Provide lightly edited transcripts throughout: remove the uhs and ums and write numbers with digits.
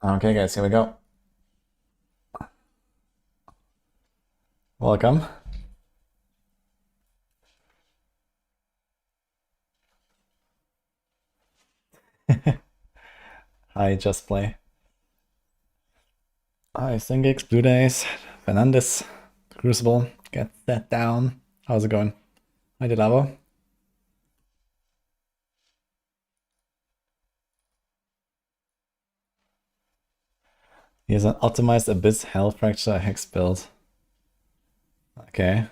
Okay, guys, here we go. Welcome. Hi, Just Play. Hi, Singix, Blue Days, Fernandez, Crucible, get that down. How's it going? Hi, Diablo. He has an optimized Abyss Hell Fracture Hex build. Okay.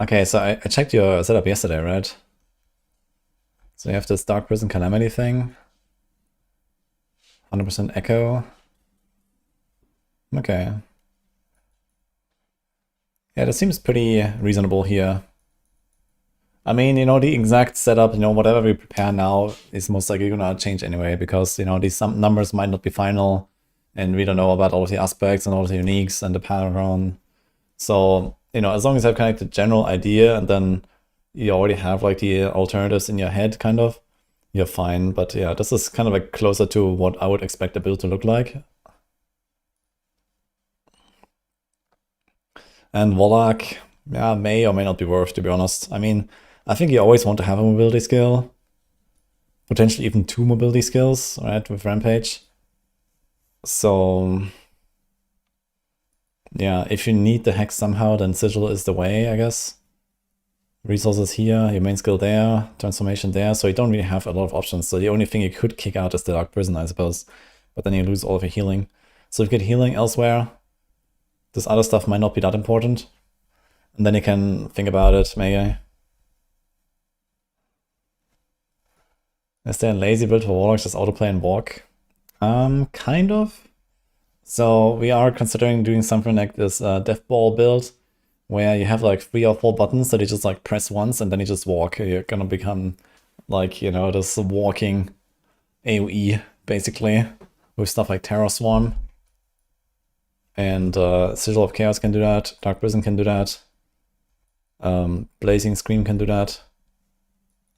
Okay, so I checked your setup yesterday, right? So you have this Dark Prison Calamity thing. 100% Echo. Okay. Yeah, that seems pretty reasonable here. I mean, the exact setup, whatever we prepare now is most likely gonna change anyway, because, these some numbers might not be final, and we don't know about all of the aspects and all of the uniques and the pattern. So, as long as you have kind of the general idea, and then you already have like the alternatives in your head, kind of, you're fine. But yeah, this is kind of like closer to what I would expect the build to look like. And Warlock, yeah, may or may not be worth, to be honest. I mean, I think you always want to have a mobility skill. Potentially even 2 mobility skills, right, with Rampage. So, yeah, if you need the Hex somehow, then Sigil is the way, I guess. Resources here, your main skill there, transformation there, so you don't really have a lot of options. So the only thing you could kick out is the Dark Prison, I suppose. But then you lose all of your healing. So if you get healing elsewhere, this other stuff might not be that important. And then you can think about it, maybe. Is there a lazy build for Warlocks, just autoplay and walk? Kind of. So we are considering doing something like this Death Ball build, where you have like 3 or 4 buttons that you just like press once and then you just walk. You're gonna become like, this walking AoE, basically, with stuff like Terror Swarm. And Sigil of Chaos can do that, Dark Prison can do that, Blazing Scream can do that.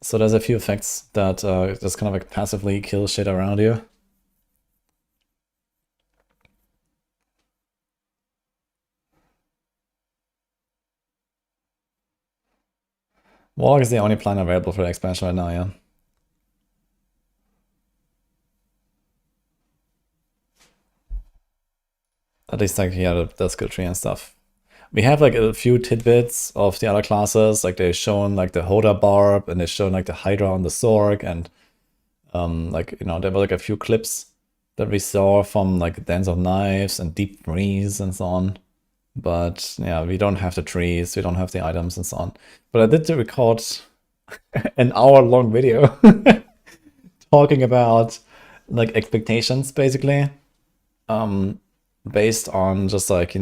So there's a few effects that just kind of like passively kill shit around you. Warlock is the only plan available for the expansion right now, yeah. At least like, yeah, the skill tree and stuff. We have like a few tidbits of the other classes, like they've shown like the Hoda Barb, and they've shown like the Hydra on the Sorg, and like, there were like a few clips that we saw from like Dance of Knives and Deep Freeze and so on. But yeah, we don't have the trees, we don't have the items and so on. But I did record an hour-long video talking about like expectations, basically. Based on just like,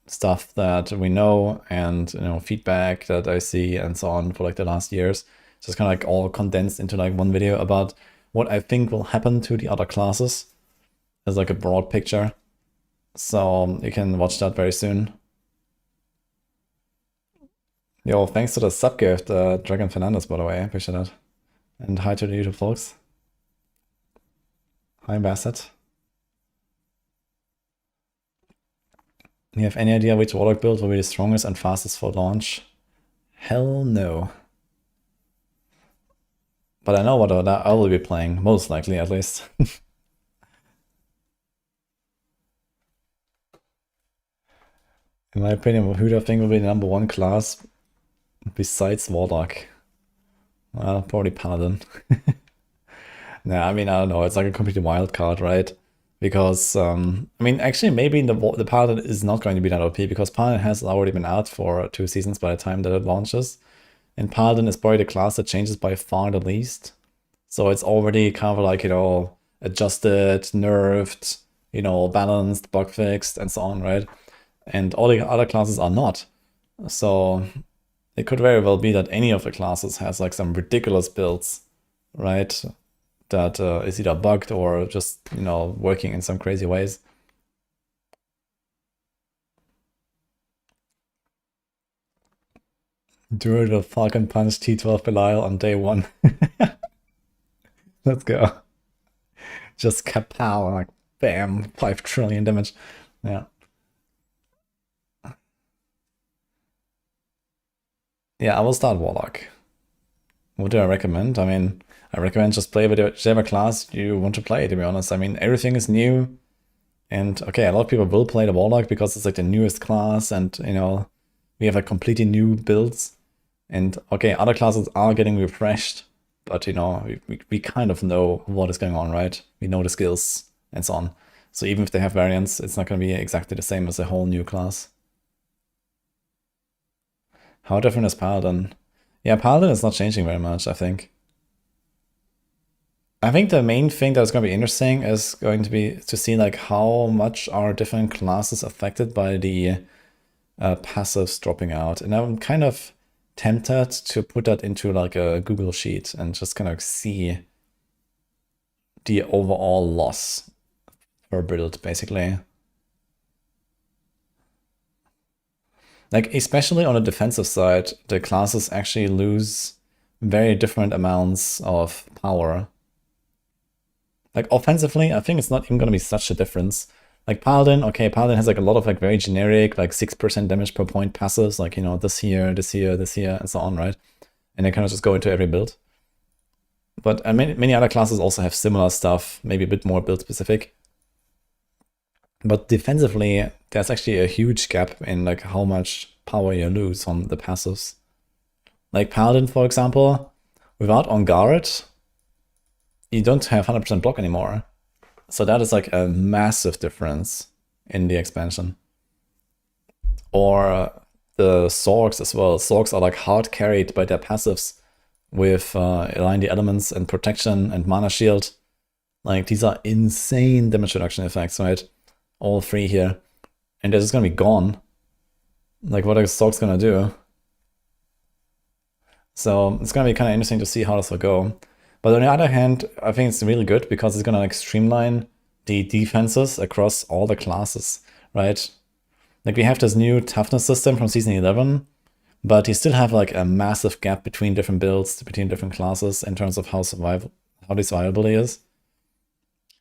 stuff that we know and, feedback that I see and so on for like the last years. Just kind of like all condensed into like one video about what I think will happen to the other classes as like a broad picture. So you can watch that very soon. Yo, thanks to the sub gift, Dragon Fernandez, by the way. I appreciate that. And hi to the YouTube folks. Hi, Bassett. You have any idea which Warlock build will be the strongest and fastest for launch? Hell no. But I know what I will be playing, most likely at least. In my opinion, who do I think will be the #1 class besides Warlock? Well, probably Paladin. Nah, I mean, I don't know. It's like a completely wild card, right? Because, I mean, actually, maybe the Paladin is not going to be that OP, because Paladin has already been out for 2 seasons by the time that it launches. And Paladin is probably the class that changes by far the least. So it's already kind of like, adjusted, nerfed, balanced, bug fixed, and so on, right? And all the other classes are not. So it could very well be that any of the classes has like some ridiculous builds, right? That is either bugged or just, working in some crazy ways. Druid will Falcon Punch T12 Belial on day 1. Let's go. Just kapow, like bam, 5 trillion damage. Yeah. Yeah, I will start Warlock. What do I recommend? I mean, I recommend just play whichever class you want to play, to be honest. I mean, everything is new. And okay, a lot of people will play the Warlock because it's like the newest class and, you know, we have like completely new builds. And okay, other classes are getting refreshed, but you know, we kind of know what is going on, right? We know the skills and so on. So even if they have variants, it's not going to be exactly the same as a whole new class. How different is Paladin? Yeah, Paladin is not changing very much, I think. I think the main thing that's going to be interesting is going to be to see like how much are different classes affected by the passives dropping out. And I'm kind of tempted to put that into like a Google sheet and just kind of see the overall loss per build, basically. Like, especially on the defensive side, the classes actually lose very different amounts of power. Like, offensively, I think it's not even going to be such a difference. Like, Paladin, okay, Paladin has like a lot of like very generic, like 6% damage per point passives, like, you know, this here, this here, this here, and so on, right? And they kind of just go into every build. But many other classes also have similar stuff, maybe a bit more build specific. But defensively, there's actually a huge gap in like how much power you lose on the passives. Like Paladin, for example, without On Guard, you don't have 100% block anymore. So that is like a massive difference in the expansion. Or the Sorgs as well. Sorgs are like hard carried by their passives with Align the Elements and Protection and Mana Shield. Like these are insane damage reduction effects, right? All three here. And they're just gonna be gone. Like what are Sorgs gonna do? So it's gonna be kind of interesting to see how this will go. But on the other hand, I think it's really good because it's gonna like streamline the defenses across all the classes, right? Like we have this new toughness system from season 11, but you still have like a massive gap between different builds, between different classes in terms of how the survivability is.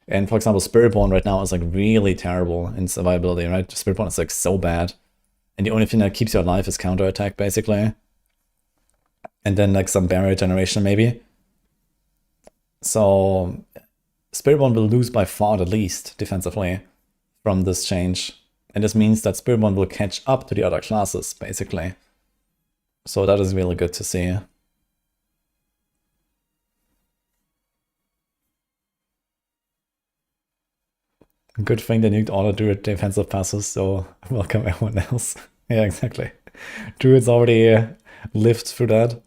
And for example, Spiritborn right now is like really terrible in survivability, right? Spiritborn is like so bad. And the only thing that keeps you alive is counterattack, basically. And then like some barrier generation, maybe. So Spiritborn will lose by far the least defensively from this change. And this means that Spiritborn will catch up to the other classes, basically. So that is really good to see. Good thing they nuked all the Druid defensive passes, so welcome everyone else. Yeah, exactly. Druid's already lived through that.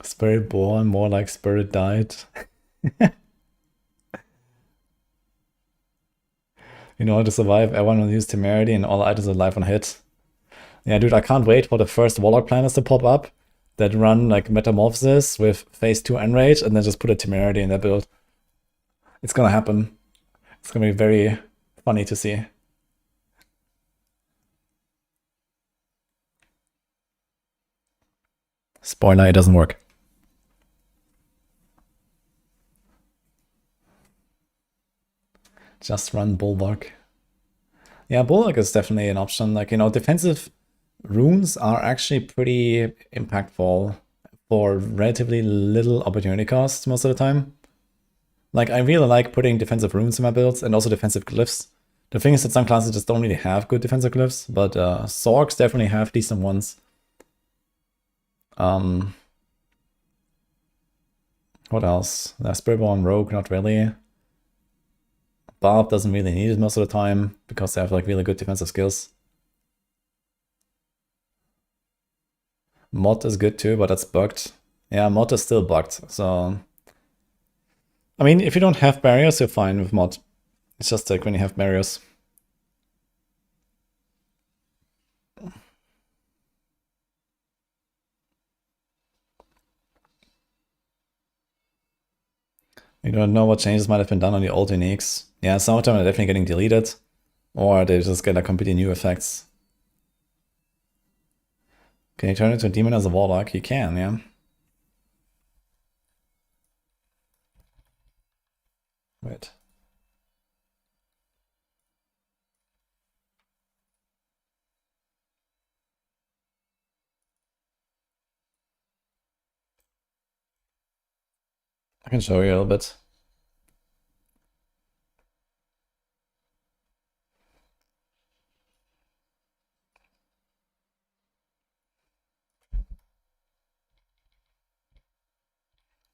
Spirit born, more like spirit died. In order to survive, everyone will use Temerity and all items are life on hit. Yeah, dude, I can't wait for the first Warlock planners to pop up that run like Metamorphosis with phase 2 Enrage and then just put a Temerity in their build. It's gonna happen. It's gonna be very funny to see. Spoiler, it doesn't work. Just run Bulwark. Yeah, Bulwark is definitely an option. Like, you know, defensive runes are actually pretty impactful for relatively little opportunity cost most of the time. Like, I really like putting defensive runes in my builds and also defensive glyphs. The thing is that some classes just don't really have good defensive glyphs, but Sorgs definitely have decent ones. What else? Spiritborn Rogue, not really. Barb doesn't really need it most of the time because they have like really good defensive skills. Mod is good too, but that's bugged. Yeah, Mod is still bugged, so... I mean, if you don't have barriers, you're fine with Mod. It's just like when you have barriers. You don't know what changes might have been done on the old uniques. Yeah, some of them are definitely getting deleted, or they just get like completely new effects. Can you turn into a demon as a warlock? You can, yeah. Wait. I can show you a little bit.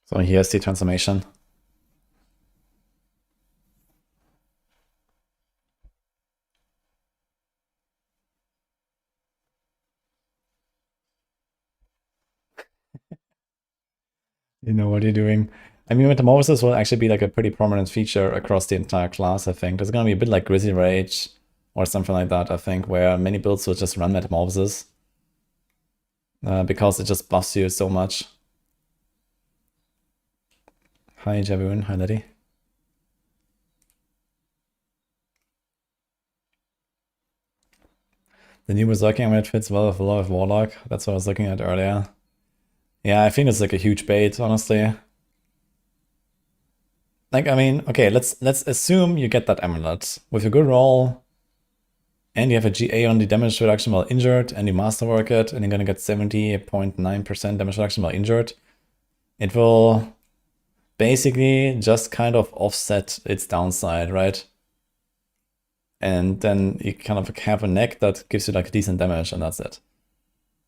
So here's the transformation. You know what you're doing. I mean, Metamorphosis will actually be like a pretty prominent feature across the entire class, I think. There's gonna be a bit like Grizzly Rage or something like that, I think, where many builds will just run Metamorphosis. Because it just buffs you so much. Hi, Jaboon. Hi, Letty. The new Berserking, I mean, it fits well with a lot of Warlock. That's what I was looking at earlier. Yeah, I think it's like a huge bait, honestly. Like, I mean, okay, let's assume you get that amulet with a good roll, and you have a GA on the damage reduction while injured, and you masterwork it, and you're gonna get 70.9% damage reduction while injured. It will basically just kind of offset its downside, right? And then you kind of have a neck that gives you like decent damage, and that's it.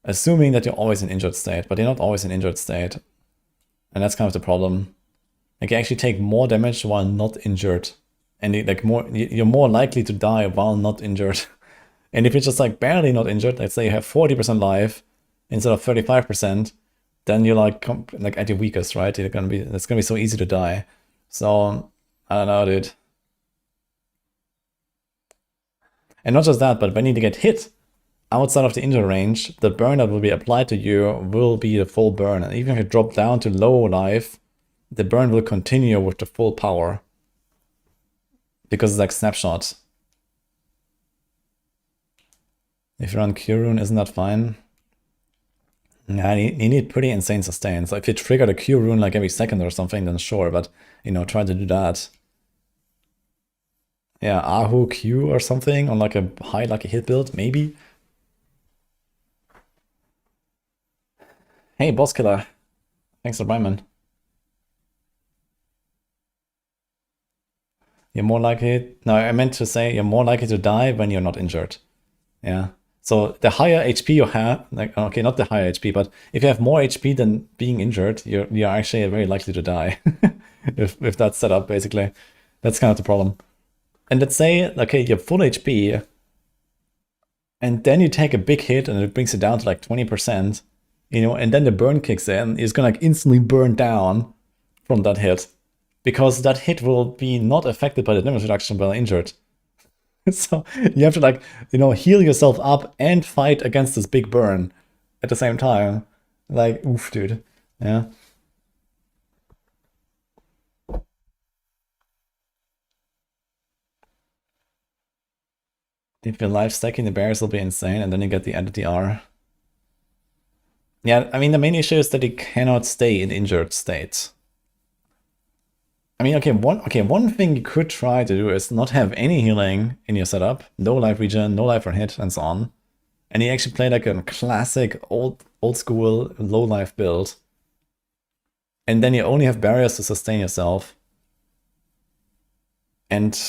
Assuming that you're always in injured state, but you're not always in injured state. And that's kind of the problem. Like, you actually take more damage while not injured. And you're more likely to die while not injured. And if you're just like barely not injured, let's say you have 40% life instead of 35%, then you're like at your weakest, right? It's gonna be so easy to die. So I don't know, dude. And not just that, but when you get hit outside of the injury range, the burn that will be applied to you will be the full burn. And even if you drop down to low life, the burn will continue with the full power. Because it's like snapshot. If you run Cure Rune, isn't that fine? Yeah, you need pretty insane sustain. So if you trigger the Cure Rune like every second or something, then sure, but you know, try to do that. Yeah, Ahu Q or something on like a high lucky hit build, maybe. Hey, Boss Killer. Thanks for Ryman. You're more likely... No, I meant to say you're more likely to die when you're not injured. Yeah. So the higher HP you have, like, okay, not the higher HP, but if you have more HP than being injured, you're actually very likely to die. if that's set up, basically. That's kind of the problem. And let's say, okay, you're full HP, and then you take a big hit and it brings it down to like 20%, you know, and then the burn kicks in, it's gonna like instantly burn down from that hit. Because that hit will be not affected by the damage reduction while injured. So you have to like, you know, heal yourself up and fight against this big burn at the same time. Like, oof, dude. Yeah. If your life stacking the barriers will be insane, and then you get the added DR. Yeah, I mean, the main issue is that you cannot stay in injured state. I mean, okay, one thing you could try to do is not have any healing in your setup. No life regen, no life on hit, and so on. And you actually play like a classic old school low life build. And then you only have barriers to sustain yourself. And,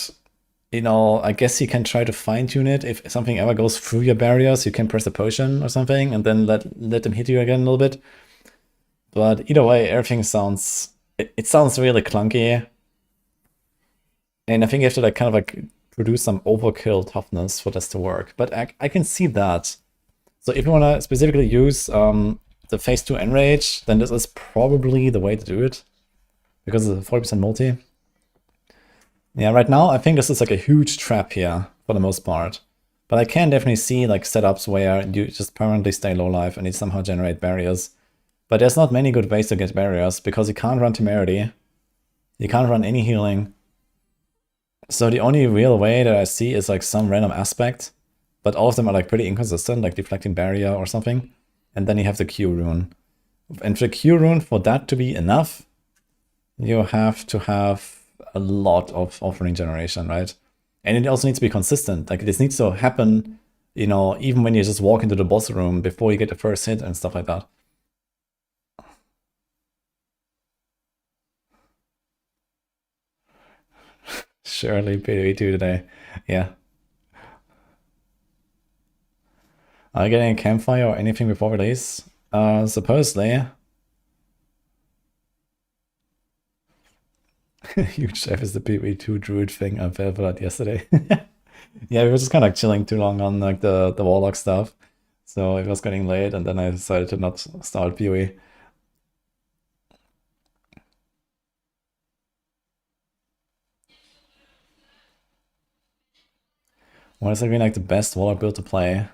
you know, I guess you can try to fine tune it. If something ever goes through your barriers, you can press a potion or something and then let them hit you again a little bit. But either way, everything sounds... It sounds really clunky. And I think you have to like kind of like produce some overkill toughness for this to work. But I can see that. So if you want to specifically use the phase 2 enrage, then this is probably the way to do it. Because it's a 40% multi. Yeah, right now I think this is like a huge trap here for the most part. But I can definitely see like setups where you just permanently stay low life and you somehow generate barriers. But there's not many good ways to get barriers because you can't run temerity. You can't run any healing. So the only real way that I see is like some random aspect. But all of them are like pretty inconsistent, like deflecting barrier or something. and then you have the Q rune. And the Q rune, for that to be enough, you have to have a lot of offering generation, right? And it also needs to be consistent. Like, this needs to happen, you know, even when you just walk into the boss room before you get the first hit and stuff like that. Surely PoE 2 today. Yeah. Are you getting a campfire or anything before release? Supposedly. Huge chef is the PoE 2 Druid thing I fell for that yesterday. Yeah, we were just kind of like chilling too long on like the Warlock stuff. So it was getting late, and then I decided to not start PoE. What is like the best Warlock build to play?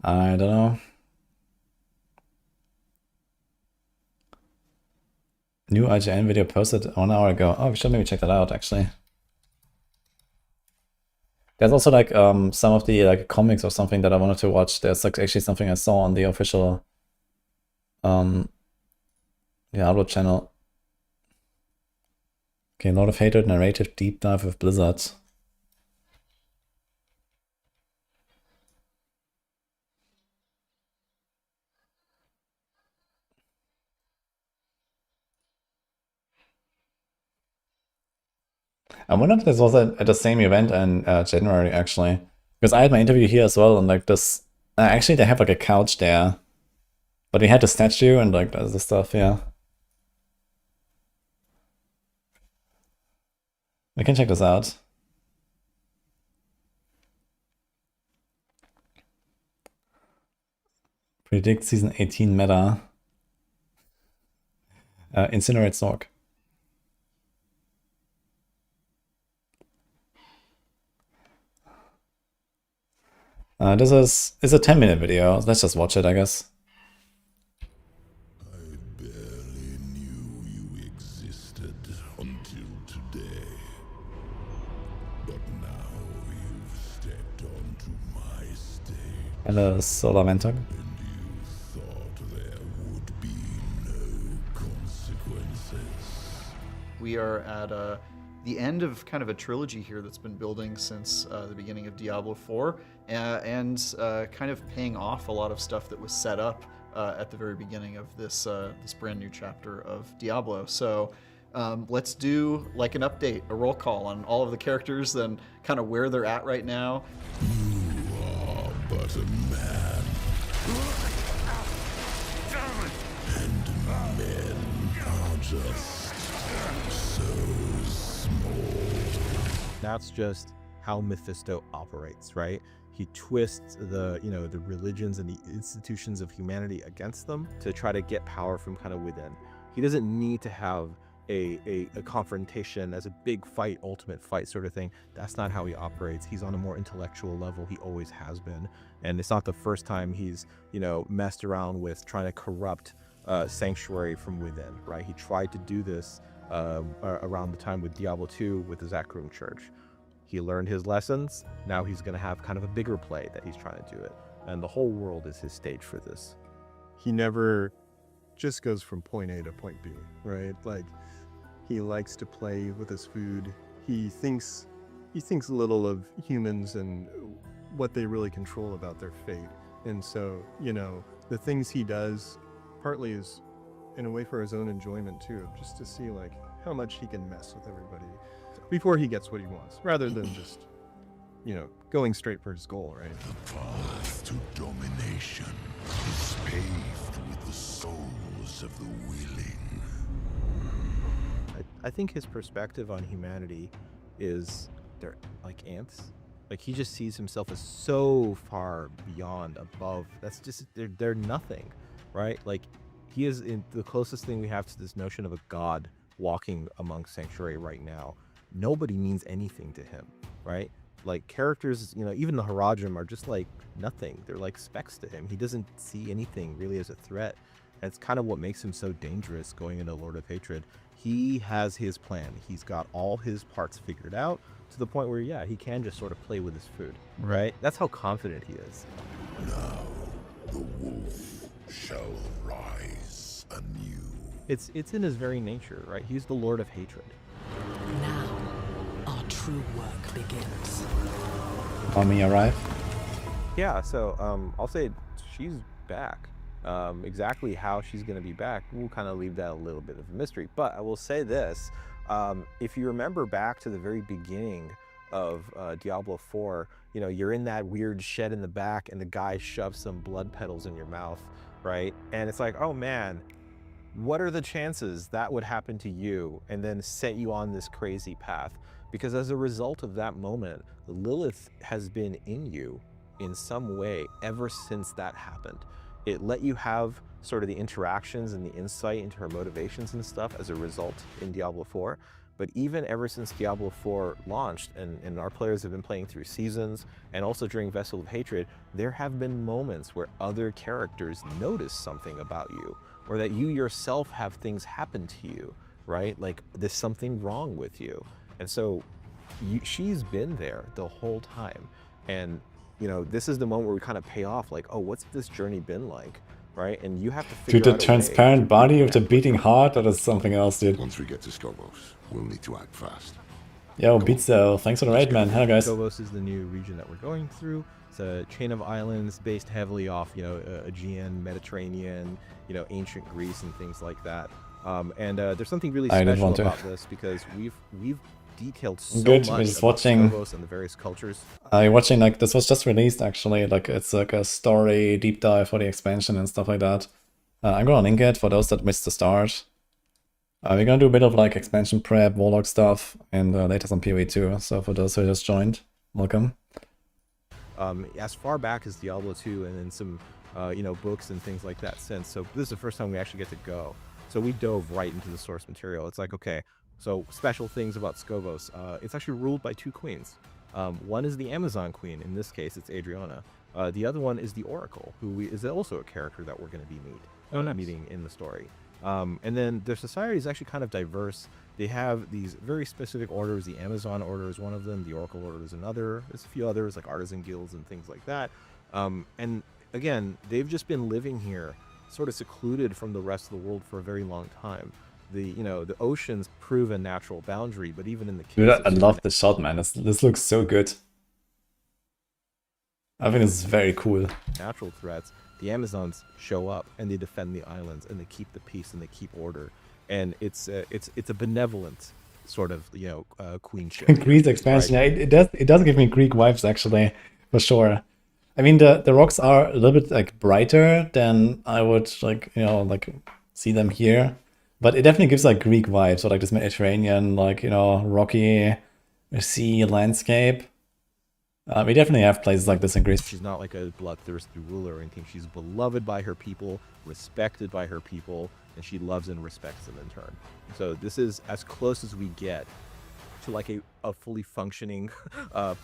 I don't know. New IGN video posted 1 hour ago. Oh, we should maybe check that out actually. There's also like some of the like comics or something that I wanted to watch. There's like actually something I saw on the official Diablo channel. Okay, Lord of Hatred narrative deep dive with Blizzard. I wonder if this was at the same event in January, actually. Because I had my interview here as well, and like this... actually, they have like a couch there. But we had the statue and like the stuff, yeah. We can check this out. Predict Season 18 meta. Incinerate Sork. This is a 10-minute video. Let's just watch it, I guess. I barely knew you existed until today. But now you've stepped onto my stage. Hello, Solar Mentor. And you thought there would be no consequences. We are at the end of kind of a trilogy here that's been building since the beginning of Diablo 4, and kind of paying off a lot of stuff that was set up at the very beginning of this this brand new chapter of Diablo. So let's do like an update, a roll call on all of the characters and kind of where they're at right now. You are but a man. And men are just so small. That's just how Mephisto operates, right? He twists the, you know, the religions and the institutions of humanity against them to try to get power from kind of within. He doesn't need to have a confrontation as a big fight, ultimate fight sort of thing. That's not how he operates. He's on a more intellectual level. He always has been. And it's not the first time he's, you know, messed around with trying to corrupt Sanctuary from within, right? He tried to do this around the time with Diablo 2 with the Zakrum Church. He learned his lessons. Now he's going to have kind of a bigger play that he's trying to do it. And the whole world is his stage for this. He never just goes from point A to point B, right? Like, he likes to play with his food. He thinks little of humans and what they really control about their fate. And so, you know, the things he does partly is in a way for his own enjoyment too, just to see like how much he can mess with everybody before he gets what he wants, rather than just, you know, going straight for his goal, right? The path to domination is paved with the souls of the willing. I think his perspective on humanity is they're like ants. Like, he just sees himself as so far beyond, above. That's just, they're nothing, right? Like, he is in the closest thing we have to this notion of a god walking among Sanctuary right now. Nobody means anything to him, right? Like, characters, you know, even the Haradrim are just like nothing. They're like specks to him. He doesn't see anything really as a threat. And it's kind of what makes him so dangerous going into Lord of Hatred. He has his plan. He's got all his parts figured out to the point where, yeah, he can just sort of play with his food, right? That's how confident he is. Now, The wolf shall rise anew. It's in his very nature, right? He's the Lord of Hatred. Now, our true work begins. Army arrive. Yeah, so I'll say she's back. Exactly how she's going to be back, we'll kind of leave that a little bit of a mystery. But I will say this, if you remember back to the very beginning of Diablo 4, you know, you're in that weird shed in the back and the guy shoves some blood petals in your mouth, right? And it's like, oh man, what are the chances that would happen to you and then set you on this crazy path? Because as a result of that moment, Lilith has been in you in some way ever since that happened. It let you have sort of the interactions and the insight into her motivations and stuff as a result in Diablo 4. But even ever since Diablo 4 launched, and our players have been playing through seasons, and also during Vessel of Hatred, there have been moments where other characters notice something about you, or that you yourself have things happen to you, right? Like there's something wrong with you. And so she's been there the whole time. And you know, this is the moment where we kind of pay off, like, oh, what's this journey been like, right? And you have to figure Dude, the out a way transparent to body beat with the that. beating heart, that is something else, dude. Once we get to Skobos, we'll need to act fast. Yo, Beatzel, thanks for the raid, man. Hello, guys. Skobos is the new region that we're going through. It's a chain of islands based heavily off, you know, Aegean, Mediterranean, you know, ancient Greece and things like that. And there's something really I didn't special want to. about this because we've detailed so Good, much we're just about watching. Skobos and the various cultures. You're watching, like, this was just released, actually. Like, it's like a story deep dive for the expansion and stuff like that. I'm gonna link it for those that missed the start. We're gonna do a bit of, like, expansion prep, warlock stuff, and later some PoE too. So for those who just joined, welcome. As far back as Diablo 2 and then some, you know, books and things like that since. So this is the first time we actually get to go. So we dove right into the source material. It's like, okay, so special things about Skobos. It's actually ruled by two queens. One is the Amazon queen. In this case, it's Adriana. The other one is the Oracle, who is also a character that we're going to be meeting in the story. And then their society is actually kind of diverse. They have these very specific orders. The Amazon order is one of them. The Oracle order is another. There's a few others like artisan guilds and things like that. And again, they've just been living here sort of secluded from the rest of the world for a very long time. The oceans prove a natural boundary, but even in the case Dude, I of love this shot, man. This looks so good. I think it's very cool. natural threats, the Amazons show up and they defend the islands and they keep the peace and they keep order. And it's a benevolent sort of, you know, queenship. Greece expansion, right? yeah, it does give me Greek vibes, actually, for sure. I mean, the rocks are a little bit, like, brighter than I would, like, you know, like, see them here. But it definitely gives, like, Greek vibes, so, like, this Mediterranean, like, you know, rocky sea landscape. We definitely have places like this in Greece. She's not like a bloodthirsty ruler or anything. She's beloved by her people, respected by her people, and she loves and respects them in turn. So this is as close as we get to like a fully functioning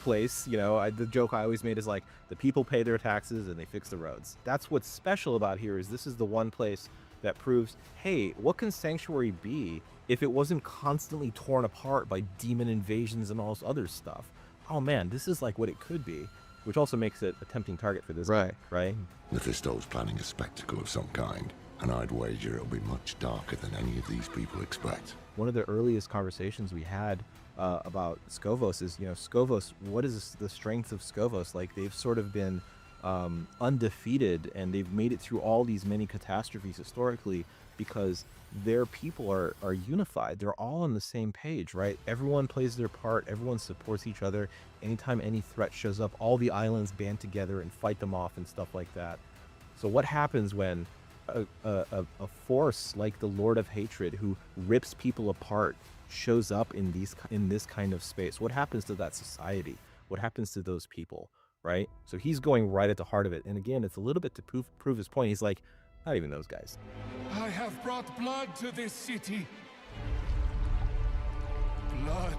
place. You know, the joke I always made is like the people pay their taxes and they fix the roads. That's what's special about here is this is the one place that proves, hey, what can Sanctuary be if it wasn't constantly torn apart by demon invasions and all this other stuff? Oh man, this is like what it could be, which also makes it a tempting target for this guy, right? Mephisto's planning a spectacle of some kind, and I'd wager it'll be much darker than any of these people expect. One of the earliest conversations we had about Skobos is, you know, Skobos, what is the strength of Skobos? Like, they've sort of been undefeated, and they've made it through all these many catastrophes historically because their people are unified. They're all on the same page, right? Everyone plays their part. Everyone supports each other. Anytime any threat shows up, all the islands band together and fight them off and stuff like that. So what happens when a force like the Lord of Hatred, who rips people apart, shows up in this kind of space? What happens to that society? What happens to those people, right? So he's going right at the heart of it. And again, it's a little bit to prove his point. He's like, not even those guys. I have brought blood to this city. Blood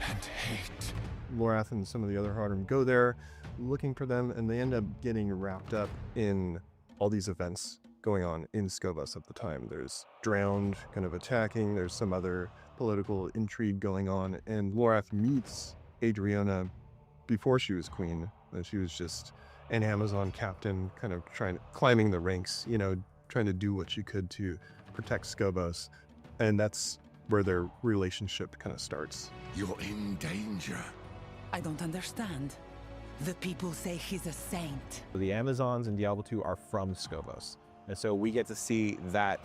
and hate. Lorath and some of the other Hardim go there looking for them, and they end up getting wrapped up in all these events going on in Skobos at the time. There's Drowned kind of attacking, there's some other political intrigue going on, and Lorath meets Adriana before she was queen. She was just an Amazon captain kind of climbing the ranks, you know, trying to do what you could to protect Skobos. And that's where their relationship kind of starts. You're in danger. I don't understand. The people say he's a saint. The Amazons in Diablo 2 are from Skobos. And so we get to see that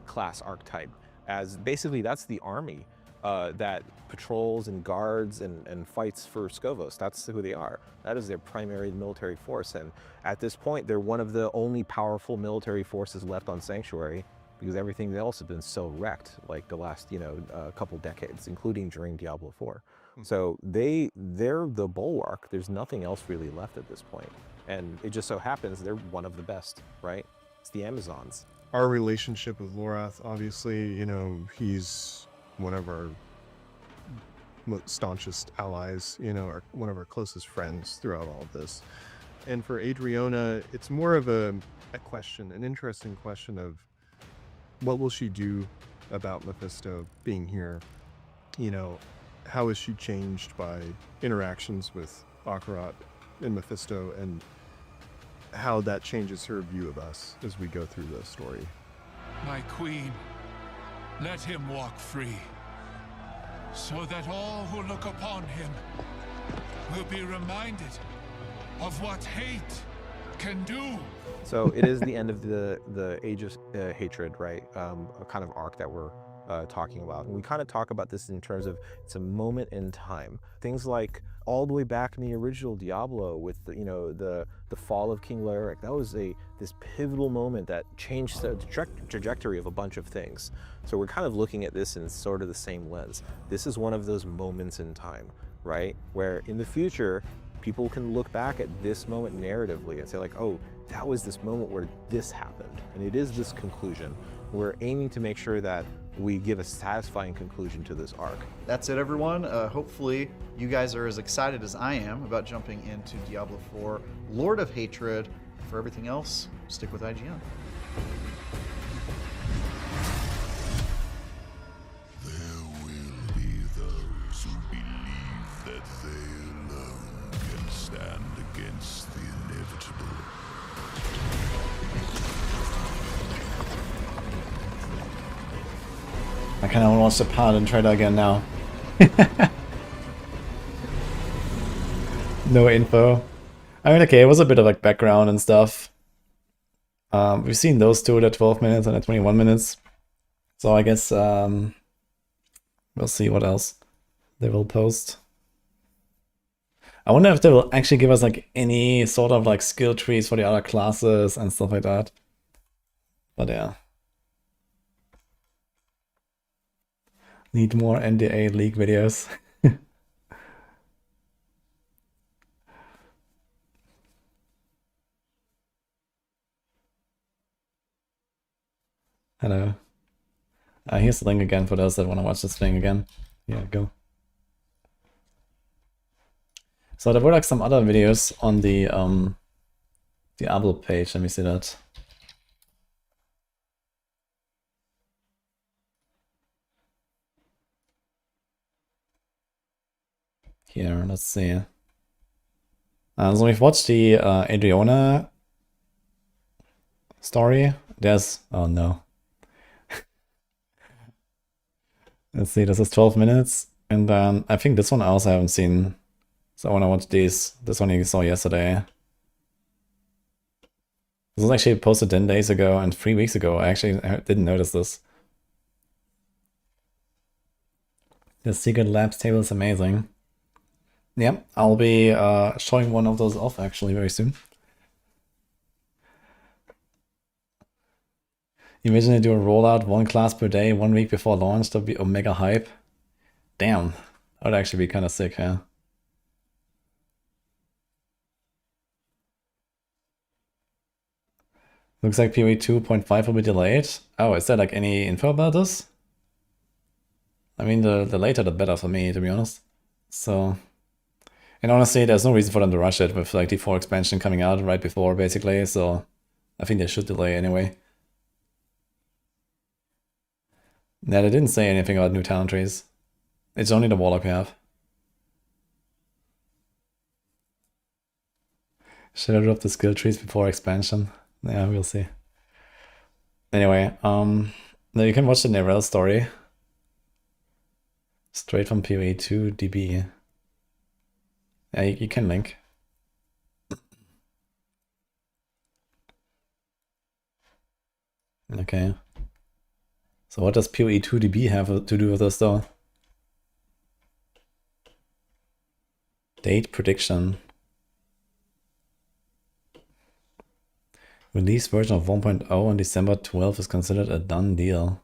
class archetype as basically that's the army that patrols and guards and fights for Skobos. That's who they are. That is their primary military force. And at this point, they're one of the only powerful military forces left on Sanctuary because everything else has been so wrecked like the last, couple decades, including during Diablo 4. So they're the bulwark. There's nothing else really left at this point. And it just so happens they're one of the best, right? It's the Amazons. Our relationship with Lorath, obviously, you know, he's one of our staunchest allies, you know, one of our closest friends throughout all of this. And for Adriona, it's more of a question, an interesting question of what will she do about Mephisto being here? You know, how is she changed by interactions with Akarat and Mephisto, and how that changes her view of us as we go through the story. My queen, let him walk free, so that all who look upon him will be reminded of what hate can do. So it is the end of the Age of Hatred, right? A kind of arc that we're talking about. And we kind of talk about this in terms of it's a moment in time. Things like all the way back in the original Diablo with the fall of King Leric, that was this pivotal moment that changed the trajectory of a bunch of things. So we're kind of looking at this in sort of the same lens. This is one of those moments in time, right? Where in the future, people can look back at this moment narratively and say like, oh, that was this moment where this happened. And it is this conclusion. We're aiming to make sure that we give a satisfying conclusion to this arc. That's it, everyone. Hopefully you guys are as excited as I am about jumping into Diablo 4 Lord of Hatred. For everything else, stick with IGN. There will be those who believe that they alone can stand against the inevitable. I kind of want to watch the Paladin trailer again now. No info. I mean, okay, it was a bit of like background and stuff. We've seen those two at 12 minutes and at 21 minutes. So I guess we'll see what else they will post. I wonder if they will actually give us like any sort of like skill trees for the other classes and stuff like that. But yeah. Need more NDA league videos. Hello. Here's the link again for those that want to watch this thing again. Yeah, go. So there were like some other videos on the Diablo page. Let me see that. Here, let's see. So we've watched the Adriona story. There's, oh no. Let's see, this is 12 minutes. And then I think this one I also haven't seen. So I want to watch these. This one you saw yesterday. This was actually posted 10 days ago and 3 weeks ago. I actually didn't notice this. The Secret Labs table is amazing. Yeah, I'll be showing one of those off actually very soon. Imagine they do a rollout, one class per day, 1 week before launch. That'd be Omega hype. Damn, that would actually be kind of sick, huh? Looks like PoE 2.5 will be delayed. Oh, is there like any info about this? I mean, the later the better for me, to be honest. So, and honestly, there's no reason for them to rush it with like D4 expansion coming out right before, basically. So, I think they should delay anyway. Yeah, they didn't say anything about new talent trees. It's only the Warlock we have. Should I drop the skill trees before expansion? Yeah, we'll see. Anyway, now you can watch the Nerel story. Straight from PoE to DB. Yeah, you can link. Okay. So what does PoE 2DB have to do with this though? Date prediction. Release version of 1.0 on December 12 is considered a done deal.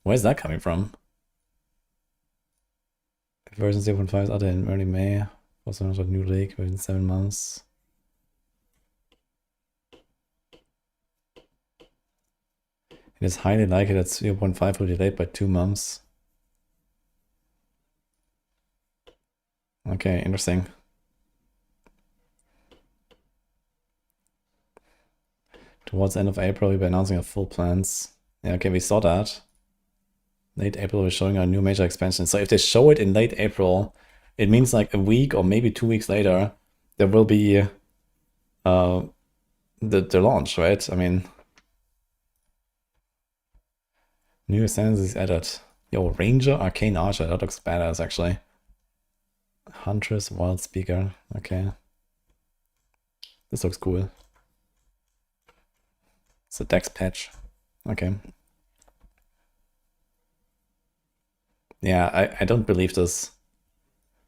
Where's that coming from? Version 0.5 is out in early May. Also not a new leak within 7 months. It is highly likely that 0.5 will be delayed by 2 months. Okay, interesting. Towards the end of April, we'll be announcing our full plans. Yeah, okay, we saw that. Late April, we're showing our new major expansion. So if they show it in late April, it means like a week or maybe 2 weeks later, there will be the launch, right? I mean, new ascendants is added. Yo, Ranger, Arcane Archer, that looks badass actually. Huntress, Wild Speaker, okay. This looks cool. It's a dex patch. Okay. Yeah, I don't believe this.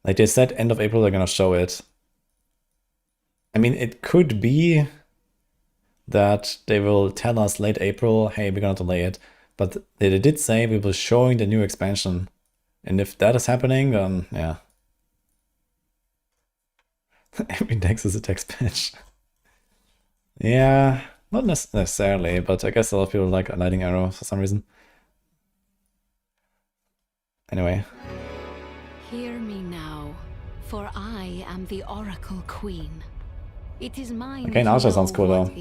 Like they said end of April they're gonna show it. I mean, it could be that they will tell us late April, hey, we're gonna delay it. But they did say we will showing the new expansion. And if that is happening, then yeah. Every dex is a dex patch. Yeah, not necessarily, but I guess a lot of people like Lightning Arrow for some reason. Anyway. Hear me now, for I am the Oracle Queen. It is mine. Okay, now that sounds cool though.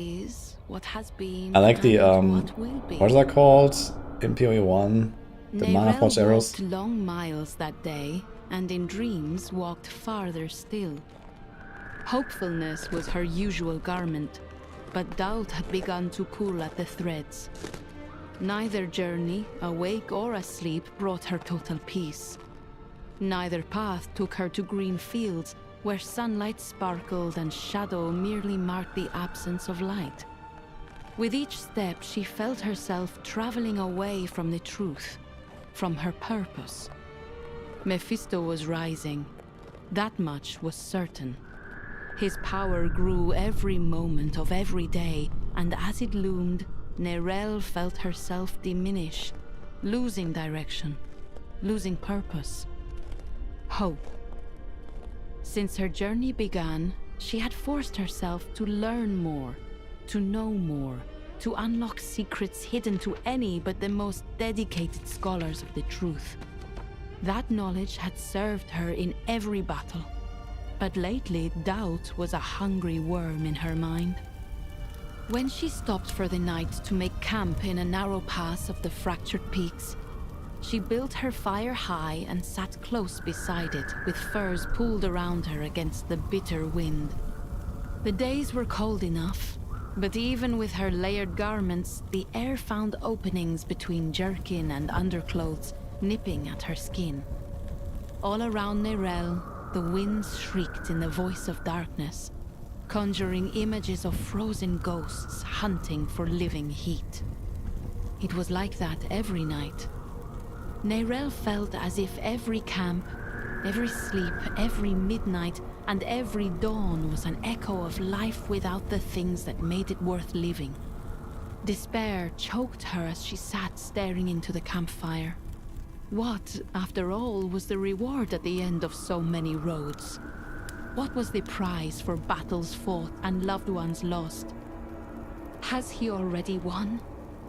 What has been, I like the what is that called in PoE 1? The mana forge arrows. Walked long miles that day, and in dreams walked farther still. Hopefulness was her usual garment, but doubt had begun to pull at the threads. Neither journey, awake or asleep, brought her total peace. Neither path took her to green fields, where sunlight sparkled and shadow merely marked the absence of light. With each step, she felt herself traveling away from the truth, from her purpose. Mephisto was rising. That much was certain. His power grew every moment of every day, and as it loomed, Nerel felt herself diminish, losing direction, losing purpose. Hope. Since her journey began, she had forced herself to learn more, to know more, to unlock secrets hidden to any but the most dedicated scholars of the truth. That knowledge had served her in every battle. But lately, doubt was a hungry worm in her mind. When she stopped for the night to make camp in a narrow pass of the fractured peaks, she built her fire high and sat close beside it, with furs pulled around her against the bitter wind. The days were cold enough, but even with her layered garments, the air found openings between jerkin and underclothes, nipping at her skin. All around Nerel, the winds shrieked in the voice of darkness, conjuring images of frozen ghosts hunting for living heat. It was like that every night. Nerel felt as if every camp, every sleep, every midnight, and every dawn was an echo of life without the things that made it worth living. Despair choked her as she sat staring into the campfire. What, after all, was the reward at the end of so many roads? What was the prize for battles fought and loved ones lost? Has he already won?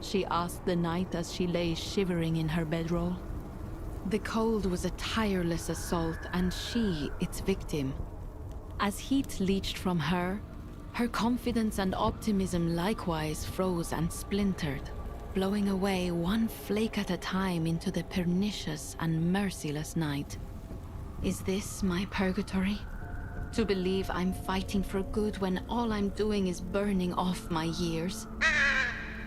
She asked the night as she lay shivering in her bedroll. The cold was a tireless assault, and she its victim. As heat leached from her, her confidence and optimism likewise froze and splintered, blowing away one flake at a time into the pernicious and merciless night. Is this my purgatory? To believe I'm fighting for good when all I'm doing is burning off my years.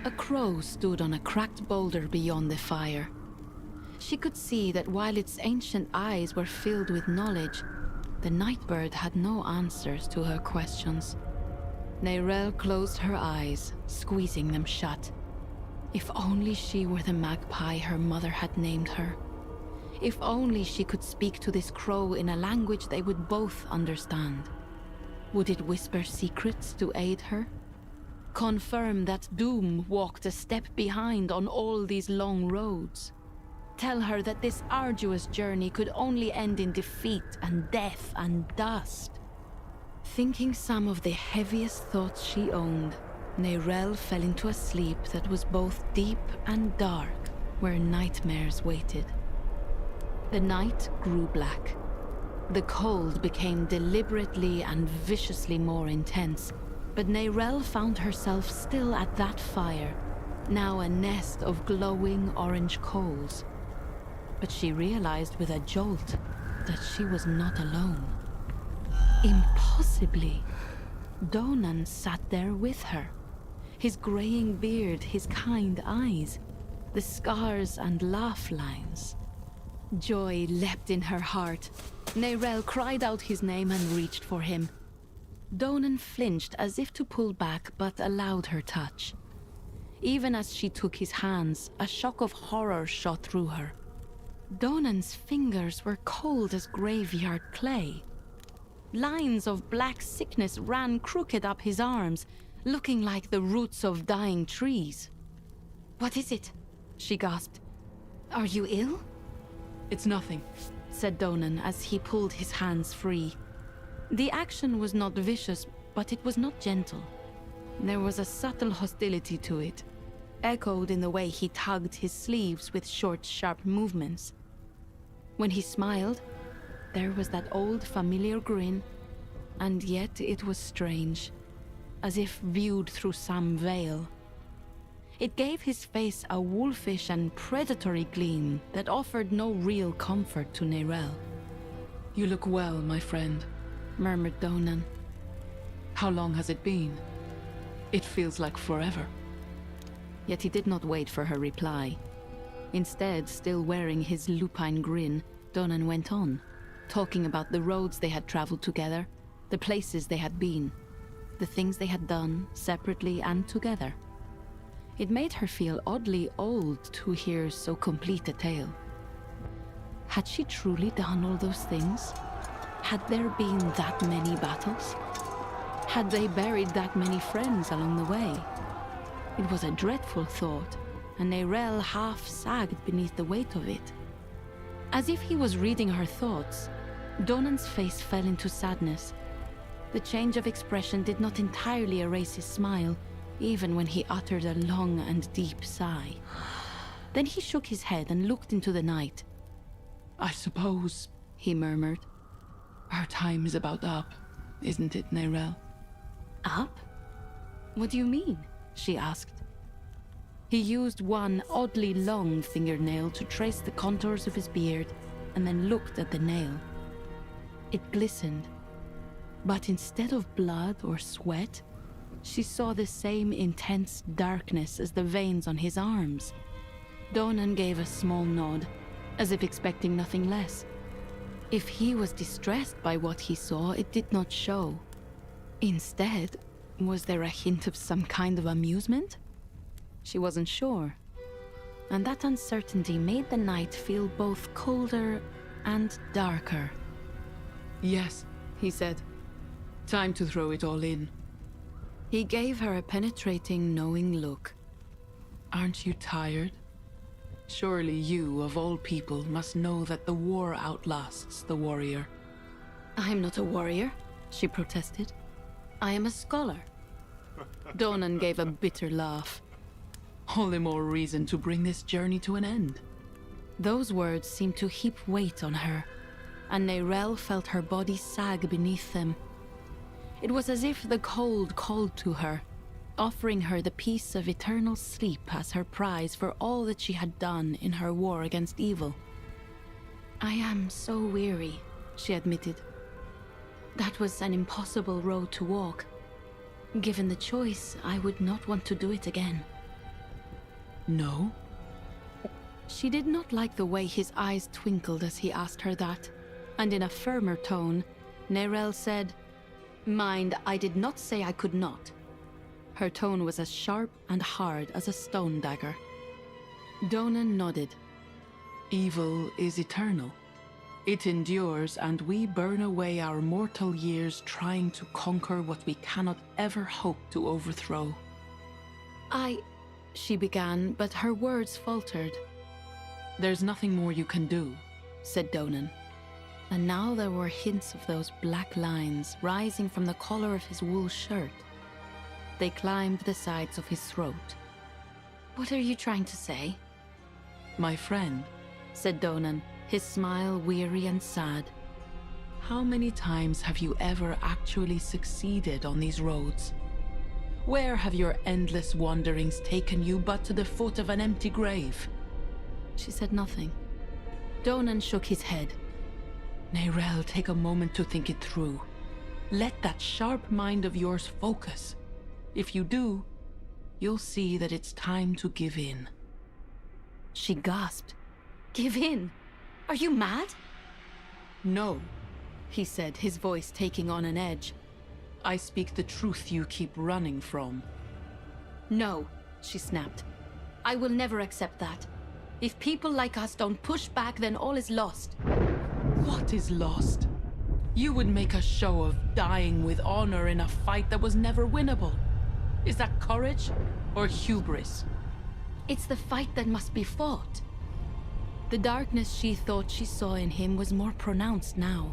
A crow stood on a cracked boulder beyond the fire. She could see that while its ancient eyes were filled with knowledge, the nightbird had no answers to her questions. Neyrelle closed her eyes, squeezing them shut. If only she were the magpie her mother had named her. If only she could speak to this crow in a language they would both understand. Would it whisper secrets to aid her? Confirm that doom walked a step behind on all these long roads? Tell her that this arduous journey could only end in defeat and death and dust? Thinking some of the heaviest thoughts she owned, Neyrelle fell into a sleep that was both deep and dark, where nightmares waited. The night grew black. The cold became deliberately and viciously more intense, but Neyrelle found herself still at that fire, now a nest of glowing orange coals. But she realized with a jolt that she was not alone. Impossibly. Donan sat there with her. His graying beard, his kind eyes, the scars and laugh lines. Joy leapt in her heart. Neyrelle cried out his name and reached for him. Donan flinched as if to pull back, but allowed her touch. Even as she took his hands, a shock of horror shot through her. Donan's fingers were cold as graveyard clay. Lines of black sickness ran crooked up his arms, looking like the roots of dying trees. "What is it?" she gasped. "Are you ill?" "It's nothing," said Donan as he pulled his hands free. The action was not vicious, but it was not gentle. There was a subtle hostility to it, echoed in the way he tugged his sleeves with short, sharp movements. When he smiled, there was that old familiar grin, and yet it was strange, as if viewed through some veil. It gave his face a wolfish and predatory gleam that offered no real comfort to Neyrelle. "You look well, my friend," murmured Donan. "How long has it been? It feels like forever." Yet he did not wait for her reply. Instead, still wearing his lupine grin, Donan went on, talking about the roads they had traveled together, the places they had been, the things they had done, separately and together. It made her feel oddly old to hear so complete a tale. Had she truly done all those things? Had there been that many battles? Had they buried that many friends along the way? It was a dreadful thought, and Neyrelle half sagged beneath the weight of it. As if he was reading her thoughts, Donan's face fell into sadness. The change of expression did not entirely erase his smile, even when he uttered a long and deep sigh. Then he shook his head and looked into the night. "I suppose," he murmured, "our time is about up, isn't it, Neyrelle?" "Up? What do you mean?" she asked. He used one oddly long fingernail to trace the contours of his beard, and then looked at the nail. It glistened, but instead of blood or sweat, she saw the same intense darkness as the veins on his arms. Donan gave a small nod, as if expecting nothing less. If he was distressed by what he saw, it did not show. Instead, was there a hint of some kind of amusement? She wasn't sure. And that uncertainty made the night feel both colder and darker. "Yes," he said. "Time to throw it all in." He gave her a penetrating, knowing look. "Aren't you tired? Surely you, of all people, must know that the war outlasts the warrior." "I'm not a warrior," she protested. "I am a scholar." Donan gave a bitter laugh. "All the more reason to bring this journey to an end." Those words seemed to heap weight on her, and Neyrelle felt her body sag beneath them. It was as if the cold called to her, offering her the peace of eternal sleep as her prize for all that she had done in her war against evil. "I am so weary," she admitted. That was an impossible road to walk. Given the choice, I would not want to do it again. No? She did not like the way his eyes twinkled as he asked her that, and in a firmer tone, Nerel said, "Mind, I did not say I could not." Her tone was as sharp and hard as a stone dagger. Donan nodded. Evil is eternal. It endures, and we burn away our mortal years trying to conquer what we cannot ever hope to overthrow. She began, but her words faltered. There's nothing more you can do, said Donan. And now there were hints of those black lines rising from the collar of his wool shirt. They climbed the sides of his throat. What are you trying to say? My friend, said Donan, his smile weary and sad. How many times have you ever actually succeeded on these roads? Where have your endless wanderings taken you but to the foot of an empty grave? She said nothing. Donan shook his head. Nerel, take a moment to think it through. Let that sharp mind of yours focus. If you do, you'll see that it's time to give in. She gasped. Give in? Are you mad? No, he said, his voice taking on an edge. I speak the truth you keep running from. No, she snapped. I will never accept that. If people like us don't push back, then all is lost. What is lost? You would make a show of dying with honor in a fight that was never winnable. Is that courage or hubris? It's the fight that must be fought. The darkness she thought she saw in him was more pronounced now.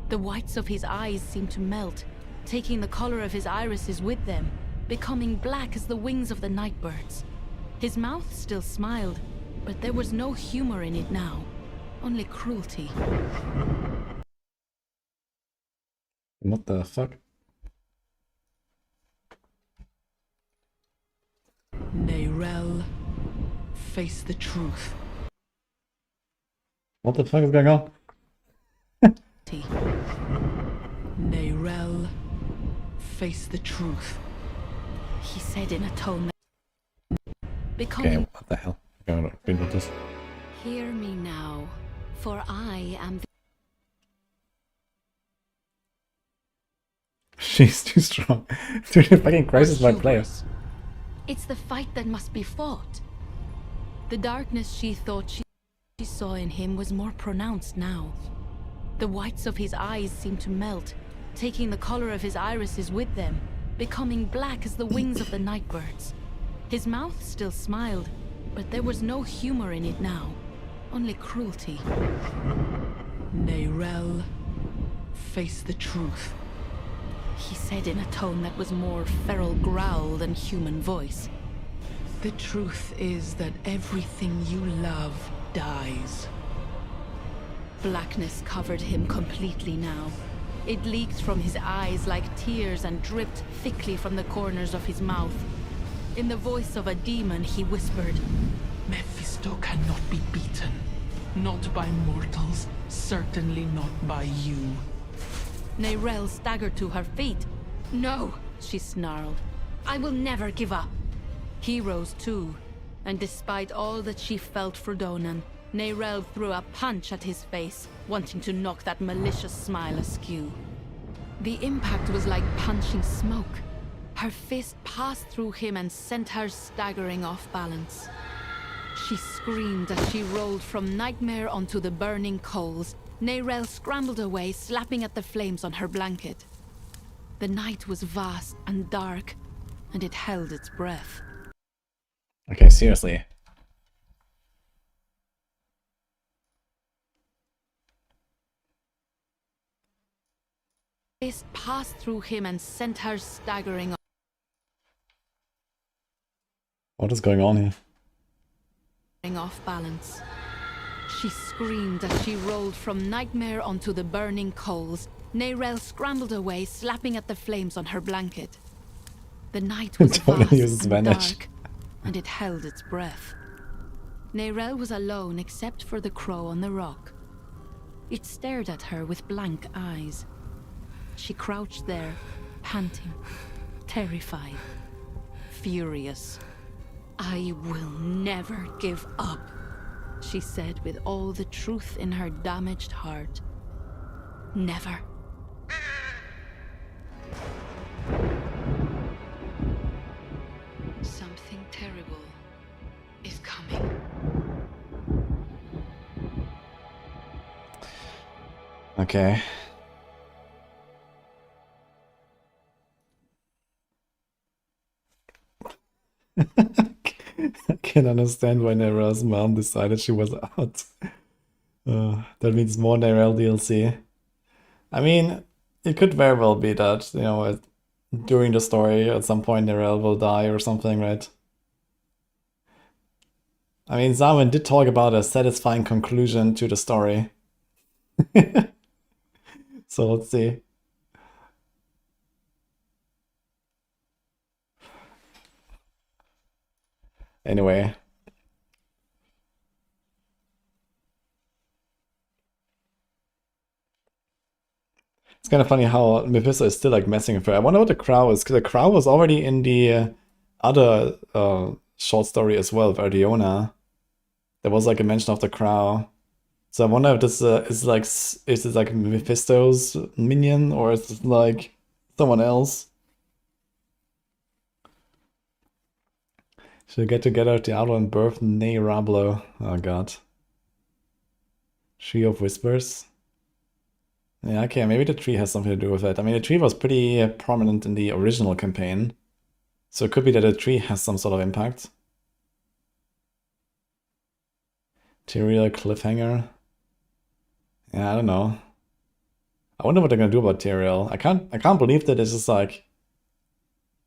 The whites of his eyes seemed to melt, taking the color of his irises with them, becoming black as the wings of the night birds. His mouth still smiled, but there was no humor in it now, only cruelty. What the fuck? Nerel, face the truth. What the fuck is going on? Nerel, face the truth. He said in a tone that becoming... Okay, what the hell? I'm gonna read with this. Hear me now, for I am the... She's too strong. Dude, fucking crisis by players. It's the fight that must be fought. The darkness she thought she saw in him was more pronounced now. The whites of his eyes seemed to melt, taking the color of his irises with them, becoming black as the wings of the night birds. His mouth still smiled, but there was no humor in it now, only cruelty. Nerel, face the truth. He said in a tone that was more feral growl than human voice. The truth is that everything you love dies. Blackness covered him completely now. It leaked from his eyes like tears and dripped thickly from the corners of his mouth. In the voice of a demon, he whispered, Mephisto cannot be beaten. Not by mortals, certainly not by you. Nerel staggered to her feet. No, she snarled. I will never give up. He rose too, and despite all that she felt for Donan, Nerel threw a punch at his face, wanting to knock that malicious smile askew. The impact was like punching smoke. Her fist passed through him and sent her staggering off balance. She screamed as she rolled from nightmare onto the burning coals. Nerel scrambled away, slapping at the flames on her blanket. The night was vast and dark, and it held its breath. Okay, seriously. Fist passed through him and sent her staggering What is going on here? off balance. She screamed as she rolled from nightmare onto the burning coals. Nerel scrambled away, slapping at the flames on her blanket. The night was Totally vast uses and Spanish. dark, and it held its breath. Nerel was alone except for the crow on the rock. It stared at her with blank eyes. She crouched there, panting, terrified, furious. "I will never give up," she said with all the truth in her damaged heart. "Never." Something terrible is coming. Okay. I can't understand why Narel's mom decided she was out. That means more Narel DLC. I mean, it could very well be that, you know, during the story, at some point Narel will die or something, right? I mean, Zarwin did talk about a satisfying conclusion to the story. So let's see. Anyway. It's kind of funny how Mephisto is still like messing with her. I wonder what the crow is, because the crow was already in the other short story as well with Ardiona. There was like a mention of the crow. So I wonder if this is it like Mephisto's minion, or is it like someone else? Should get together Diablo and birth Diablo. Oh god. Tree of Whispers. Yeah, okay, maybe the tree has something to do with it. I mean, the tree was pretty prominent in the original campaign. So it could be that the tree has some sort of impact. Tyrael cliffhanger. Yeah, I don't know. I wonder what they're gonna do about Tyrael. I can't believe that it's just like,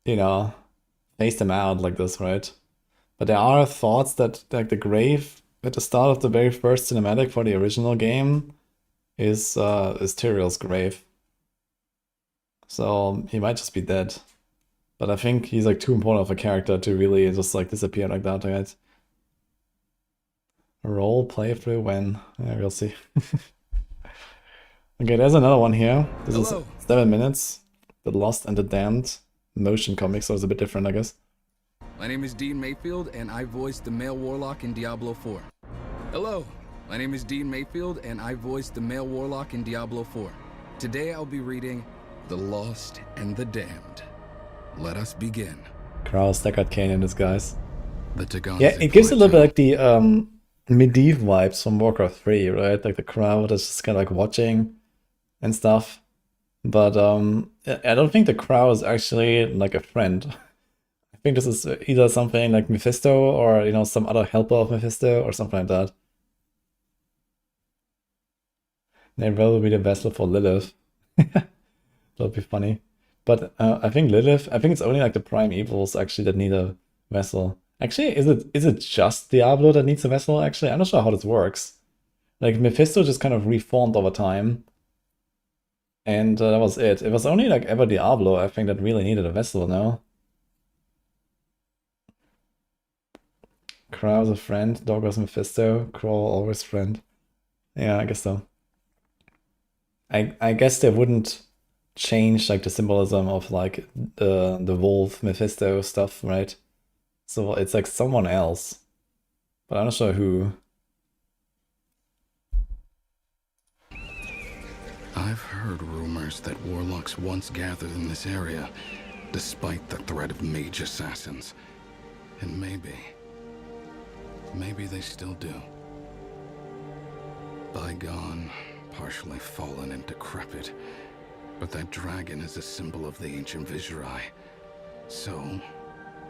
you know, phase them out like this, right? But there are thoughts that like the grave at the start of the very first cinematic for the original game is Tyrael's grave. So he might just be dead. But I think he's like too important of a character to really just like disappear like that, right? Role playthrough when? Yeah, we'll see. Okay, there's another one here. This is 7 minutes. The Lost and the Damned motion comic, so it's a bit different, I guess. My name is Dean Mayfield, and I voiced the male warlock in Diablo 4. Hello, my name is Dean Mayfield, and I voiced the male warlock in Diablo 4. Today I'll be reading The Lost and the Damned. Let us begin. Kraus, Deckard Cain in disguise. The Taganzi Yeah, it gives a little bit like the medieval vibes from Warcraft 3, right? Like the crowd is just kind of like watching and stuff. But I don't think the crowd is actually like a friend. I think this is either something like Mephisto or, you know, some other helper of Mephisto or something like that. They will be the vessel for Lilith. That'll be funny. But I think Lilith, I think it's only like the prime evils actually that need a vessel. Actually, is it just Diablo that needs a vessel, actually? I'm not sure how this works. Like, Mephisto just kind of reformed over time. And that was it. It was only like ever Diablo, I think, that really needed a vessel, no? Crow was a friend, dog was Mephisto, Crawl always friend. Yeah, I guess so. I guess they wouldn't change like the symbolism of like the wolf Mephisto stuff, right? So it's like someone else, but I'm not sure who. I've heard rumors that warlocks once gathered in this area, despite the threat of mage assassins. And maybe they still do. Bygone, partially fallen and decrepit. But that dragon is a symbol of the ancient Visurai. So,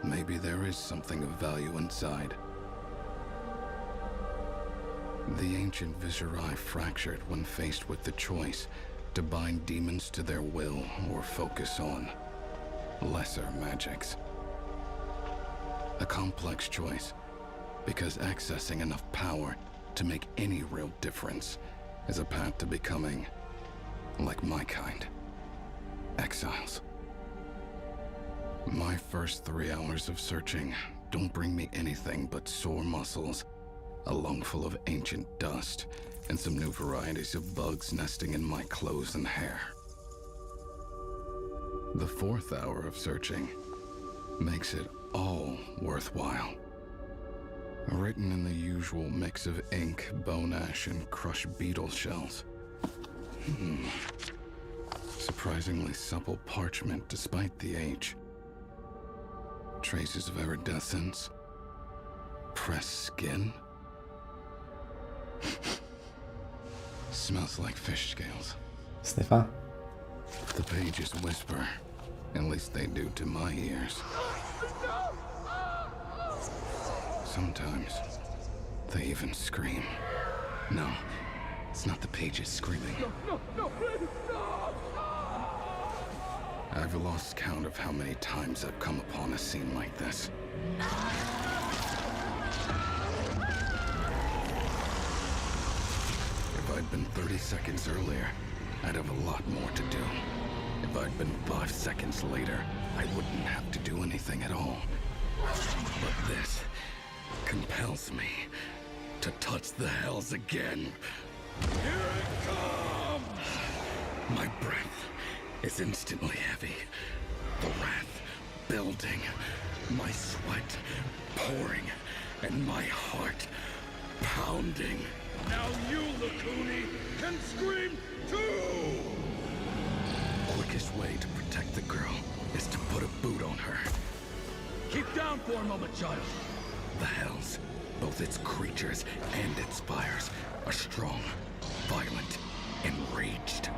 maybe there is something of value inside. The ancient Visurai fractured when faced with the choice to bind demons to their will or focus on lesser magics. A complex choice, because accessing enough power to make any real difference is a path to becoming like my kind. Exiles. My first 3 hours of searching don't bring me anything but sore muscles, a lungful of ancient dust, and some new varieties of bugs nesting in my clothes and hair. The 4th hour of searching makes it all worthwhile. Written in the usual mix of ink, bone ash, and crushed beetle shells. Surprisingly supple parchment despite the age. Traces of iridescence. Pressed skin. Smells like fish scales. Sniffer. The pages whisper. At least they do to my ears. Sometimes they even scream. No, it's not the pages screaming. No, please, no! I've lost count of how many times I've come upon a scene like this. If I'd been 30 seconds earlier, I'd have a lot more to do. If I'd been 5 seconds later, I wouldn't have to do anything at all. But this compels me to touch the hells again. Here it comes! My breath is instantly heavy. The wrath building, my sweat pouring, and my heart pounding. Now you, Lacuni, can scream too! Quickest way to protect the girl is to put a boot on her. Keep down for a moment, child. The hells, both its creatures and its fires, are strong, violent, enraged.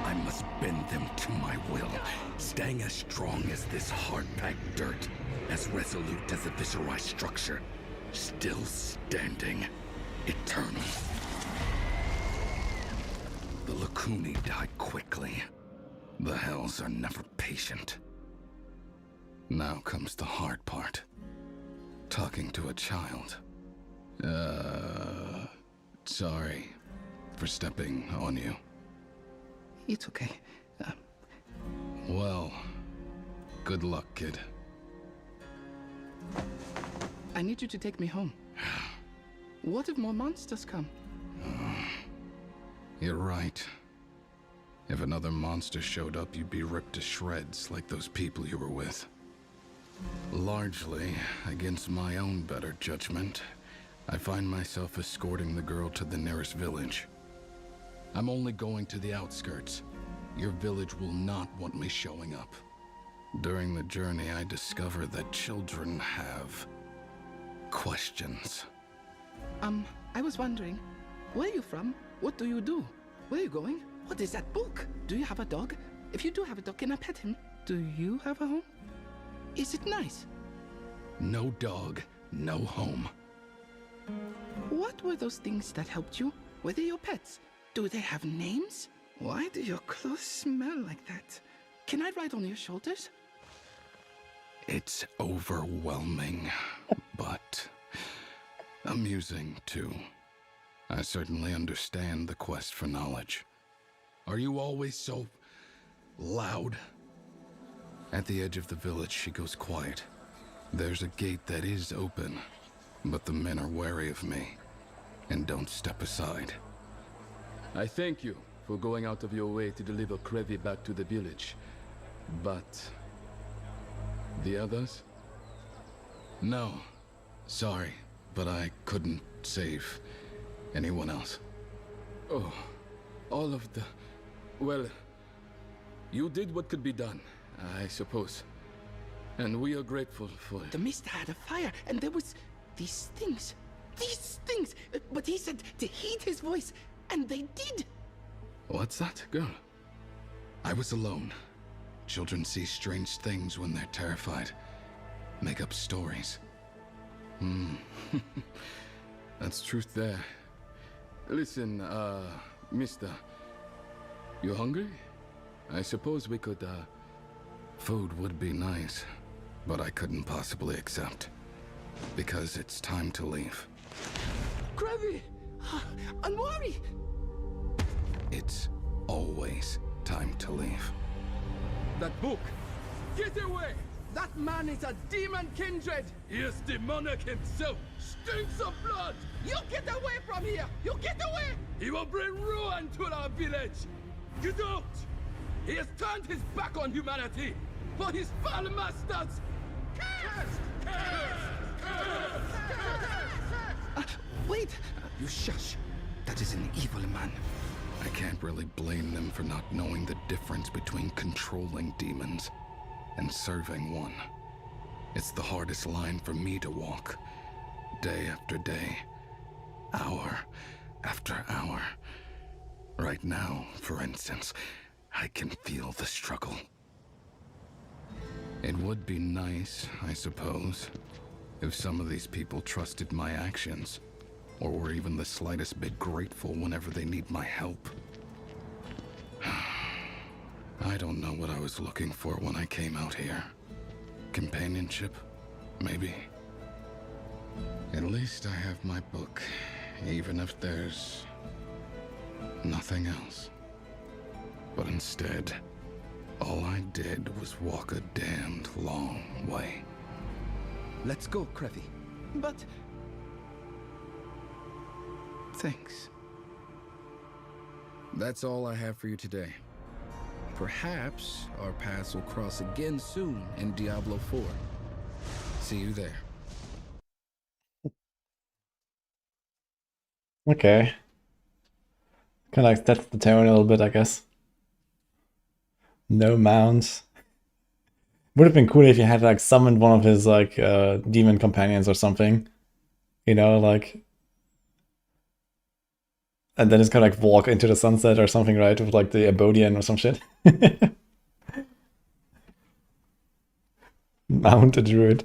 I must bend them to my will, staying as strong as this hard-packed dirt, as resolute as the Viserai structure, still standing, eternal. The Lacuni died quickly. The hells are never patient. Now comes the hard part. Talking to a child. Sorry for stepping on you. It's okay. Well, good luck, kid. I need you to take me home. What if more monsters come? You're right. If another monster showed up, you'd be ripped to shreds like those people you were with. Largely, against my own better judgment, I find myself escorting the girl to the nearest village. I'm only going to the outskirts. Your village will not want me showing up. During the journey, I discover that children have questions. I was wondering, where are you from? What do you do? Where are you going? What is that book? Do you have a dog? If you do have a dog, can I pet him? Do you have a home? Is it nice? No dog, no home. What were those things that helped you? Were they your pets? Do they have names? Why do your clothes smell like that? Can I ride on your shoulders? It's overwhelming, but amusing too. I certainly understand the quest for knowledge. Are you always so loud? At the edge of the village, she goes quiet. There's a gate that is open, but the men are wary of me and don't step aside. I thank you for going out of your way to deliver Krevi back to the village. But the others? No, sorry, but I couldn't save anyone else. Oh, all of the... Well, you did what could be done, I suppose. And we are grateful for it. The mist had a fire, and there was these things. These things! But he said to heed his voice, and they did! What's that, girl? I was alone. Children see strange things when they're terrified. Make up stories. That's truth there. Listen, mister. You hungry? I suppose we could, Food would be nice, but I couldn't possibly accept. Because it's time to leave. Krevi! Anwari! It's always time to leave. That book! Get away! That man is a demon kindred! He is demonic himself! Stinks of blood! You get away from here! You get away! He will bring ruin to our village! Get out! He has turned his back on humanity for his foul masters! Wait! You shush. That is an evil man. I can't really blame them for not knowing the difference between controlling demons and serving one. It's the hardest line for me to walk, day after day, hour after hour. Right now, for instance, I can feel the struggle. It would be nice, I suppose, if some of these people trusted my actions, or were even the slightest bit grateful whenever they need my help. I don't know what I was looking for when I came out here. Companionship? Maybe. At least I have my book, even if there's nothing else. But instead, all I did was walk a damned long way. Let's go, Krevi. But... thanks. That's all I have for you today. Perhaps our paths will cross again soon in Diablo 4. See you there. Okay. Kind of like that's the tone a little bit, I guess. No mounts. Would have been cool if you had like summoned one of his like demon companions or something. You know, like, and then it's kind of like walk into the sunset or something, right? With like the Abodian or some shit. Mount a druid.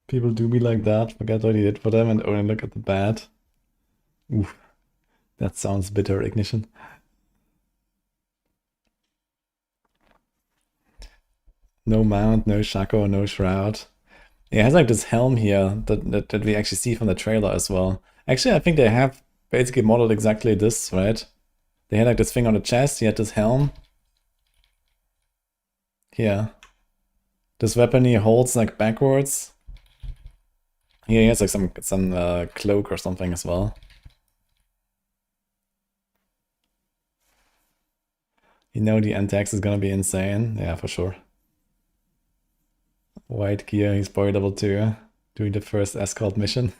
People do be like that, forget what he did for them and only look at the bad. Oof. That sounds bitter, Ignition. No mount, no Shaco, no shroud. Yeah, it has like this helm here that we actually see from the trailer as well. Actually, I think they have basically modeled exactly this, right? They had like this thing on the chest, he had this helm. Here. This weapon he holds like backwards. Here he has like some cloak or something as well. You know the NTX is gonna be insane. Yeah, for sure. White gear, he's probably level 2. Doing the first escort mission.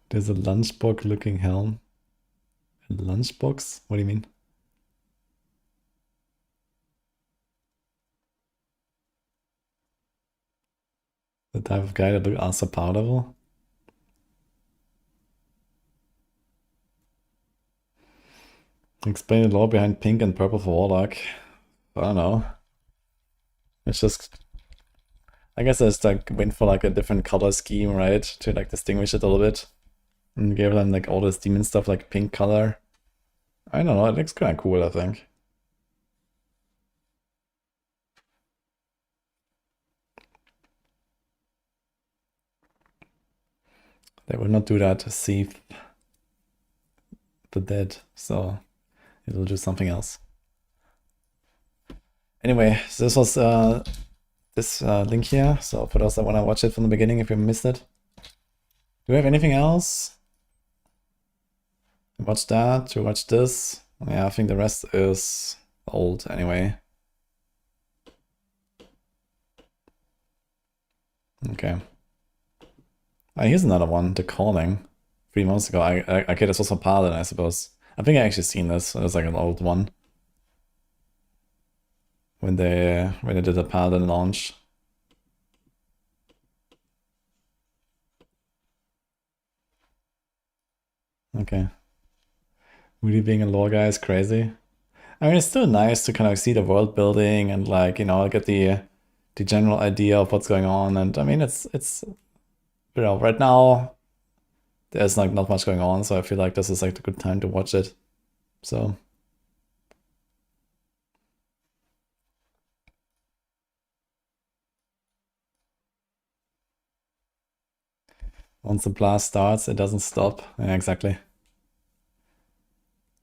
There's a lunchbox looking helm. A lunchbox? What do you mean? The type of guy that look also power level? Explain the lore behind pink and purple for Warlock. I don't know. It's just... I guess it's like went for like a different color scheme, right? To like distinguish it a little bit. And gave them like all this demon stuff like pink color. I don't know, it looks kind of cool, I think. They will not do that to save the dead, so it'll do something else. Anyway, so this was this link here, so for those that want to watch it from the beginning if you missed it. Do we have anything else? Watch that, to watch this. Yeah, I think the rest is old anyway. Okay. Here's another one, The Calling. 3 months ago. Okay, this was for Paladin, I suppose. I think I actually seen this. It was like an old one. When they did the Paladin launch. Okay. Really being a lore guy is crazy. I mean, it's still nice to kind of see the world building and like, you know, get the general idea of what's going on. And I mean, it's you know, right now there's like not much going on, so I feel like this is like a good time to watch it. So once the blast starts, it doesn't stop. Yeah, exactly.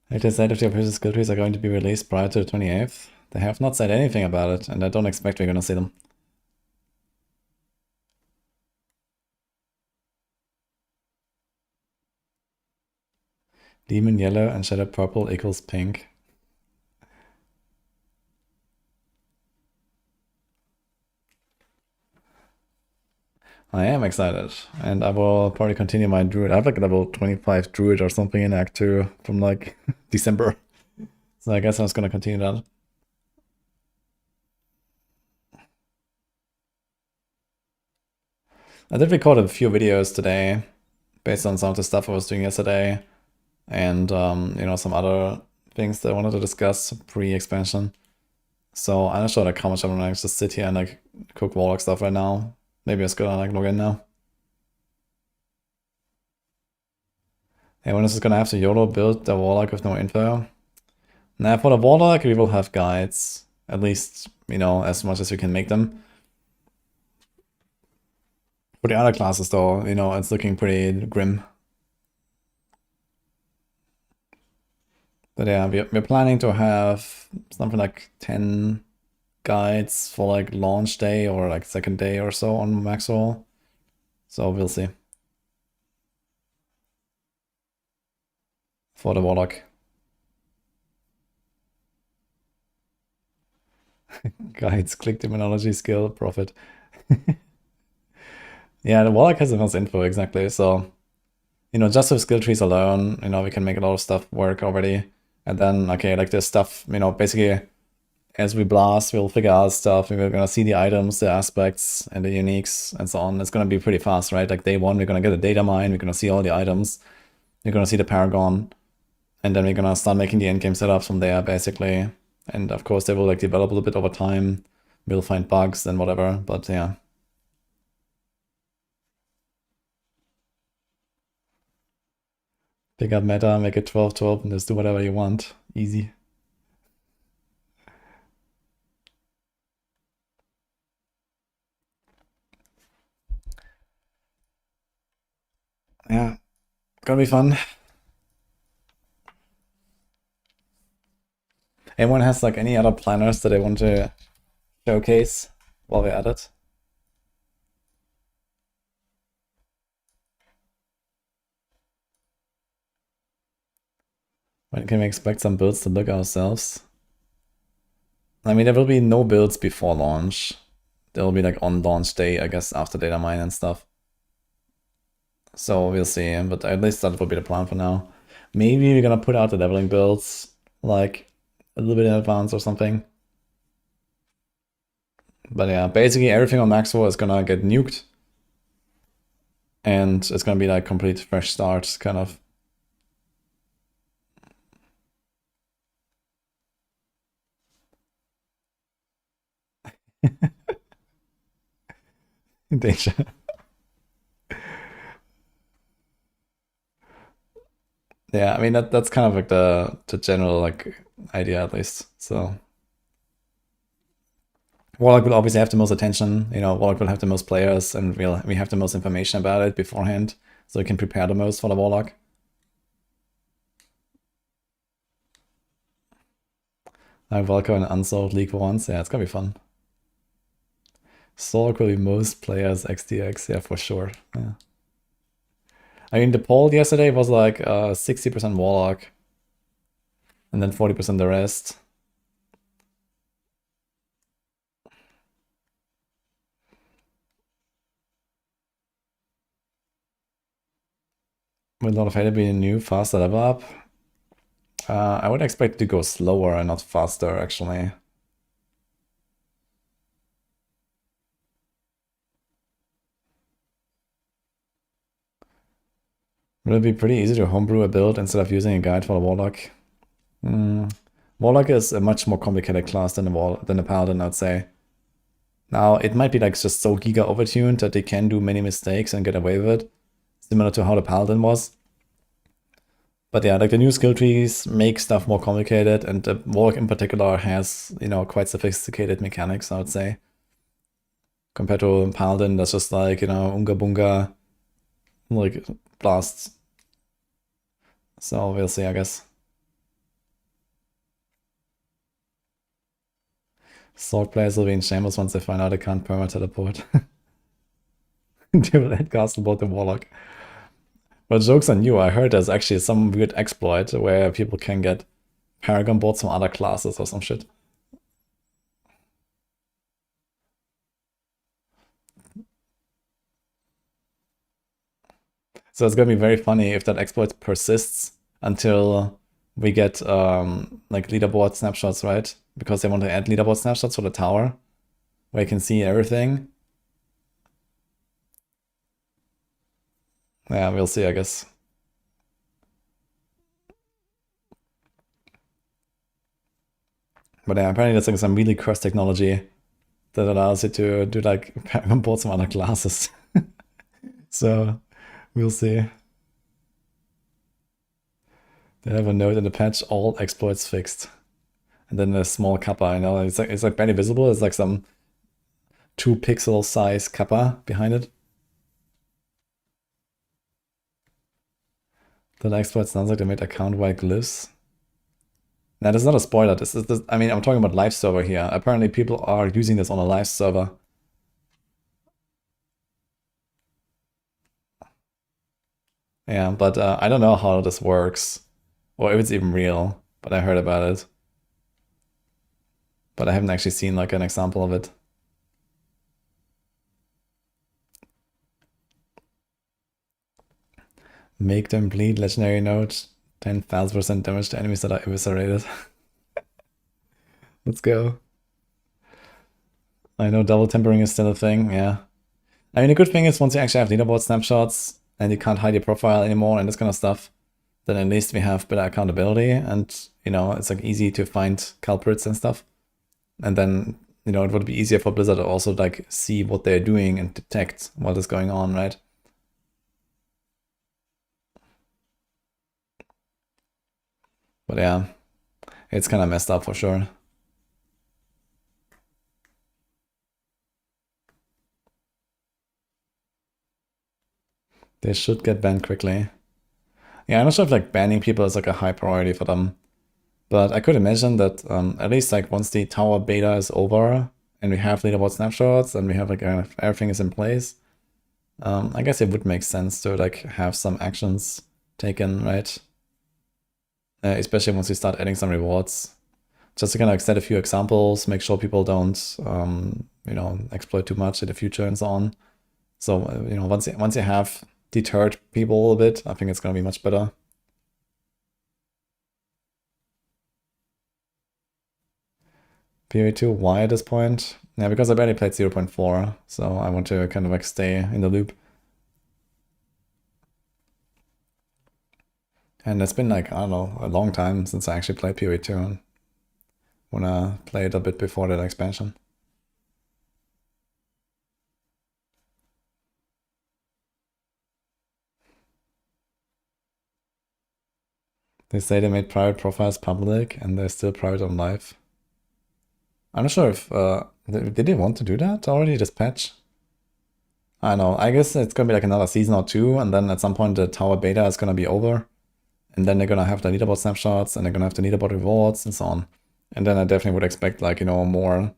Like they said, if the official skill trees are going to be released prior to the 28th, they have not said anything about it, and I don't expect we're gonna see them. Demon yellow and shadow purple equals pink. I am excited, and I will probably continue my Druid. I have like level 25 Druid or something in Act 2 from like December. So I guess I was gonna continue that. I did record a few videos today based on some of the stuff I was doing yesterday and you know, some other things that I wanted to discuss pre-expansion. So I'm not sure like how much I'm gonna just sit here and like cook Warlock stuff right now. Maybe I'm just gonna like log in now. Hey, when is this gonna have to YOLO build the Warlock with no info? Now for the Warlock we will have guides. At least, you know, as much as we can make them. For the other classes though, you know, it's looking pretty grim. But yeah, we're planning to have something like 10 guides for like launch day or like second day or so on Maxwell. So we'll see. For the Warlock. Guides, click demonology skill, profit. Yeah, the Warlock has the most info, exactly. So, you know, just with skill trees alone, you know, we can make a lot of stuff work already. And then, okay, like this stuff, you know, basically as we blast, we'll figure out stuff. We're gonna see the items, the aspects, and the uniques, and so on. It's gonna be pretty fast, right? Like day one, we're gonna get a data mine. We're gonna see all the items. We're gonna see the Paragon. And then we're gonna start making the endgame setups from there, basically. And of course, they will like develop a little bit over time. We'll find bugs and whatever, but yeah. Pick up meta, make it 12-12, and just do whatever you want. Easy. Yeah, gonna be fun. Anyone has like any other planners that they want to showcase while we're at it? When can we expect some builds to look ourselves? I mean, there will be no builds before launch. There will be like on launch day, I guess, after data mine and stuff. So we'll see, but at least that will be the plan for now. Maybe we're gonna put out the leveling builds like a little bit in advance or something. But yeah, basically everything on Maxwell is gonna get nuked. And it's gonna be like complete fresh start, kind of. Danger. Yeah, I mean that's kind of like the general like idea at least. So Warlock will obviously have the most attention, you know, Warlock will have the most players and we have the most information about it beforehand, so we can prepare the most for the Warlock. I welcome an unsolved league for once. Yeah, it's gonna be fun. Sork will be most players XDX, yeah, for sure. Yeah. I mean, the poll yesterday was like 60% Warlock, and then 40% the rest. Will Lord of Hate be a new, faster level up? I would expect it to go slower and not faster, actually. Will it be pretty easy to homebrew a build instead of using a guide for the Warlock? Warlock is a much more complicated class than the Paladin, I'd say. Now, it might be like just so giga overtuned that they can do many mistakes and get away with it, similar to how the Paladin was. But yeah, like the new skill trees make stuff more complicated, and the Warlock in particular has, you know, quite sophisticated mechanics, I would say. Compared to Paladin, that's just like, you know, unga bunga, like blasts. So we'll see, I guess. Sword players will be in shambles once they find out they can't perma teleport. They will head castle bot the Warlock. But joke's on you, I heard there's actually some weird exploit where people can get Paragon boards from other classes or some shit. So it's gonna be very funny if that exploit persists until we get like leaderboard snapshots, right? Because they want to add leaderboard snapshots for the tower, where you can see everything. Yeah, we'll see, I guess. But yeah, apparently there's like some really cursed technology that allows you to do like Paragon boards from other classes. So we'll see. They have a note in the patch, all exploits fixed. And then a small kappa, you know, it's like barely visible. It's like some 2-pixel size kappa behind it. The exploit sounds like they made account-wide glyphs. Now, this is not a spoiler. This, I mean, I'm talking about live server here. Apparently, people are using this on a live server. Yeah, but I don't know how this works, or if it's even real. But I heard about it. But I haven't actually seen like an example of it. Make them bleed, legendary note. 10,000% damage to enemies that are eviscerated. Let's go. I know double tempering is still a thing, yeah. I mean, the good thing is once you actually have leaderboard snapshots and you can't hide your profile anymore and this kind of stuff, then at least we have better accountability and, you know, it's like easy to find culprits and stuff. And then, you know, it would be easier for Blizzard to also like see what they're doing and detect what is going on, right? But yeah, it's kind of messed up for sure. They should get banned quickly. Yeah, I'm not sure if like banning people is like a high priority for them. But I could imagine that at least like once the tower beta is over and we have leaderboard snapshots and we have like everything is in place, I guess it would make sense to like have some actions taken, right? Especially once we start adding some rewards. Just to kind of like set a few examples, make sure people don't, you know, exploit too much in the future and so on. So, you know, once you have deterred people a little bit, I think it's going to be much better. PoE 2, why at this point? Yeah, because I barely played 0.4, so I want to kind of like stay in the loop. And it's been like, I don't know, a long time since I actually played PoE 2 and wanna play it a bit before that expansion. They say they made private profiles public and they're still private on live. I'm not sure if, did they want to do that already, this patch? I don't know, I guess it's gonna be like another season or two, and then at some point the tower beta is gonna be over. And then they're gonna have the leaderboard snapshots, and they're gonna have the leaderboard rewards, and so on. And then I definitely would expect like, you know, more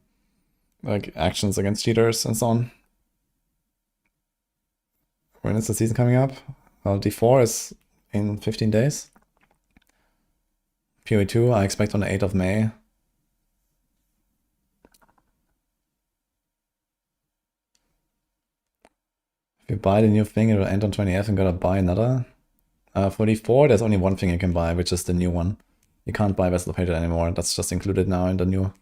like actions against cheaters and so on. When is the season coming up? Well, D4 is in 15 days. PoE 2 I expect on the 8th of May. If you buy the new thing, it will end on 20th and gotta buy another. For D4, there's only one thing you can buy, which is the new one. You can't buy Vessel Painted anymore. That's just included now in the new.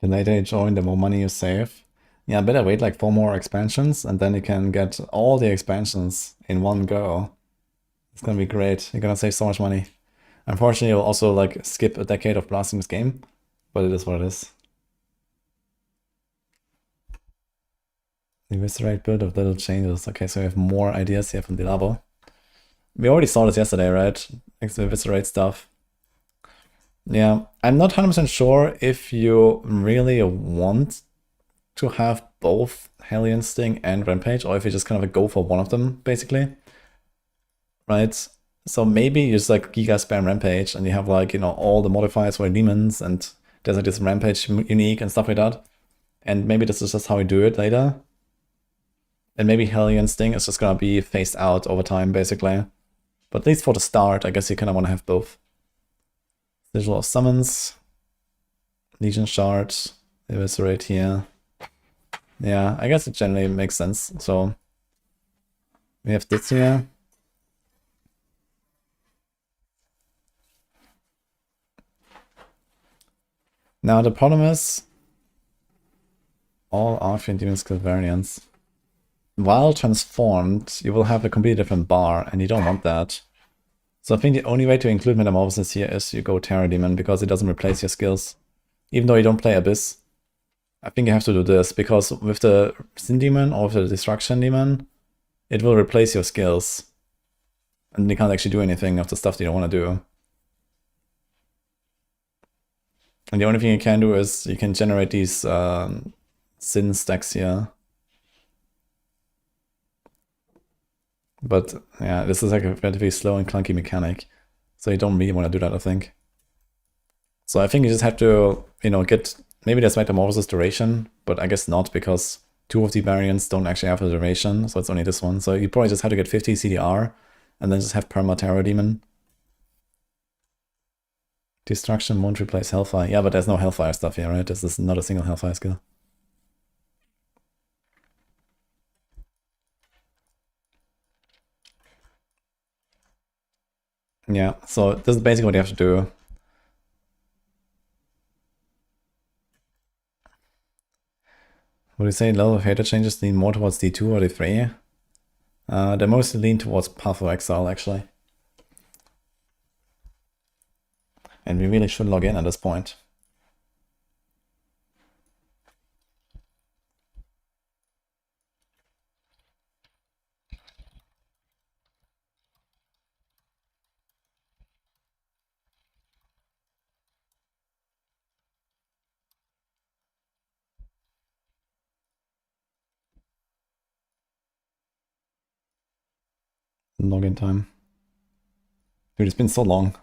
The later you join, the more money you save. Yeah, better wait like 4 more expansions, and then you can get all the expansions in one go. It's gonna be great. You're gonna save so much money. Unfortunately, you'll also like skip a decade of blasting this game, but it is what it is. The Eviscerate build of little changes. Okay, so we have more ideas here from Diablo. We already saw this yesterday, right? Eviscerate stuff. Yeah, I'm not 100% sure if you really want to have both Hellion Sting and Rampage, or if you just kind of go for one of them, basically. Right? So maybe you just like Giga Spam Rampage, and you have like, you know, all the modifiers for demons, and there's like this Rampage unique and stuff like that. And maybe this is just how we do it later. And maybe Hellion Sting is just gonna be phased out over time, basically. But at least for the start, I guess you kind of want to have both. Visual of Summons, Legion Shards, Eviscerate here. Yeah, I guess it generally makes sense. So we have this here. Now the problem is all Archean Demon skill variants. While transformed, you will have a completely different bar, and you don't want that. So I think the only way to include Metamorphosis here is you go Terror Demon, because it doesn't replace your skills. Even though you don't play Abyss. I think you have to do this, because with the Sin Demon or with the Destruction Demon, it will replace your skills. And you can't actually do anything of the stuff that you don't want to do. And the only thing you can do is you can generate these Sin stacks here. But yeah, this is like a relatively slow and clunky mechanic. So you don't really want to do that, I think. So I think you just have to, you know, get... Maybe there's Metamorphosis duration, but I guess not, because 2 of the variants don't actually have a duration, so it's only this one. So you probably just have to get 50 CDR, and then just have Perma Terror Demon. Destruction won't replace Hellfire. Yeah, but there's no Hellfire stuff here, right? This is not a single Hellfire skill. Yeah, so this is basically what you have to do. Would you say level of hater changes lean more towards D2 or D3? They mostly lean towards Path of Exile, actually. And we really should log in at this point. Login time. Dude, it's been so long.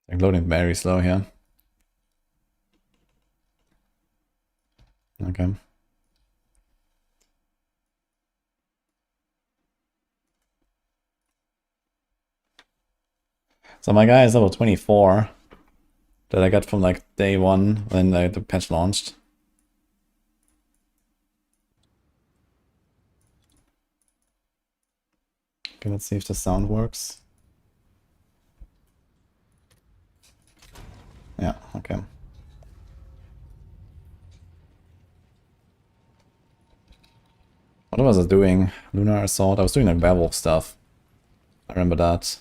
Like loading very slow here. Okay. So my guy is level 24 that I got from like day 1 when the patch launched. Okay, let's see if the sound works. Yeah, okay. What was I doing? Lunar Assault? I was doing like werewolf stuff. I remember that.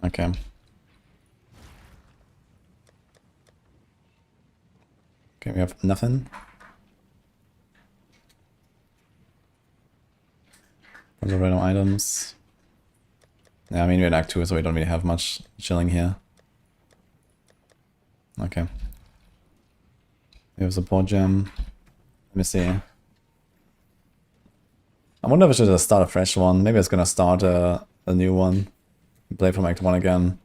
Okay. Okay, we have nothing. Those are random items. Yeah, I mean, we're in Act 2, so we don't really have much chilling here. Okay. We have support gem. Let me see. wonder if I should just start a fresh one. Maybe I was gonna start a new one. Play from Act 1 again.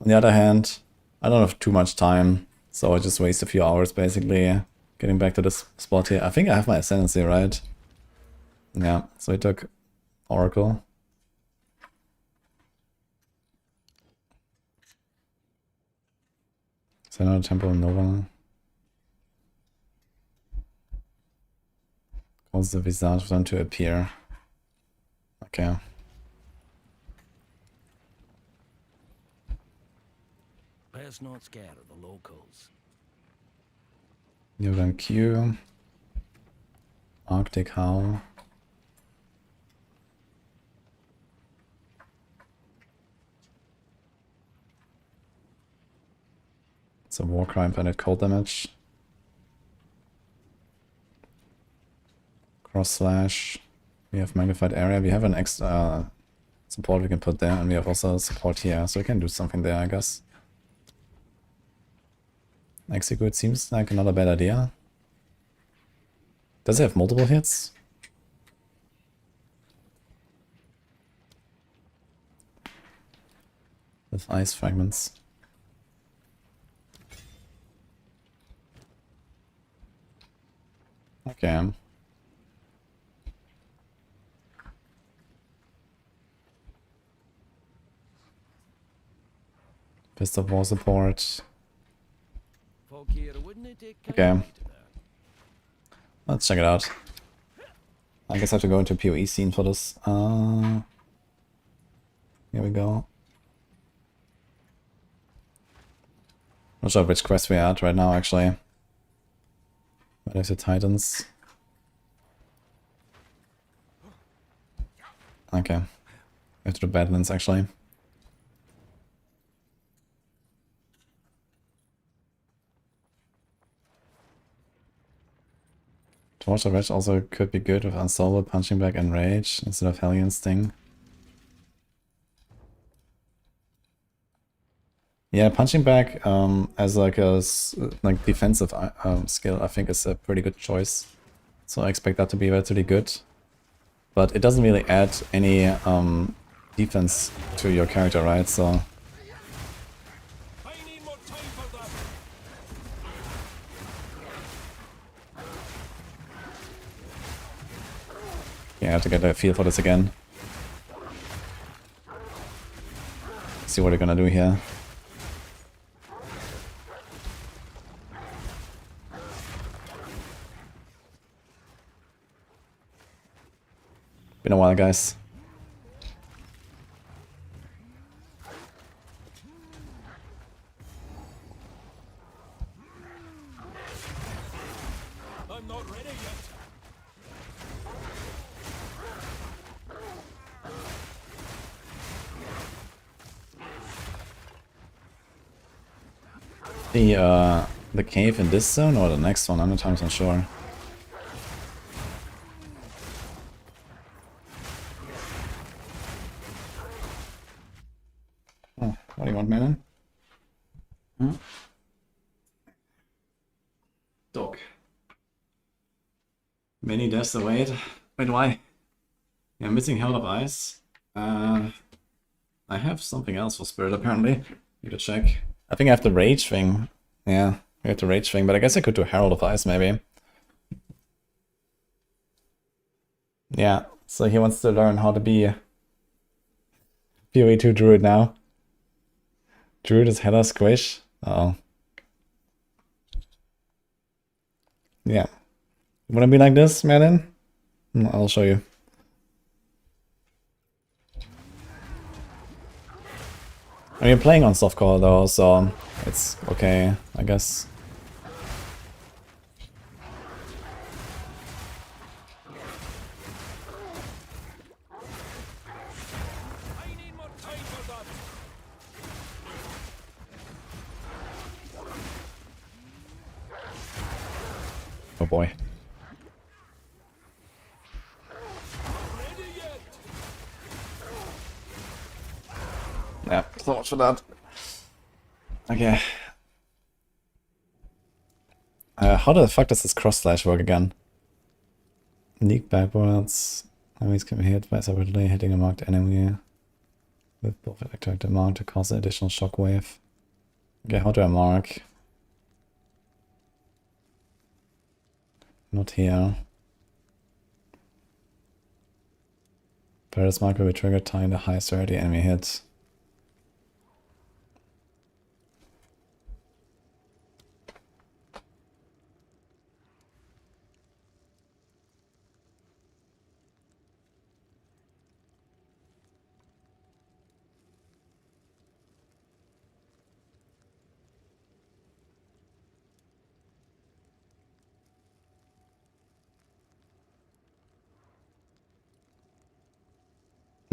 On the other hand, I don't have too much time, so I just waste a few hours basically getting back to this spot here. I think I have my Ascendancy, right? Yeah, so I took Oracle. Is there another Temple in Nova? Cause the visage for them to appear. Okay. Best not scared of the locals. Yogan Q. Arctic Howl. It's a Warcry and cold damage. Cross slash. We have magnified area. We have an extra support we can put there, and we have also support here, so we can do something there, I guess. Execute seems like another bad idea. Does it have multiple hits? With ice fragments. Okay. Fist of War support. Okay. Let's check it out. I guess I have to go into PoE scene for this. Here we go. Not sure which quest we're at right now, actually. Where is the Titans? Okay. We have to do Badlands, actually. Torch of Rage also could be good with Unsolvable, Punching Bag, and Rage instead of Hellion Sting. Yeah, Punching Bag as like a defensive skill, I think is a pretty good choice. So I expect that to be relatively good. But it doesn't really add any defense to your character, right? So yeah, I have to get a feel for this again. See what they're gonna do here. Been a while, guys. I'm not ready yet. The cave in this zone or the next one? I'm not 100% sure. Oh, what do you want, man? Huh? Dog. Many deaths await. Wait, why? Yeah, missing Hell of Ice. I have something else for Spirit apparently. Need to check. I think I have the Rage thing. Yeah, I have the Rage thing, but I guess I could do Herald of Ice maybe. Yeah, so he wants to learn how to be PoE 2 Druid now. Druid is Heather Squish. Uh oh. Yeah. You wanna be like this, Merlin? I'll show you. I mean, you're playing on softcore though, so it's okay, I guess. Oh boy. Yeah, so much for that. Okay. How the fuck does this cross slash work again? Leak backwards. Enemies can be hit by separately hitting a marked enemy with both electric and mark to cause an additional shockwave. Okay, how do I mark? Not here. Paradise mark will be triggered tying the highest rarity enemy hits.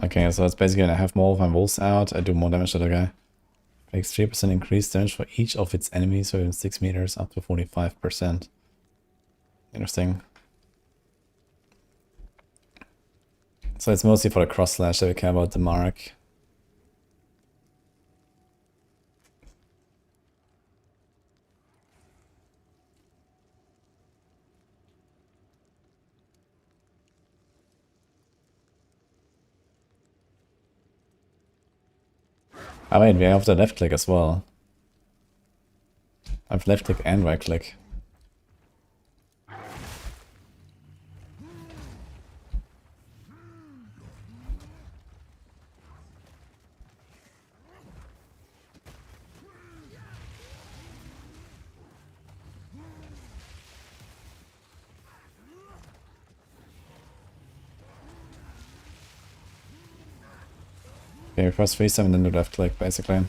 Okay, so it's basically when I have more of my wolves out, I do more damage to the guy. Takes 3% increased damage for each of its enemies within 6 meters up to 45%. Interesting. So it's mostly for the cross slash that we care about the mark. Ah wait, we have the left click as well. I have left click and right click. Okay, first freeze them and then do left click basically.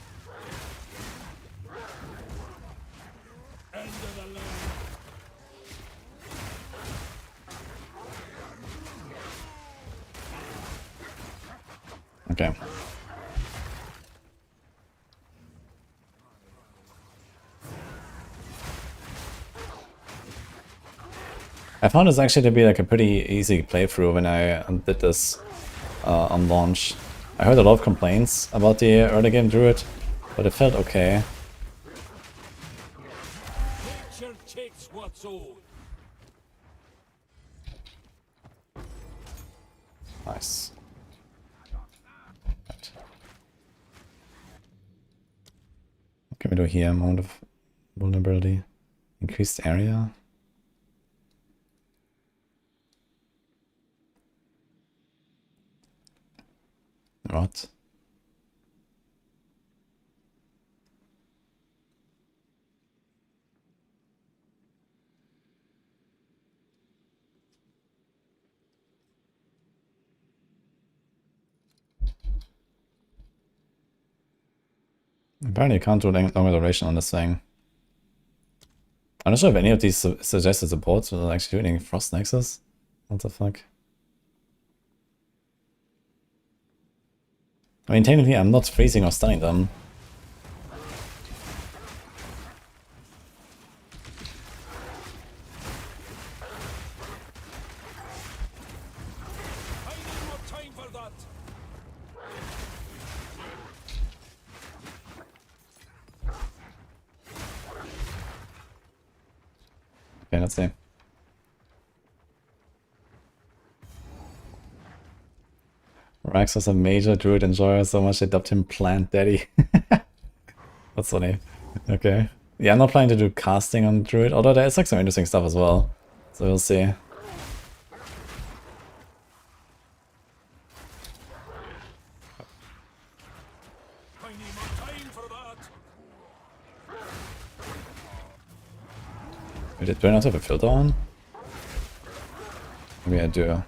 Okay. I found this actually to be like a pretty easy playthrough when I did this on launch. I heard a lot of complaints about the early game Druid, but it felt okay. Nature takes what's owed. Nice. Right. What can we do here? Amount of vulnerability. Increased area. What? Apparently you can't do longer duration on this thing. I'm not sure if any of these suggested supports will actually do any Frost Nexus. What the fuck? I mean, technically I'm not freezing or stunning them. Okay, let's see. Rax was a major Druid enjoyer, so much they dubbed him Plant Daddy. That's funny. Okay. Yeah, I'm not planning to do casting on Druid, although there's like some interesting stuff as well. So we'll see. Wait, do I not have a filter on? Maybe I do.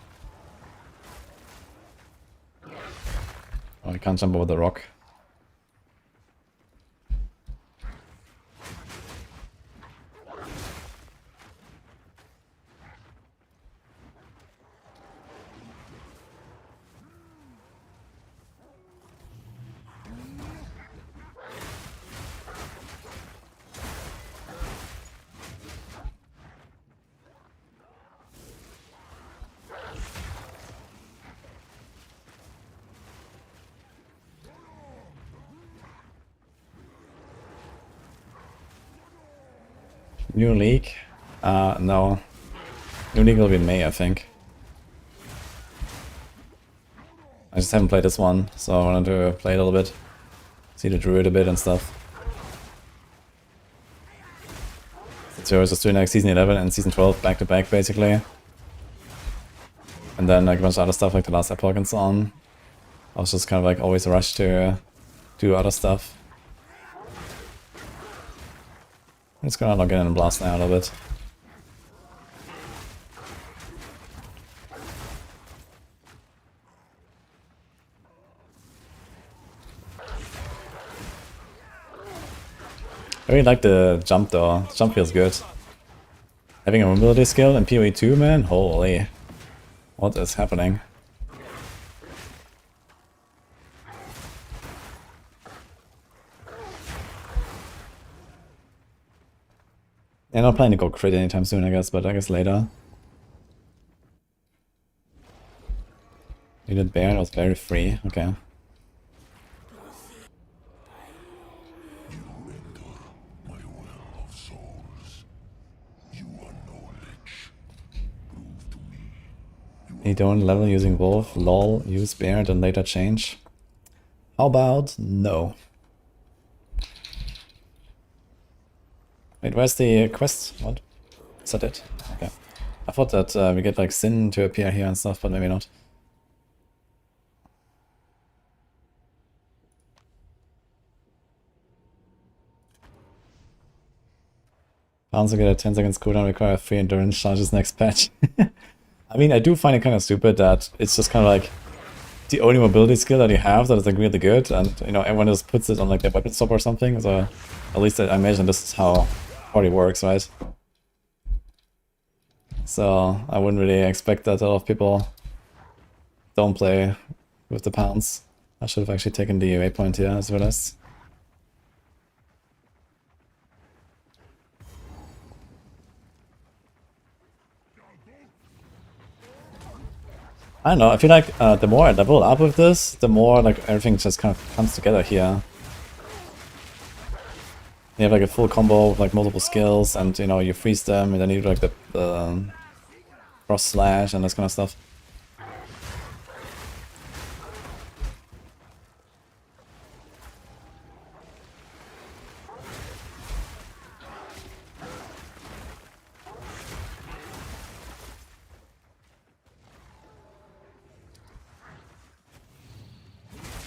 Oh, I can't jump over the rock. New League? No. New League will be in May, I think. just haven't played this one, so I wanted to play a little bit. See the Druid a bit and stuff. So I was just doing like Season 11 and Season 12 back to back basically. And then like a bunch of other stuff like the last Epoch and so on. I was just kind of like always rushed to do other stuff. I'm just gonna log in and blast now a little bit. I really like the jump though. The jump feels good. Having a mobility skill in PoE 2, man? Holy. What is happening? Yeah, not planning to go crit anytime soon, I guess, but I guess later. Needed bear, it was very free, okay. You don't level using wolf, lol, use bear, then later change. How about no? Wait, where's the quest? What? Is that it? Okay. I thought that we get like Sin to appear here and stuff, but maybe not. Bounce will get a 10 seconds cooldown, require 3 endurance charges next patch. I mean, I do find it kind of stupid that it's just kind of like the only mobility skill that you have that is like really good, and you know everyone just puts it on like their weapon stop or something. So at least I imagine this is how party works, right? So I wouldn't really expect that a lot of people don't play with the pounds. I should have actually taken the waypoint here as well as. I don't know, I feel like the more I level up with this, the more like everything just kind of comes together here. You have like a full combo with like multiple skills, and you know, you freeze them, and then you do like the cross slash and this kind of stuff.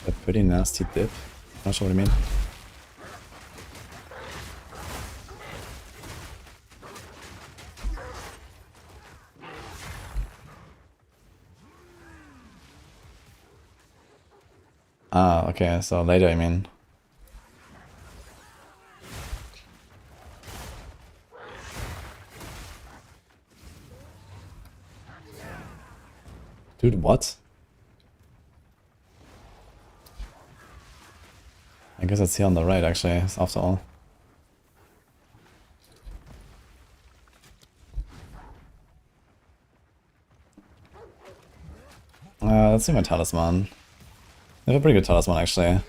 A pretty nasty dip. Not sure what I mean. Ah, okay, so later I mean. Dude, what? I guess it's here on the right actually, after all. Let's see my talisman. I have a pretty good talisman actually.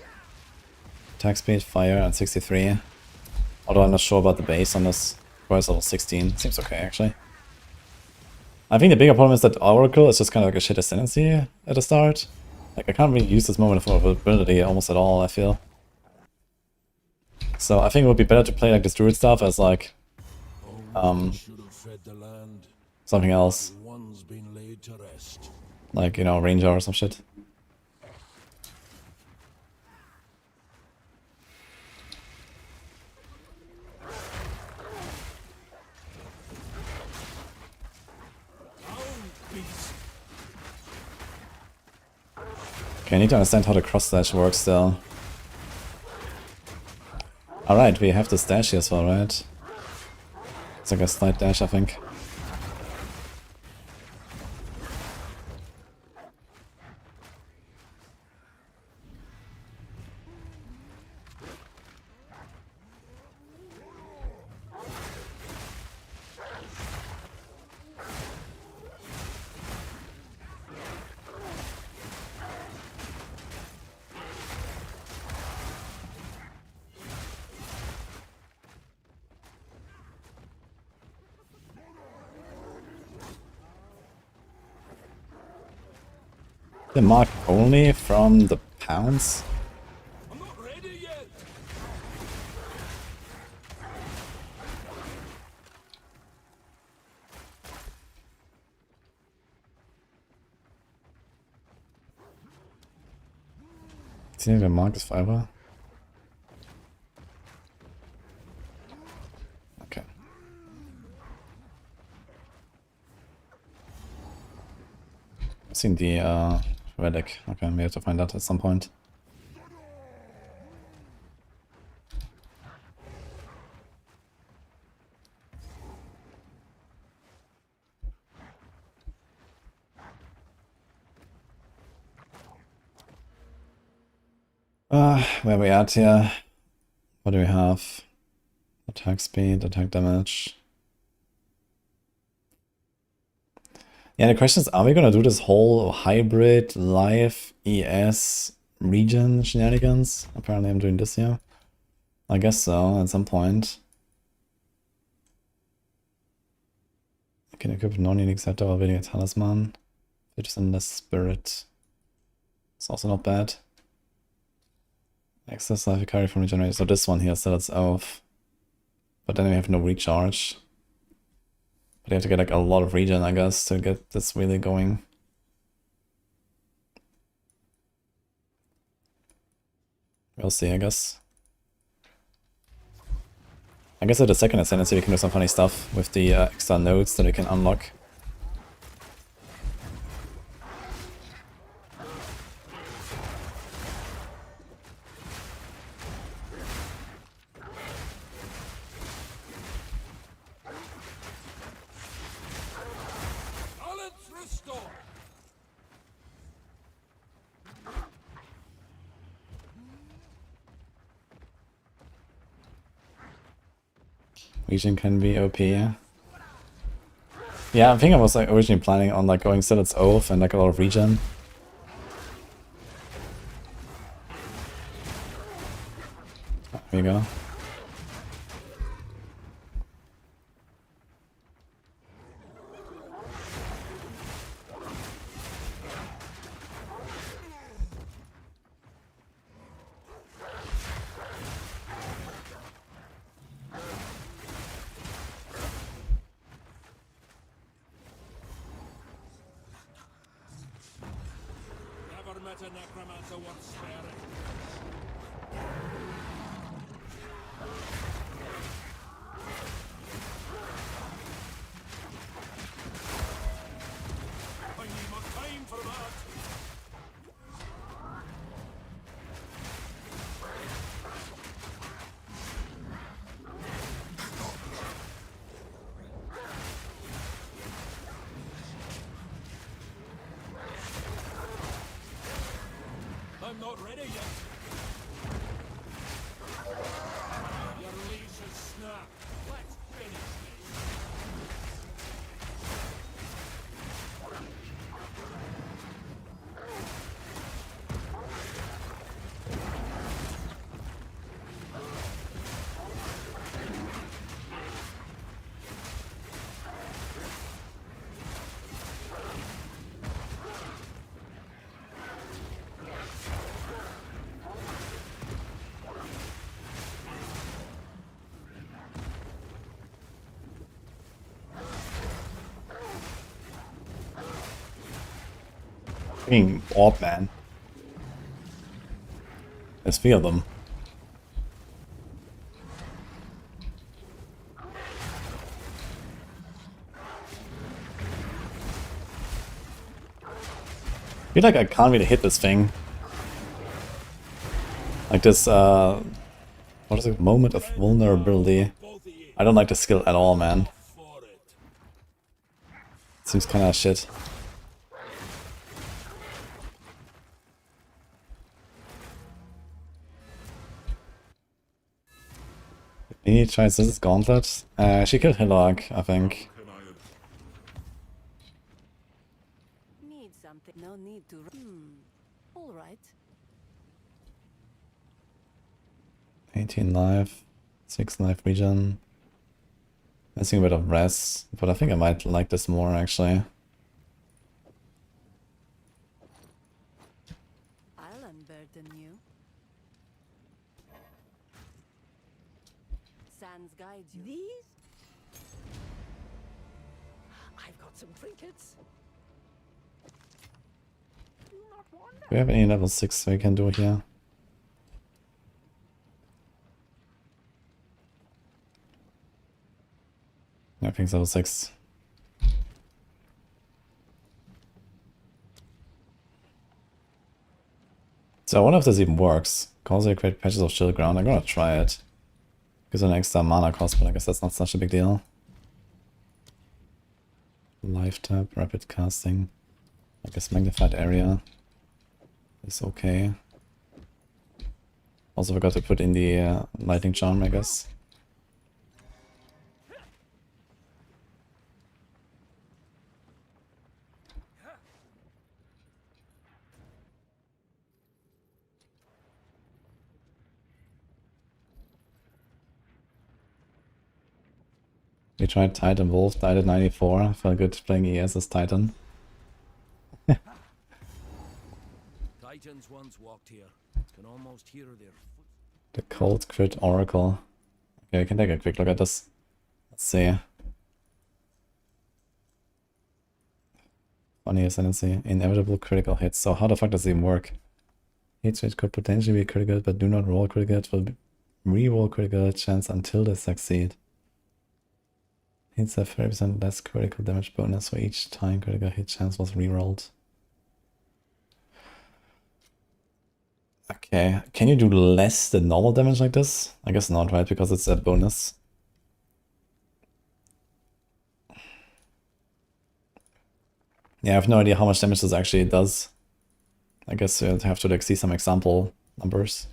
Attack speed, fire, and 63. Although I'm not sure about the base on this. Requires level 16. Seems okay actually. I think the bigger problem is that Oracle is just kind of like a shit ascendancy at the start. Like I can't really use this moment of ability almost at all, I feel. So I think it would be better to play like this Druid stuff as like something else. Like, you know, Ranger or some shit. Okay, I need to understand how the cross slash works still. Alright, we have this dash here as well, right? It's like a slight dash, I think. The mark only from the pounds? I'm not ready yet. See, the mark is fiber. Okay. I've seen the relic. Okay, we have to find that at some point. Where are we at here? What do we have? Attack speed, attack damage. Yeah, the question is, are we gonna do this whole hybrid live ES region shenanigans? Apparently I'm doing this here. I guess so, at some point. I can equip non-unique scepter while building a talisman. 50% less spirit. It's also not bad. Excess life carry from regeneration. So this one here still it's off. But then we have no recharge. But you have to get like a lot of regen, I guess, to get this really going. We'll see, I guess. I guess at the second ascendancy we can do some funny stuff with the extra nodes that we can unlock. Region can be OP. Yeah, I think I was like originally planning on like going Zealot's Oath and like a lot of regen. There you go. I'm not ready yet. Your leash has snapped. Let's finish Freaking orb, man. There's 3 of them. I feel like I can't really hit this thing. Like this, what is it? Moment of vulnerability. I don't like the skill at all, man. Seems kinda shit. He tries this gauntlet. She killed Hillock, I think. Need something? No need to. All right. 18 life, 6 life regen. Missing a bit of rest, but I think I might like this more actually. lands guide you. These? I've got some trinkets. Do not wander. Do we have any level 6 we can do here? I think it's level 6. So I wonder if this even works. Cause create patches of chill ground. I'm gonna try it. Gives an extra mana cost, but I guess that's not such a big deal. Life tap, rapid casting. I guess magnified area is okay. Also forgot to put in the lightning charm, I guess. We tried Titan Wolf, died at 94. Felt good playing ES as Titan. Titans once walked here. Can almost hear their foot. The Cold Crit Oracle. Okay, we can take a quick look at this. Let's see. Funny ascendancy. Inevitable critical hits. So how the fuck does it even work? Hit rate could potentially be critical, but do not roll critical hits. Will re-roll critical chance until they succeed. Hits have 30% less critical damage bonus for each time critical hit chance was re-rolled. Okay, can you do less than normal damage like this? I guess not, right? Because it's a bonus. Yeah, I have no idea how much damage this actually does. I guess you'll have to like see some example numbers.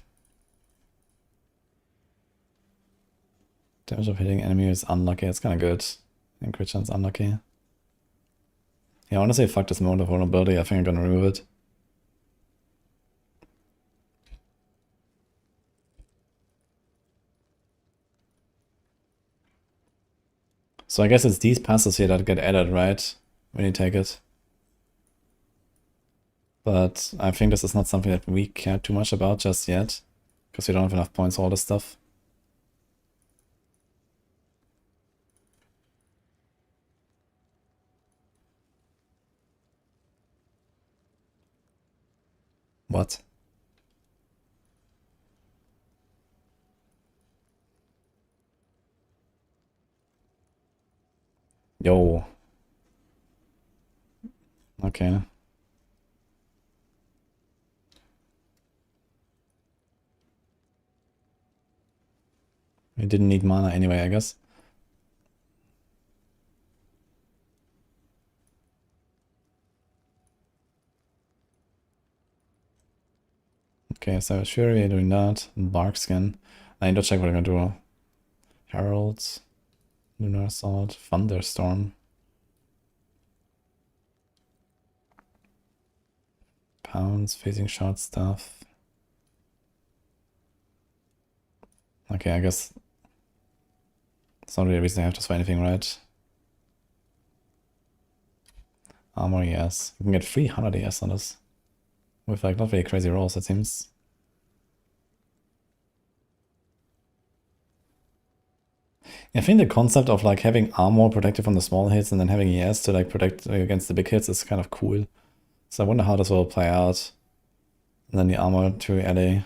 Damage of hitting enemy is unlucky. It's kind of good. And crit chance unlucky. Yeah, I want to say fuck this mode of vulnerability. I think I'm gonna remove it. So I guess it's these passes here that get added, right? When you take it. But I think this is not something that we care too much about just yet. Because we don't have enough points for all this stuff. What? Yo. Okay. We didn't need mana anyway, I guess. Okay, so Fury, doing that. Bark Skin. I need to check what I'm gonna do. Heralds. Lunar Assault. Thunderstorm. Pounds, facing short stuff. Okay, I guess it's not really a reason I have to sway anything, right? Armor, yes. We can get 300 ES on this. With like not very crazy rolls, it seems. I think the concept of like having armor protected from the small hits and then having ES to like protect against the big hits is kind of cool. So I wonder how this will play out. And then the armor to LA.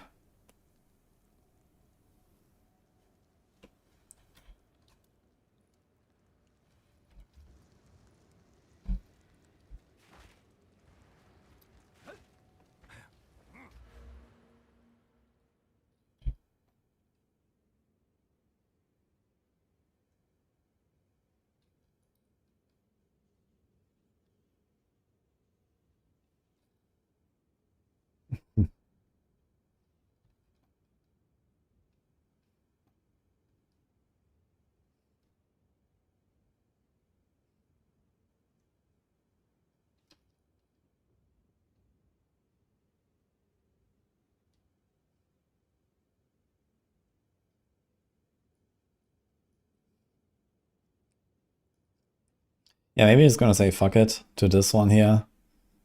Yeah, maybe he's gonna say fuck it to this one here.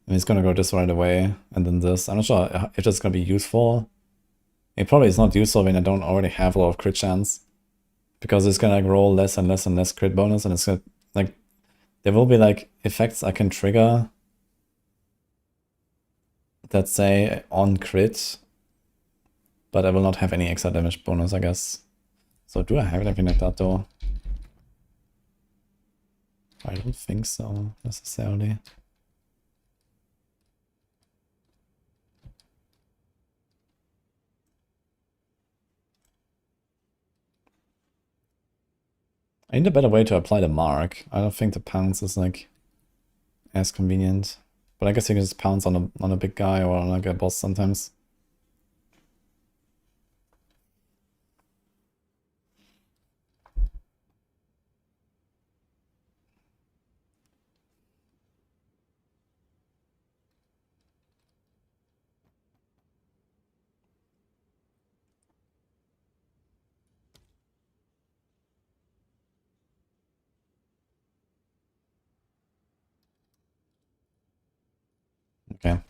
And he's gonna go this right away, and then this. I'm not sure if that's gonna be useful. It probably is not useful when I don't already have a lot of crit chance. Because it's gonna like roll less and less and less crit bonus, and it's gonna like there will be like effects I can trigger that say on crit, but I will not have any extra damage bonus, I guess. So do I have anything like that though? I don't think so necessarily. I need a better way to apply the mark. I don't think the pounce is like as convenient. But I guess you can just pounce on a big guy or on like a boss sometimes. Okay.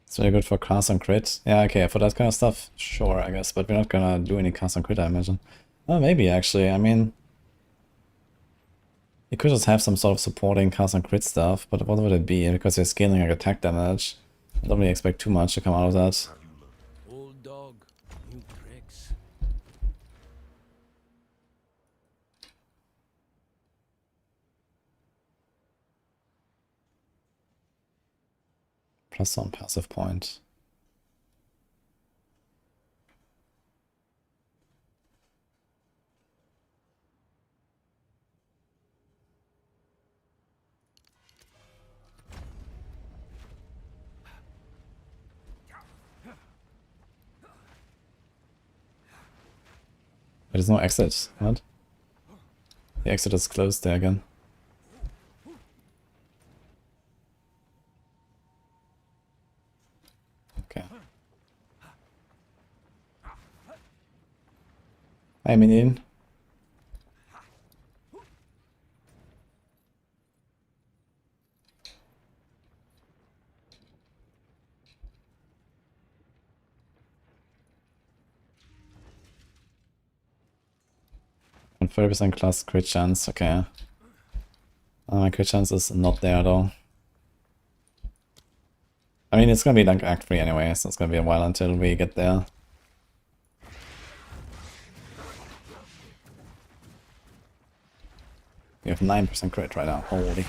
It's very good for cast and crit. Yeah, okay, for that kind of stuff, sure, I guess. But we're not gonna do any cast and crit, I imagine. Oh, maybe, actually. I mean, you could just have some sort of supporting cast and crit stuff, but what would it be? Because you're scaling like attack damage. I don't really expect too much to come out of that. Old dog, new tricks. Plus one passive point. There's no exit, what? The exit is closed there again. Okay. Hi, minion. And 30% class crit chance, okay. My crit chance is not there though. I mean, it's gonna be like Act 3 anyway, so it's gonna be a while until we get there. We have 9% crit right now, holy.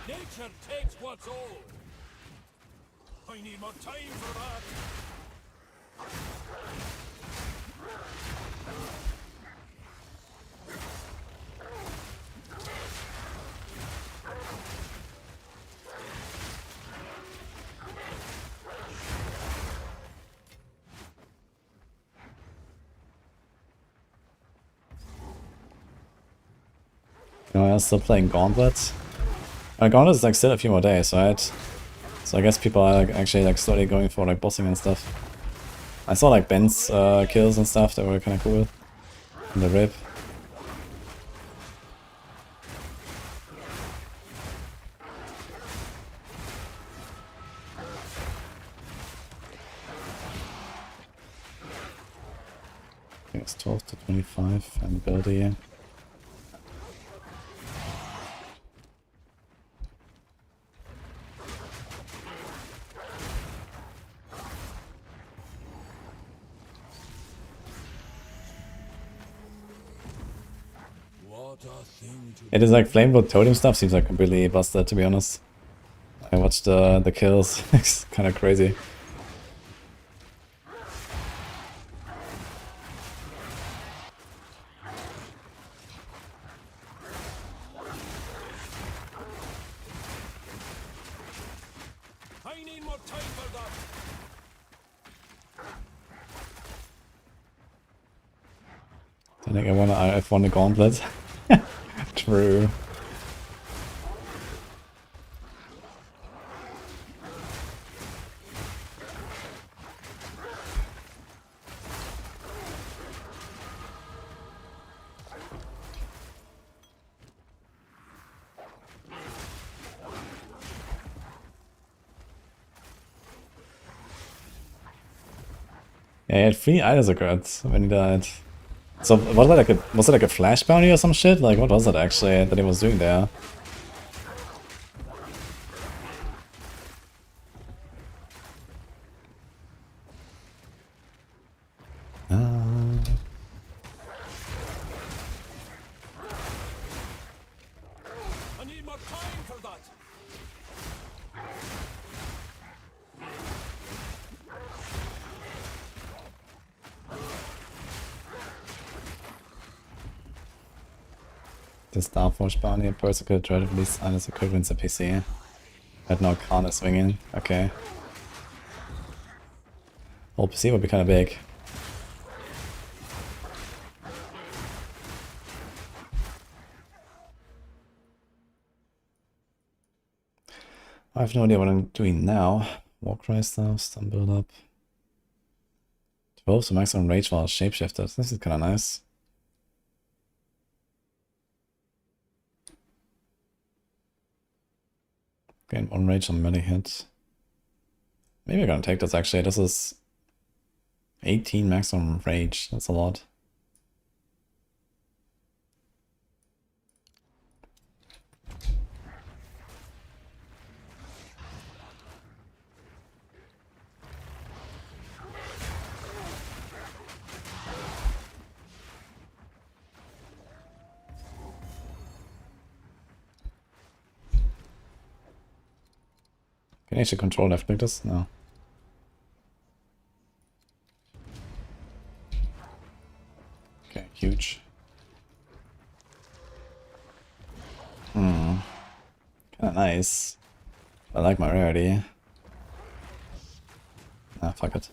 Nature takes what's old. I need more time for that. You know, I'm still playing Gauntlet. Gauntlet is like still a few more days, right? So I guess people are like actually like slowly going for like bossing and stuff. I saw like Ben's kills and stuff that were kind of cool in the rip. I think it's 12 to 25 and build here. It is like Flameblood Totem stuff seems like completely busted, to be honest. I watched the kills, it's kind of crazy. I need more time for that. I think I won the Gauntlet. True. Yeah, he had 3 items occurred when he died. So was it like a flash bounty or some shit? Like what was it actually that he was doing there? I need more time for that. The Starforge bounty, a Persical tried to release eines equivalents of PC. Had no Arcana swinging. Okay. Whole PC would be kind of big. I have no idea what I'm doing now. Warcry stuff, stun build up. 12 to maximum rage while shapeshifters. This is kind of nice. Gain 1 rage on melee hit. Maybe I'm gonna take this actually. This is 18 maximum rage. That's a lot. Can I actually control left click this? No. Okay, huge. Kinda nice. I like my rarity. Ah, fuck it.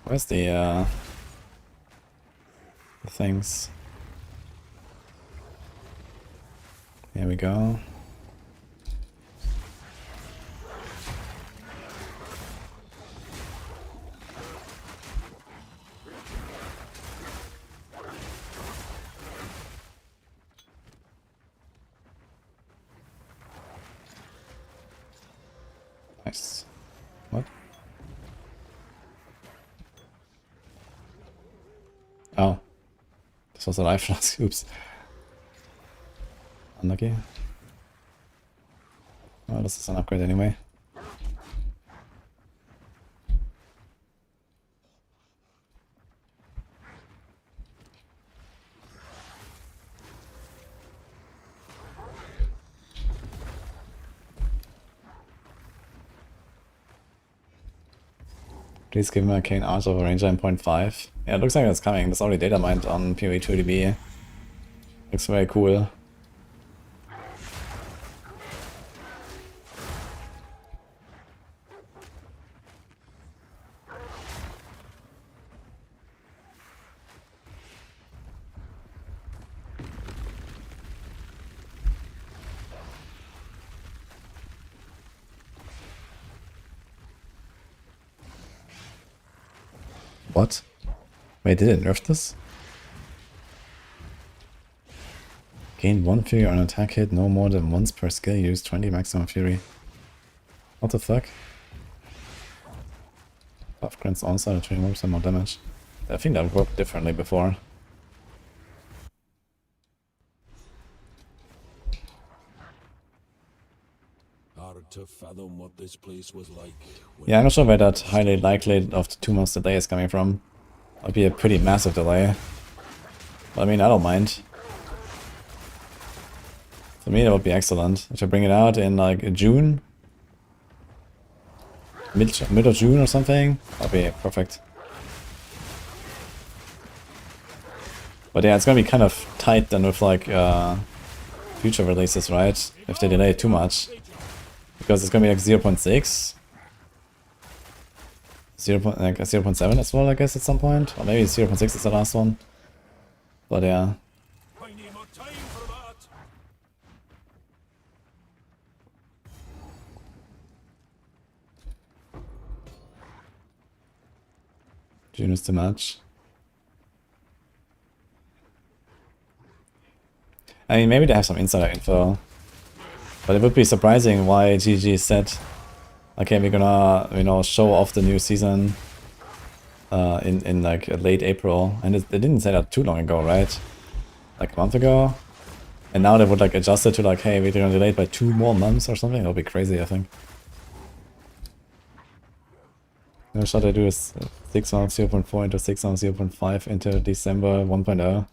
Where's the things? Here we go. Nice. What? Oh. This was a life flask. Oops. Unlucky. Well, this is an upgrade anyway. Please give him a Arcane Arch of a Ranger in 0.5. Yeah, it looks like it's coming. There's already data mined on PoE 2DB. Looks very cool. What? Wait, did it nerf this? Gain 1 fury on attack hit no more than once per skill use, 20 maximum fury. What the fuck? Buff grants onslaught at 21% more damage. I think that worked differently before. Hard to fathom what this place was like. Yeah, I'm not sure where that highly likely of the 2 months delay is coming from. That'd be a pretty massive delay. But I mean, I don't mind. For me, that would be excellent. If I bring it out in like June, mid of June or something, that'd be perfect. But yeah, it's gonna be kind of tight then with like future releases, right? If they delay it too much. Because it's gonna be like 0.6. 0.7 as well, I guess, at some point. Or maybe 0.6 is the last one. But yeah. I need more time for that. June is too much. I mean, maybe they have some insider info. But it would be surprising why GG said, okay, we're gonna, you know, show off the new season in like late April. And they didn't say that too long ago, right? Like a month ago? And now they would like adjust it to like, hey, we're gonna delay it by 2 more months or something. That'll be crazy, I think. No shot I do is 6 months 0.4 into 6 months 0.5 into December 1.0.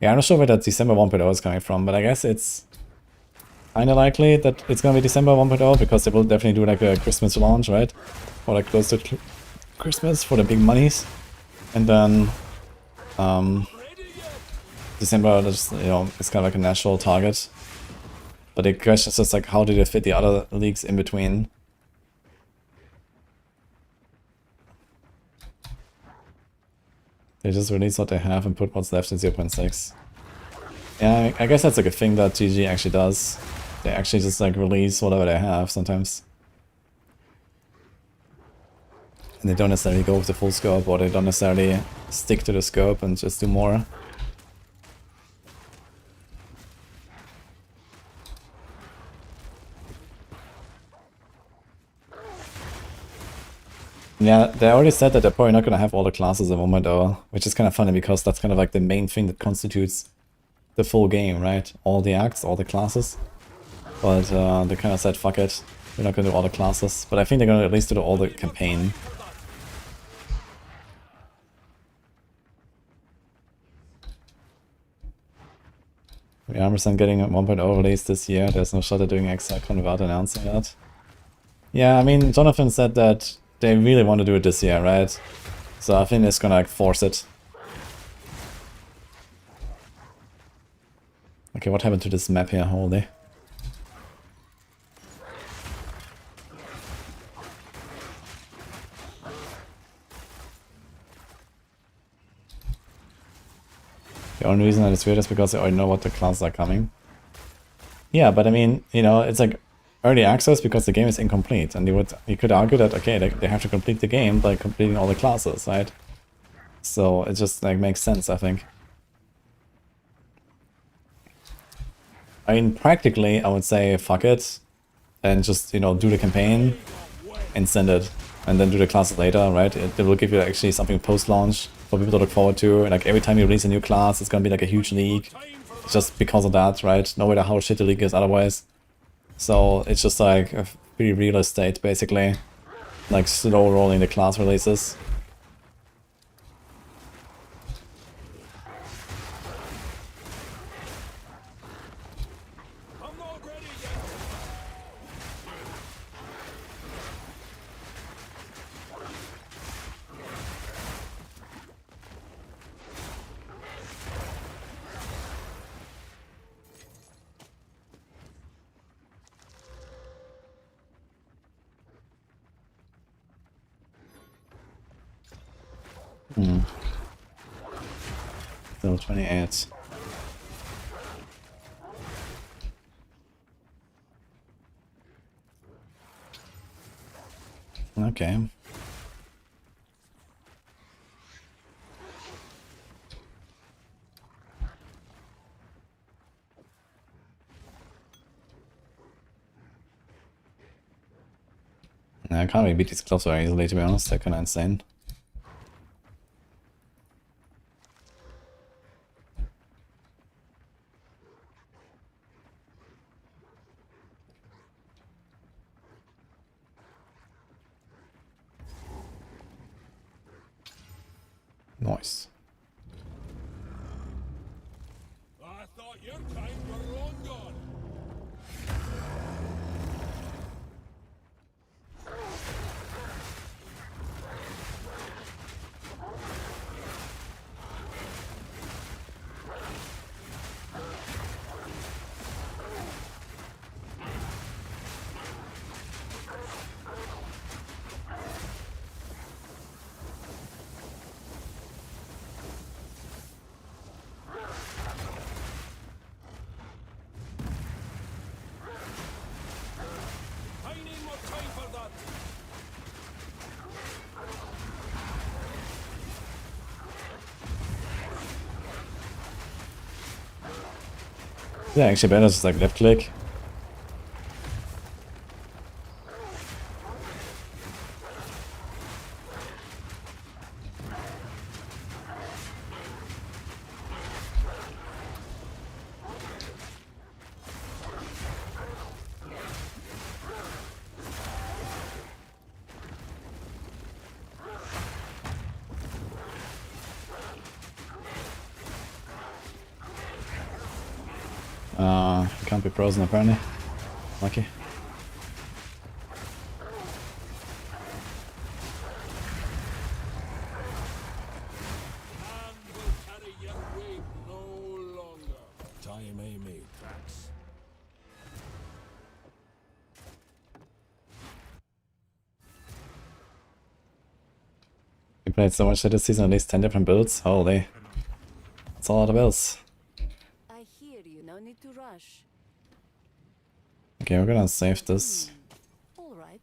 Yeah, I'm not sure where that December 1.0 is coming from, but I guess it's kinda likely that it's gonna be December 1.0 because they will definitely do like a Christmas launch, right? Or like close to Christmas for the big monies. And then December, just, you know, it's kind of like a natural target. But the question is just like, how do they fit the other leagues in between? They just release what they have and put what's left in 0.6. Yeah, I guess that's like a thing that GG actually does. They actually just like release whatever they have sometimes. And they don't necessarily go with the full scope, or they don't necessarily stick to the scope and just do more. Yeah, they already said that they're probably not going to have all the classes in 1.0, which is kind of funny because that's kind of like the main thing that constitutes the full game, right? All the acts, all the classes. But they kind of said, fuck it, we're not going to do all the classes. But I think they're going to at least do all the campaign. We are 100% getting a 1.0 release this year. There's no shot at doing Exile without announcing that. Yeah, I mean, Jonathan said that they really want to do it this year, right? So I think it's gonna like force it. Okay, what happened to this map here? Holy. The only reason that it's weird is because they already know what the classes are coming. Yeah, but I mean, you know, it's like early access because the game is incomplete, and you could argue that, okay, they have to complete the game by completing all the classes, right? So it just like makes sense, I think. I mean, practically, I would say fuck it, and just, you know, do the campaign and send it, and then do the classes later, right? It will give you actually something post-launch for people to look forward to. And like every time you release a new class, it's gonna be like a huge league, just because of that, right? No matter how shit the league is otherwise. So it's just like a pretty real estate, basically, like slow rolling the class releases. Still 28. Okay. I can't really beat these clubs very easily, to be honest. They're kinda insane. Nice. I thought your time were long gone. Yeah, actually better just like left click. You can't be frozen apparently. Lucky. Time made tracks. We played so much this season, at least 10 different builds. Holy. That's a lot of builds. I hear you. No need to rush. Okay, we're gonna save this. All right.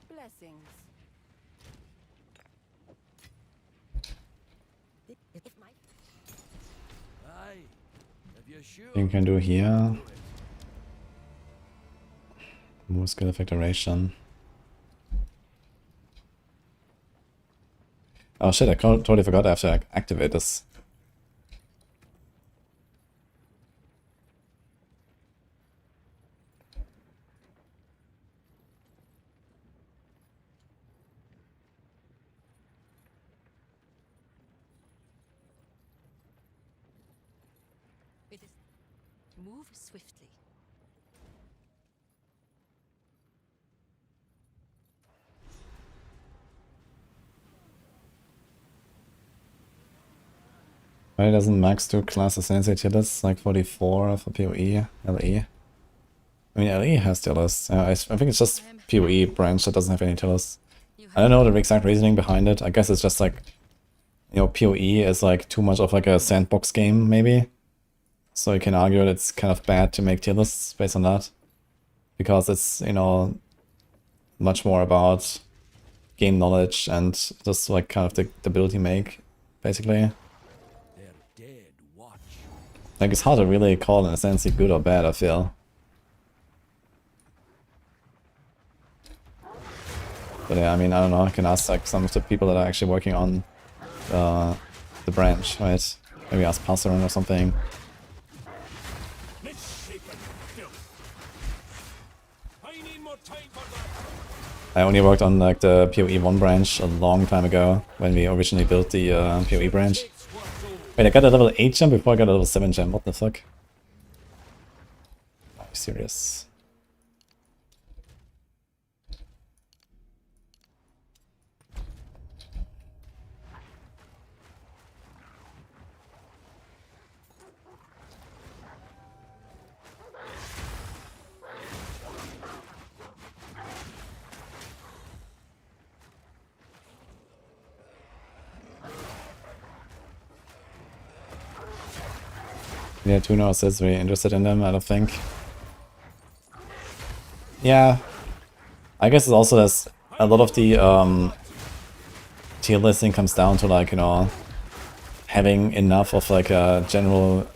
Blessings. Aye. If you're sure. You can do here. More skill effect duration. Oh shit, I totally forgot I have to activate this. Move swiftly. Why doesn't Max do class Ascendancy tier lists like 44 for PoE, LE? I mean, LE has tier lists. I think it's just PoE branch that doesn't have any tier lists. I don't know the exact reasoning behind it. I guess it's just like, you know, PoE is like too much of like a sandbox game, maybe. So you can argue that it's kind of bad to make tier lists based on that. Because it's, you know, much more about game knowledge and just like kind of the build you make, basically. Like, it's hard to really call an Ascendancy good or bad, I feel. But yeah, I mean, I don't know, I can ask like some of the people that are actually working on the branch, right? Maybe ask Passarin or something. I only worked on like the PoE 1 branch a long time ago, when we originally built the PoE branch. Wait, I got a level 8 gem before I got a level 7 gem, what the fuck? Are you serious? Yeah, Tuno says we're interested in them, I don't think. Yeah. I guess it's also there's a lot of the tier listing comes down to like, you know, having enough of like a general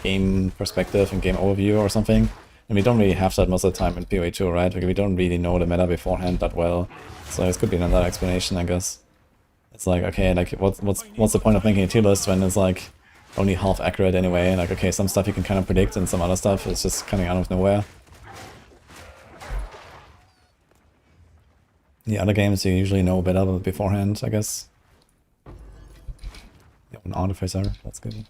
game perspective and game overview or something. And we don't really have that most of the time in PoE 2, right? Like we don't really know the meta beforehand that well. So this could be another explanation, I guess. It's like, okay, like what's the point of making a tier list when it's like only half accurate anyway? Like, okay, some stuff you can kind of predict and some other stuff is just coming out of nowhere. The other games you usually know better beforehand, I guess. Yeah, an artificer, that's good.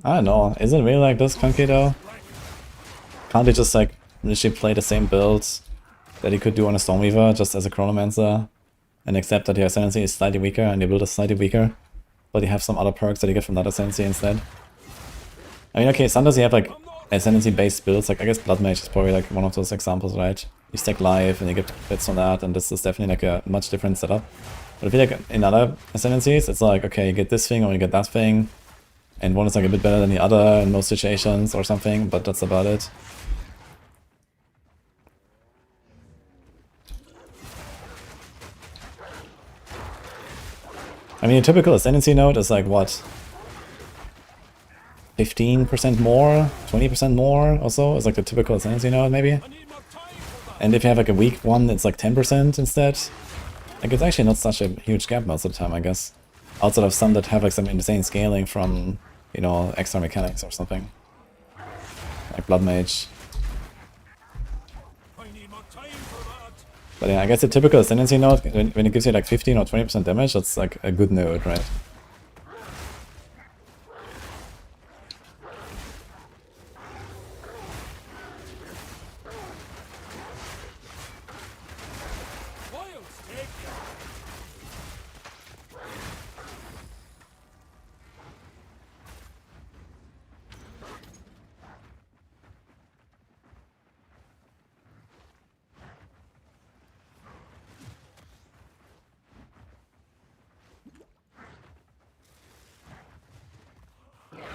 I don't know, is it really like this clunky though? Can't they just like literally play the same builds that he could do on a Stormweaver just as a Chronomancer and accept that the Ascendancy is slightly weaker and the build is slightly weaker, but you have some other perks that you get from that Ascendancy instead? I mean, okay, sometimes you have like Ascendancy based builds, like I guess Blood Mage is probably like one of those examples, right? You stack life and you get bits on that, and this is definitely like a much different setup. But I feel like in other ascendancies, it's like, okay, you get this thing or you get that thing, and one is like a bit better than the other in most situations or something, but that's about it. I mean, a typical ascendancy node is like, what? 15% more? 20% more or so? It's like the typical ascendancy node, maybe? And if you have like a weak one, it's like 10% instead. Like, it's actually not such a huge gap most of the time, I guess. Outside of some that have like some insane scaling from, you know, extra mechanics or something. Like Blood Mage. But yeah, I guess the typical ascendancy node, when it gives you like 15 or 20% damage, that's like a good node, right?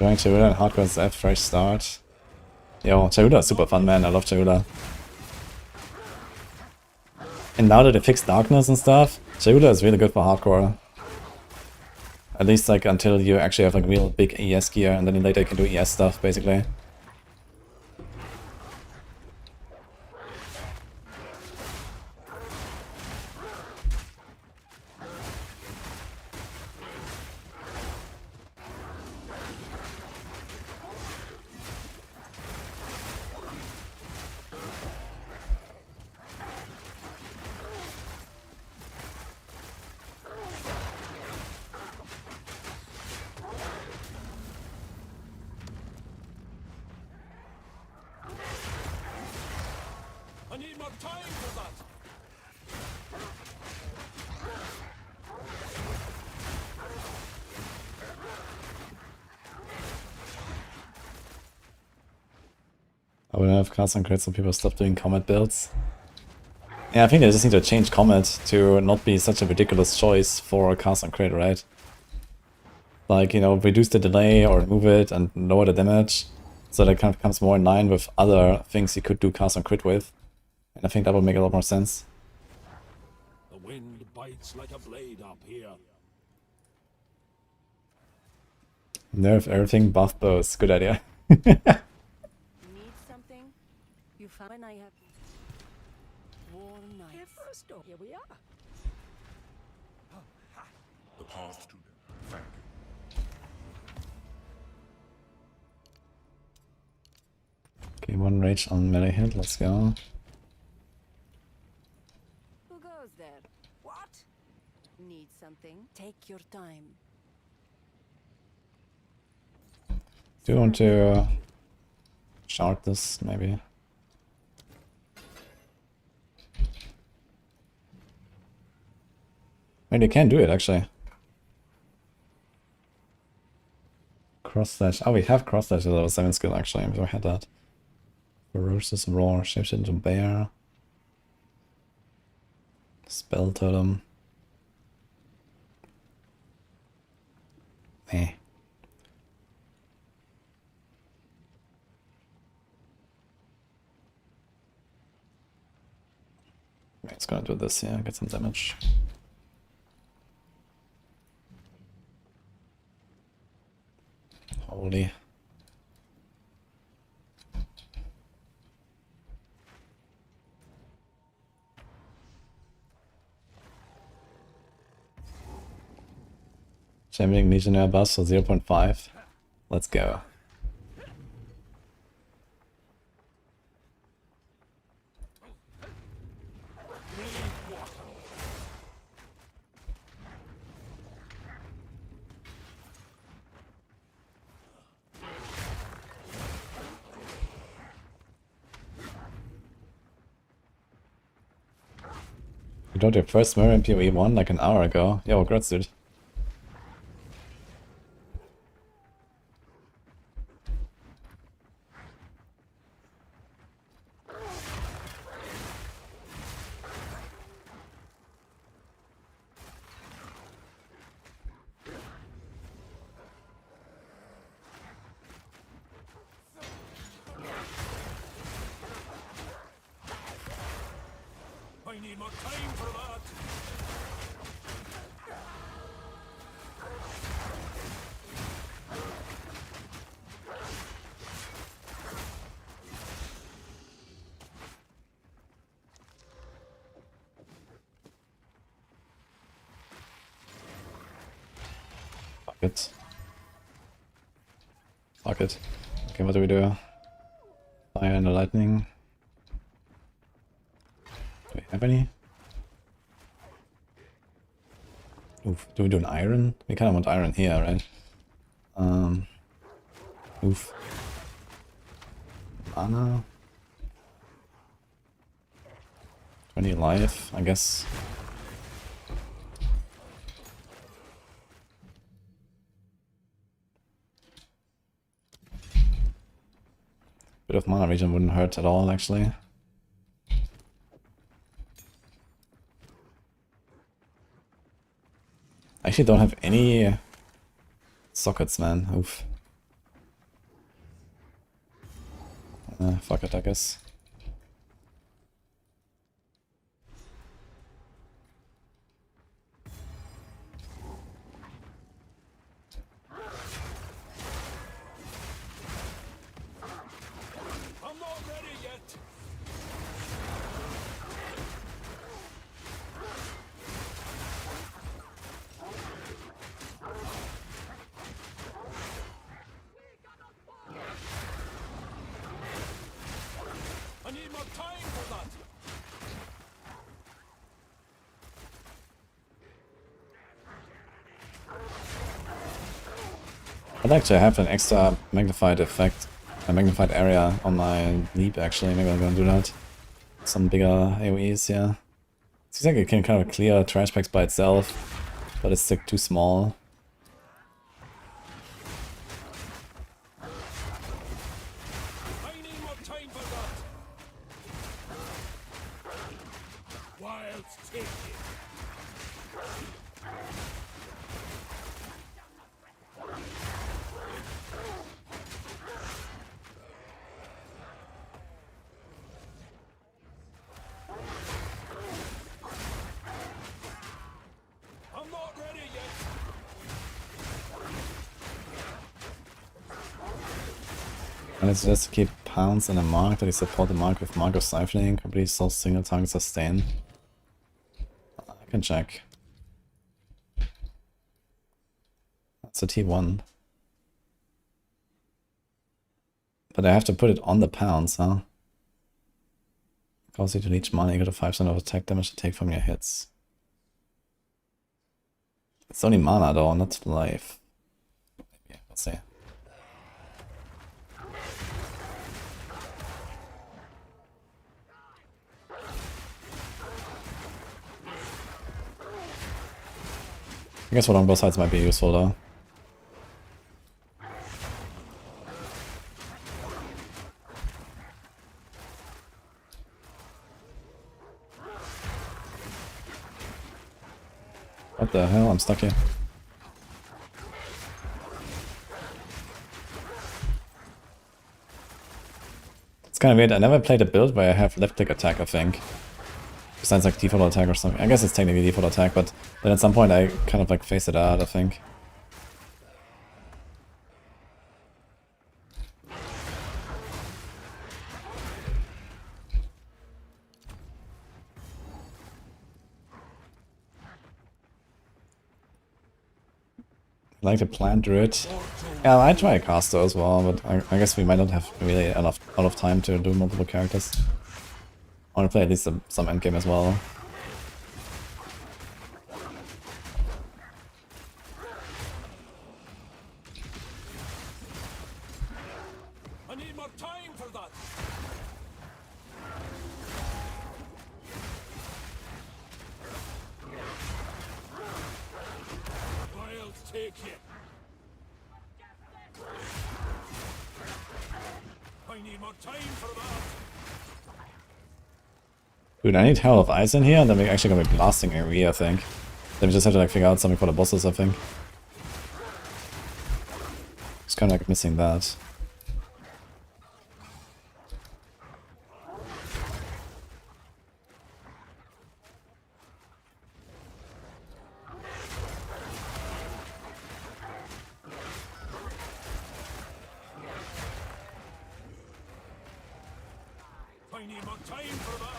Going Chahula and Hardcore ZF, fresh start. Yo, Chahula is super fun, man. I love Chahula. And now that they fixed darkness and stuff, Chahula is really good for hardcore. At least like until you actually have like real big ES gear, and then later you can do ES stuff, basically. I would have cards on crits so people stop doing combat builds. Yeah, I think they just need to change combat to not be such a ridiculous choice for a cast on crit, right? Like, you know, reduce the delay or remove it and lower the damage, so that it kind of comes more in line with other things you could do cast on crit with. And I think that would make a lot more sense. The wind bites like a blade up here. Nerf everything, buff bows. Good idea. You found I have warm nights. Here we are. The path to them. Thank you. Okay, one rage on melee hit, let's go. Who goes there? What? Need something? Take your time. Do you want to shard this, maybe? I mean, you can do it, actually. Cross slash. Oh, we have cross slash as a level 7 skill, actually. We had that. Ferocious Roar, shapeshift into bear. Spell totem. Eh. It's gonna do this, yeah, get some damage. Holy. Champion Legionnaire bus for 0.5. Let's go. You got your first mirror in PoE 1 like an hour ago. Yo, congrats, dude. Good. Fuck it. Okay, what do we do? Fire and the lightning. Do we have any? Oof, do we do an iron? We kind of want iron here, right? Oof. Mana. 20 life, I guess. Bit of mana regen wouldn't hurt at all, actually. I actually don't have any sockets, man. Oof. Fuck it, I guess. I'm not ready yet. I need more time for that. I'd like to have an extra magnified effect, a magnified area on my leap actually. Maybe I'm gonna do that. Some bigger AoEs, yeah. It seems like it can kind of clear trash packs by itself, but it's like too small. I need more time for that. Wilds take it. I'm not ready yet. And it's just to keep pounds in a mark that you support the mark with Mark of Siphoning, complete solve single target sustain. I can check. That's a T1. But I have to put it on the pounds, huh? Cause you to leech mana, you get a 5% of attack damage to take from your hits. It's only mana though, not life. Maybe, we'll see. I guess what on both sides might be useful though. What the hell? I'm stuck here. It's kind of weird. I never played a build where I have left click attack, I think. Besides like default attack or something. I guess it's technically default attack, but then at some point I kind of like phase it out, I think. I like to plant Druid. Yeah, I try a caster as well, but I guess we might not have really enough time to do multiple characters. I want to play at least some endgame as well. I need more time for that. Wilds take it. I need more time for that. Dude, I need Hell of Ice in here, and then we're actually gonna be blasting AoE, I think. Then we just have to like figure out something for the bosses, I think. Just kind of like missing that. I need more time for that.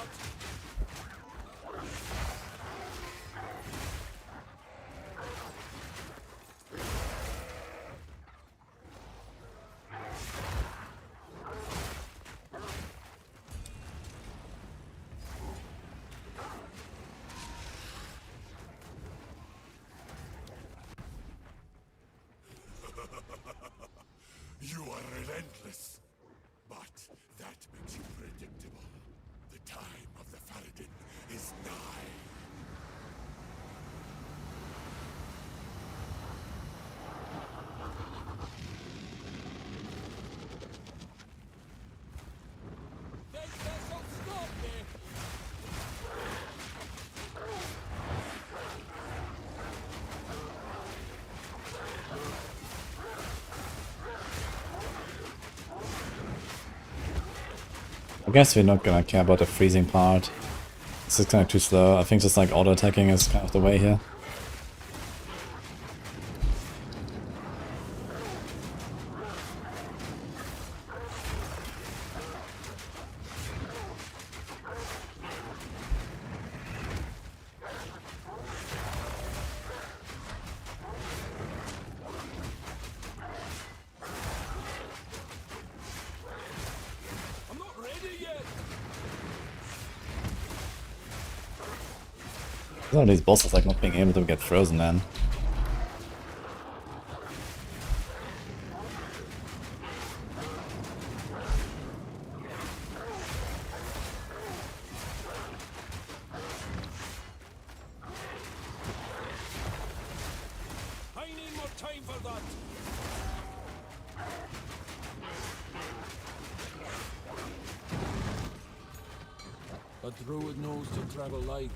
I guess we're not gonna care about the freezing part. This is kind of too slow. I think just like auto-attacking is kind of the way here. I'm not ready yet. Some of these bosses like not being able to get frozen, man. I need more time for that. A druid knows to travel light.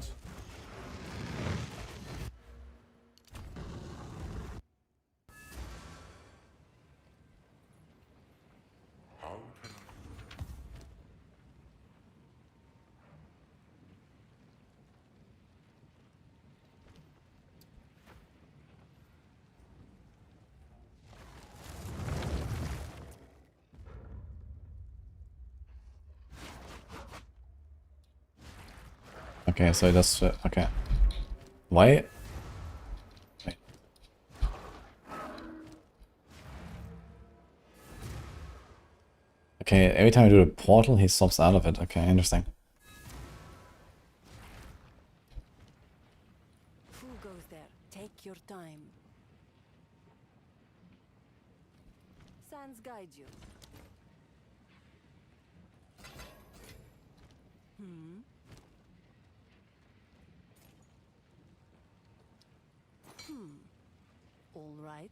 Okay, so that's okay. Why? Wait. Okay, every time I do a portal, he stops out of it. Okay, interesting. Who goes there? Take your time. Sands guide you. Hmm. All right.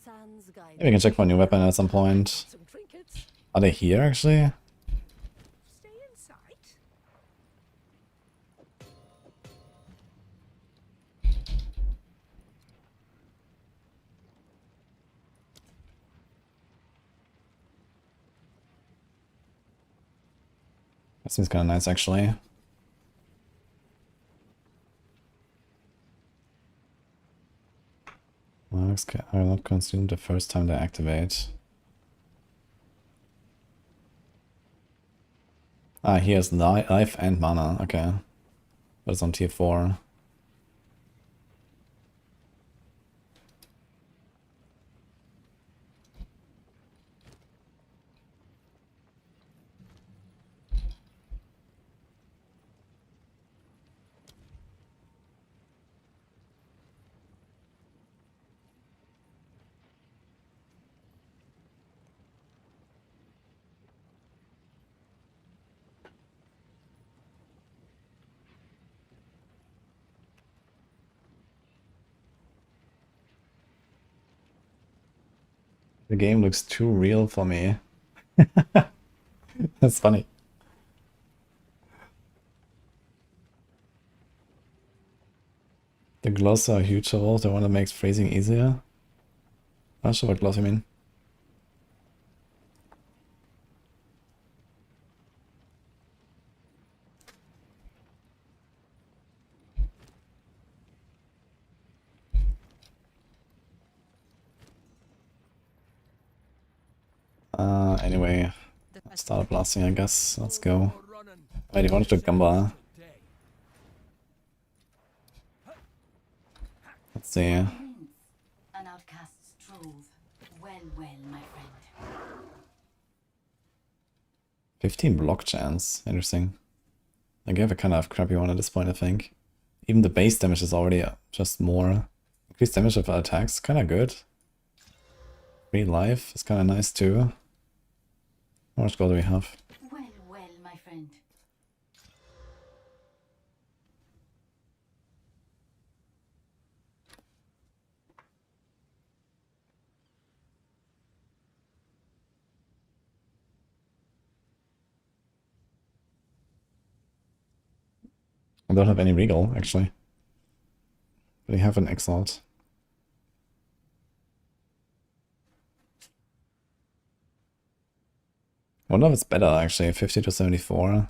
Sands guide. Maybe we can check for a new weapon at some point. Some trinkets. Are they here actually? Stay in sight. That seems kind of nice actually. Marks are not consumed the first time they activate. Ah, he has life and mana. Okay. But it's on tier 4. The game looks too real for me. That's funny. The gloss are huge holes, the one that makes phrasing easier. Not sure what gloss you mean. Anyway, start blasting, I guess. Let's go. Wait, he wants to Gamba. Let's see. An outcast's trove. Well, my friend. 15 block chance. Interesting. I gave a kind of crappy one at this point, I think. Even the base damage is already just more. Increased damage of attacks, kind of good. Free life is kind of nice too. How much gold do we have? Well, my friend. I don't have any regal, actually. But I have an exalt. wonder if it's better actually, 50 to 74.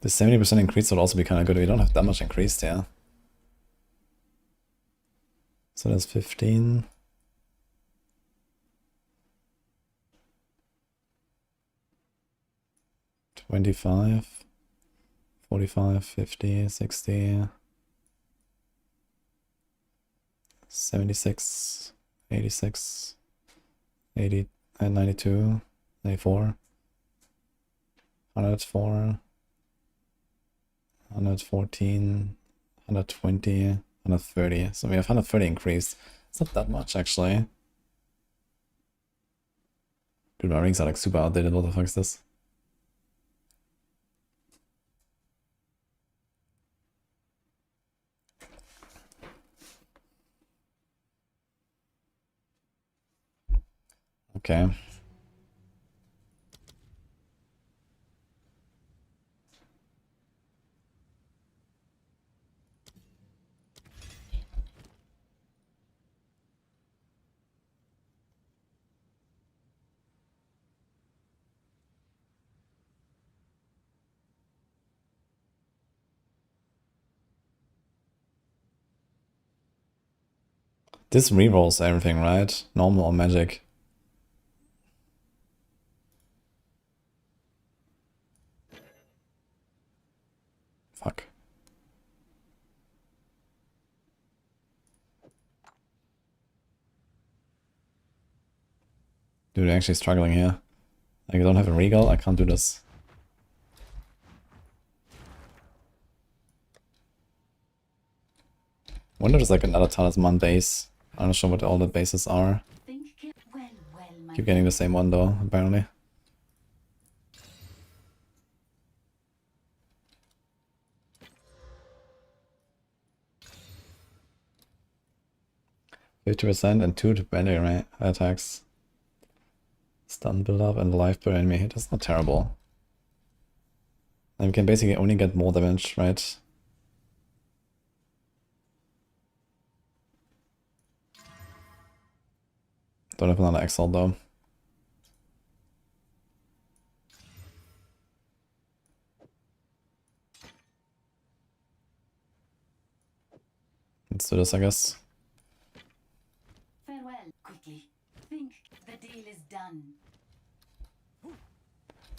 The 70% increase would also be kind of good. We don't have that much increased, yeah. So that's 15. $25, 45, 50, 60, 76, 86, 80, and 92, 94, 104, 114, 120, 130. So we have 130 increased. It's not that much actually. Dude, my rings are like super outdated. What the fuck is this? Okay. This rerolls everything, right? Normal or magic? Fuck. Dude, I'm actually struggling here. Like, I don't have a regal, I can't do this. Wonder if there's like another talisman base. I'm not sure what all the bases are. Keep getting the same one though, apparently. %50% and 2 to melee attacks. Stun build up and life per enemy hit. That's not terrible. And we can basically only get more damage, right? Don't have another Exile though. Let's do this, I guess. Farewell, quickly. Think the deal is done.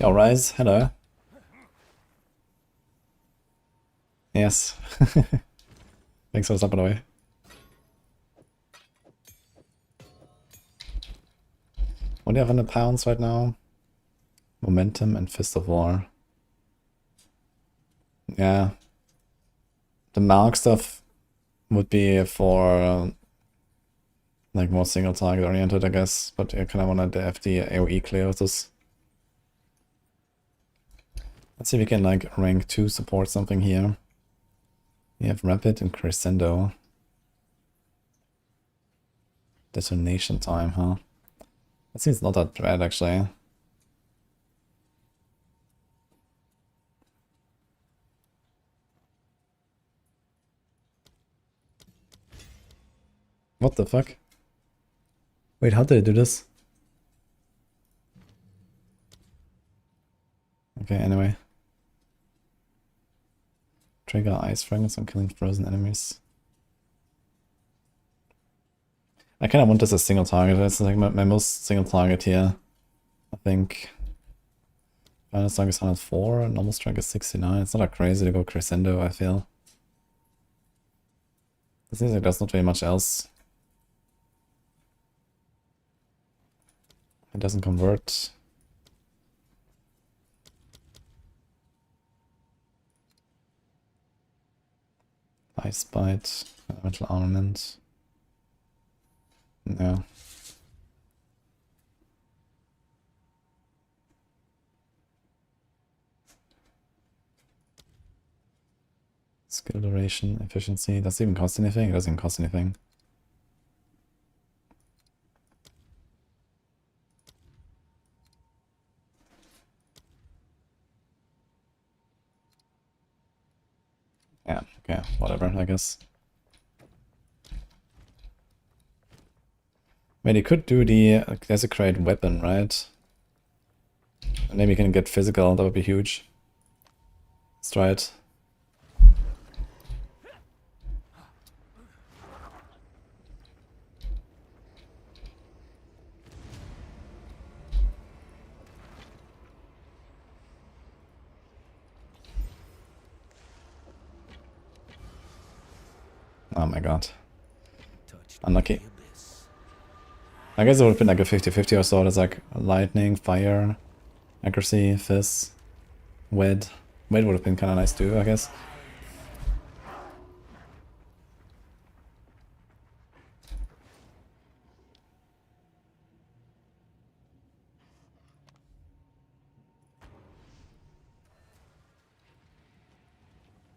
Yo, Rise, hello. Yes. Thanks for the sub, by the way. What do you have in the pounds right now? Momentum and Fist of War. Yeah. The Mark stuff would be for like more single target oriented, I guess. But I kind of want to have the AoE clear with this. Let's see if we can like rank 2 support something here. We have Rapid and Crescendo. Detonation time, huh? That seems not that bad actually. What the fuck? Wait, how did I do this? Okay, anyway. Trigger ice fragments on killing frozen enemies. I kind of want this as single target. That's like my most single target here. I think. Final strike is 104, normal strike is 69. It's not that crazy to go crescendo, I feel. It seems like there's not very much else. It doesn't convert. Ice Bite, Metal Armament. No. Skill duration, efficiency. Does it even cost anything? It doesn't even cost anything. Yeah, okay, whatever, I guess. Wait, he could do the desecrate weapon, right? And maybe he can get physical, that would be huge. Let's try it. Oh my god. Unlucky. I guess it would have been like a 50-50 or so. There's like lightning, fire, accuracy, fizz, wed. Wed would have been kind of nice too, I guess.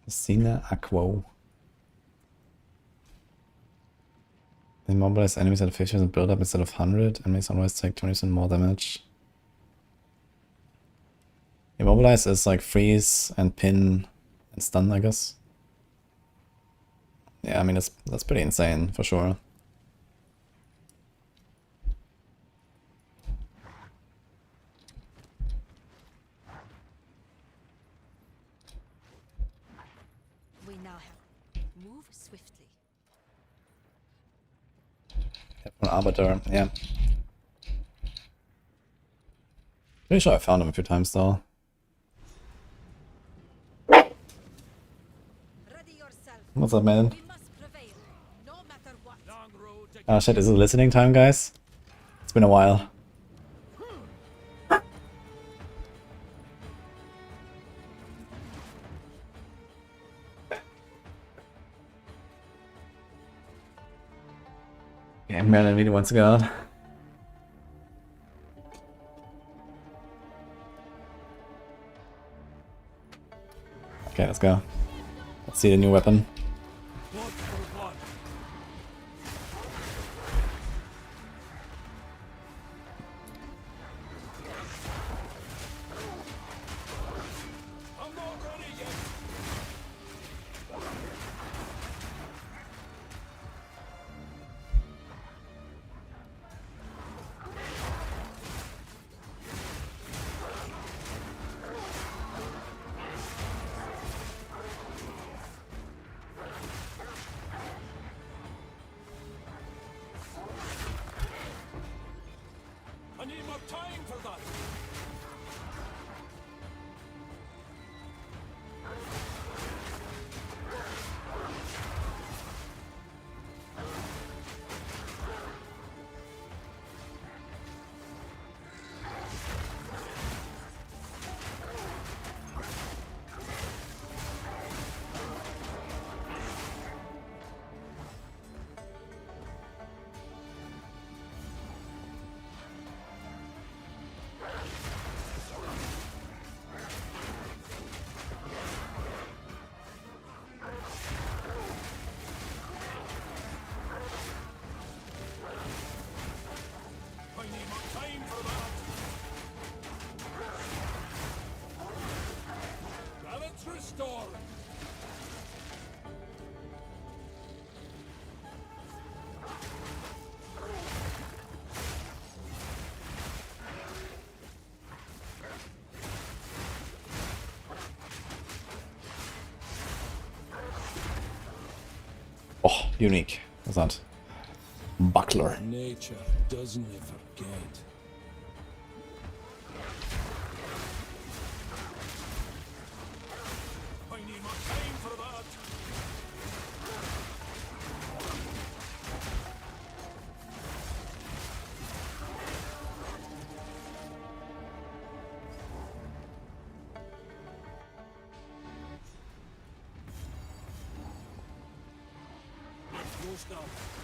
Sina Aquo. Immobilize enemies at 50% build up instead of 100. Enemies always take 20% more damage. Immobilize is like freeze and pin and stun, I guess. Yeah, I mean that's pretty insane for sure. We now have move swiftly. An arbiter, yeah. Pretty sure I found him a few times though. What's up, man? Oh shit, is it listening time, guys? It's been a while. Yeah, Marilyn really wants to go out. Okay, let's go. Let's see the new weapon. I need more time for that. Restored. Oh, unique. What's that? Buckler. Nature doesn't forget. I need more time for that.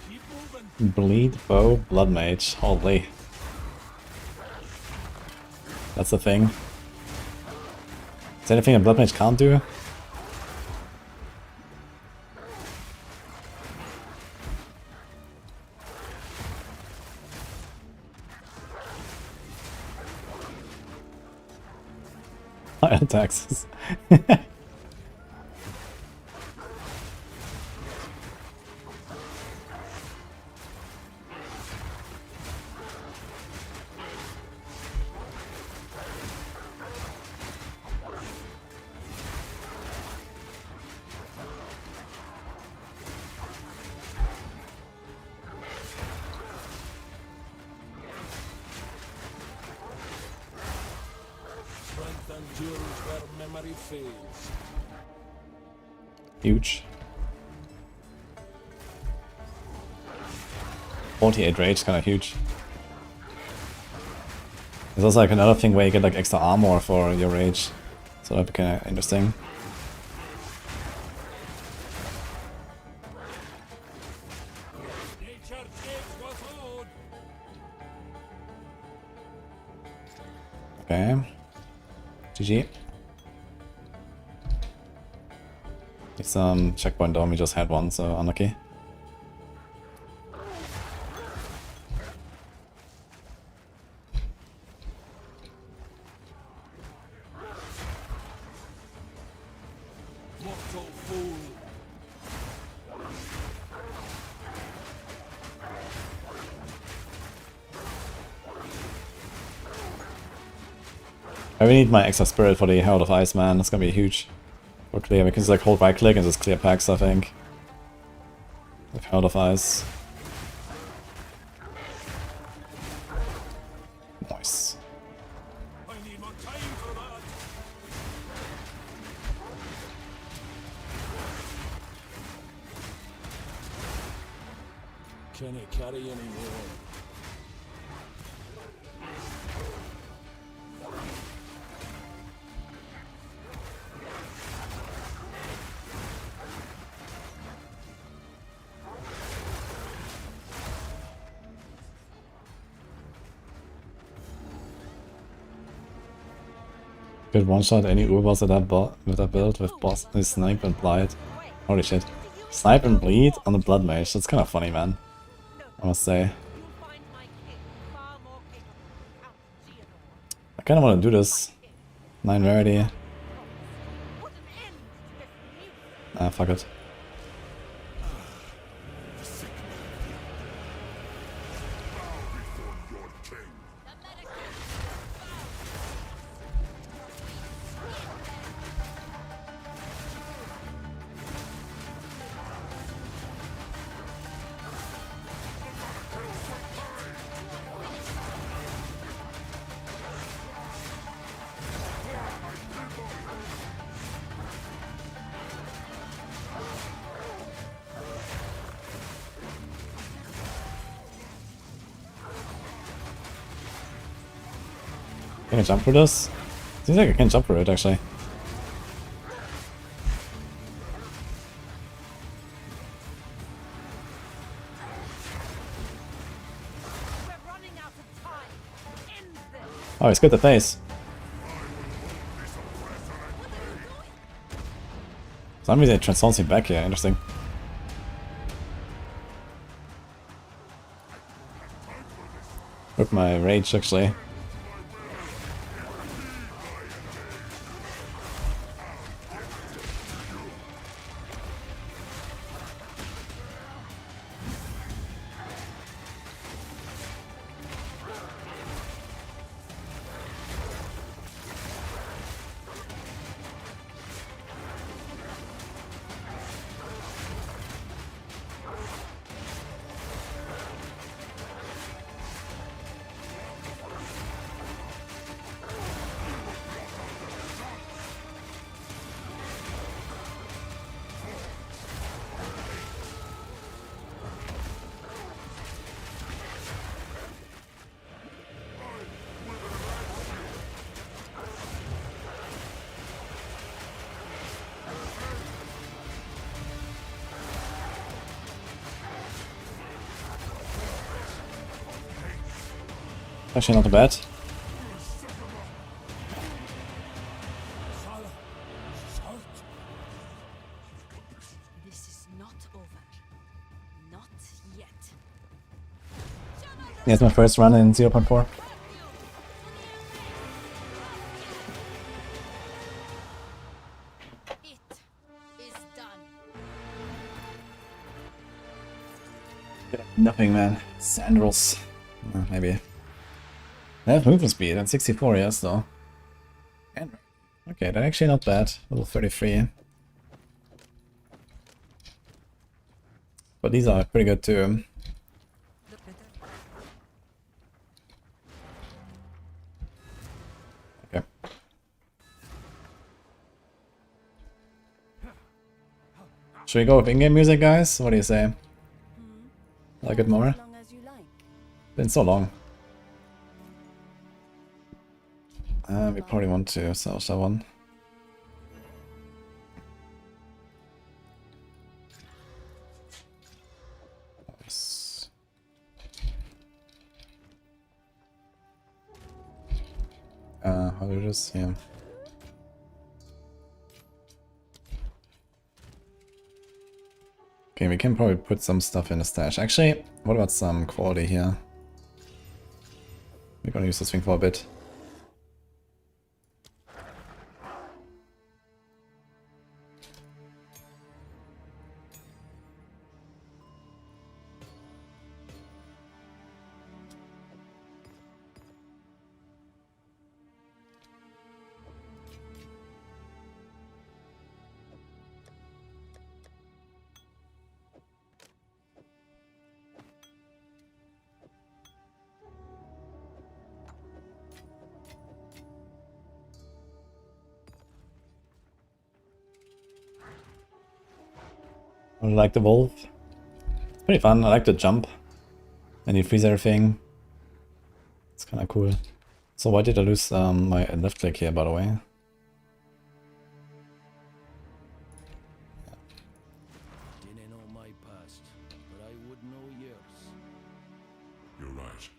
Keep moving. Bleed, bow, blood mage. Holy. That's the thing. Is there anything a blood mage can't do? Higher taxes. endures where memory fades. Huge. 48 rage, kind of huge. There's also like another thing where you get like extra armor for your rage, so that'd be kind of interesting. Nature takes what's owed. Okay. GG. It's checkpoint dome, we just had one, so unlucky. Mortal fool. I really need my extra spirit for the Herald of Ice, man. That's gonna be huge. For clear, we can just like hold right click and just clear packs, I think. With Herald of Ice. Nice. I need more time for that. Can I carry any more? Could one-shot any Urbos with that build with boss, Snipe and Blight. Holy shit. Snipe and Bleed on the Blood Mage, that's kind of funny, man. I must say. I kind of want to do this. 9 rarity. Ah, fuck it. Can I jump for this? Seems like I can jump for it, actually. Oh, he's got the face. For some reason it transforms me back here, interesting. With my rage, actually. Actually not bad. This is not over. Not yet. Yeah, it's my first run in 0.4. Nothing, man. Sandals. Maybe. They have movement speed and 64, yes, though. And okay, they're actually not bad. Level 33. But these are pretty good too. Okay. Should we go with in-game music, guys? What do you say? Like it more? Been so long. We probably want to sell that one. Yes. How do we do this? Yeah. Okay, we can probably put some stuff in the stash. Actually, what about some quality here? We're gonna use this thing for a bit. I like the wolf. It's pretty fun. I like the jump. And you freeze everything. It's kind of cool. So why did I lose my left click here, by the way? Didn't know my past, but I would know yours. You're right.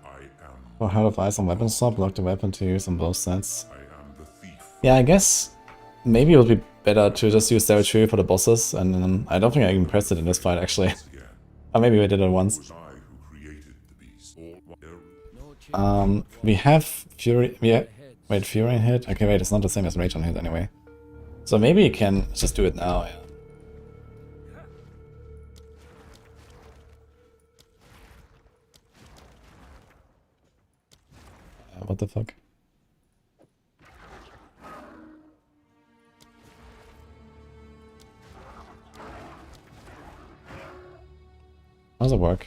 I am. For Heart of Ice on weapon swap, lock the weapon to use on both sides. I am the thief. Yeah, I guess maybe it would be better to just use territory for the bosses, and then I don't think I even pressed it in this fight actually. Or maybe we did it once. Was I who created the beast? We have Fury. Yeah, wait, Fury in hit. Okay, wait, it's not the same as Rage on hit anyway. So maybe you can just do it now. Yeah. What the fuck? How does it work?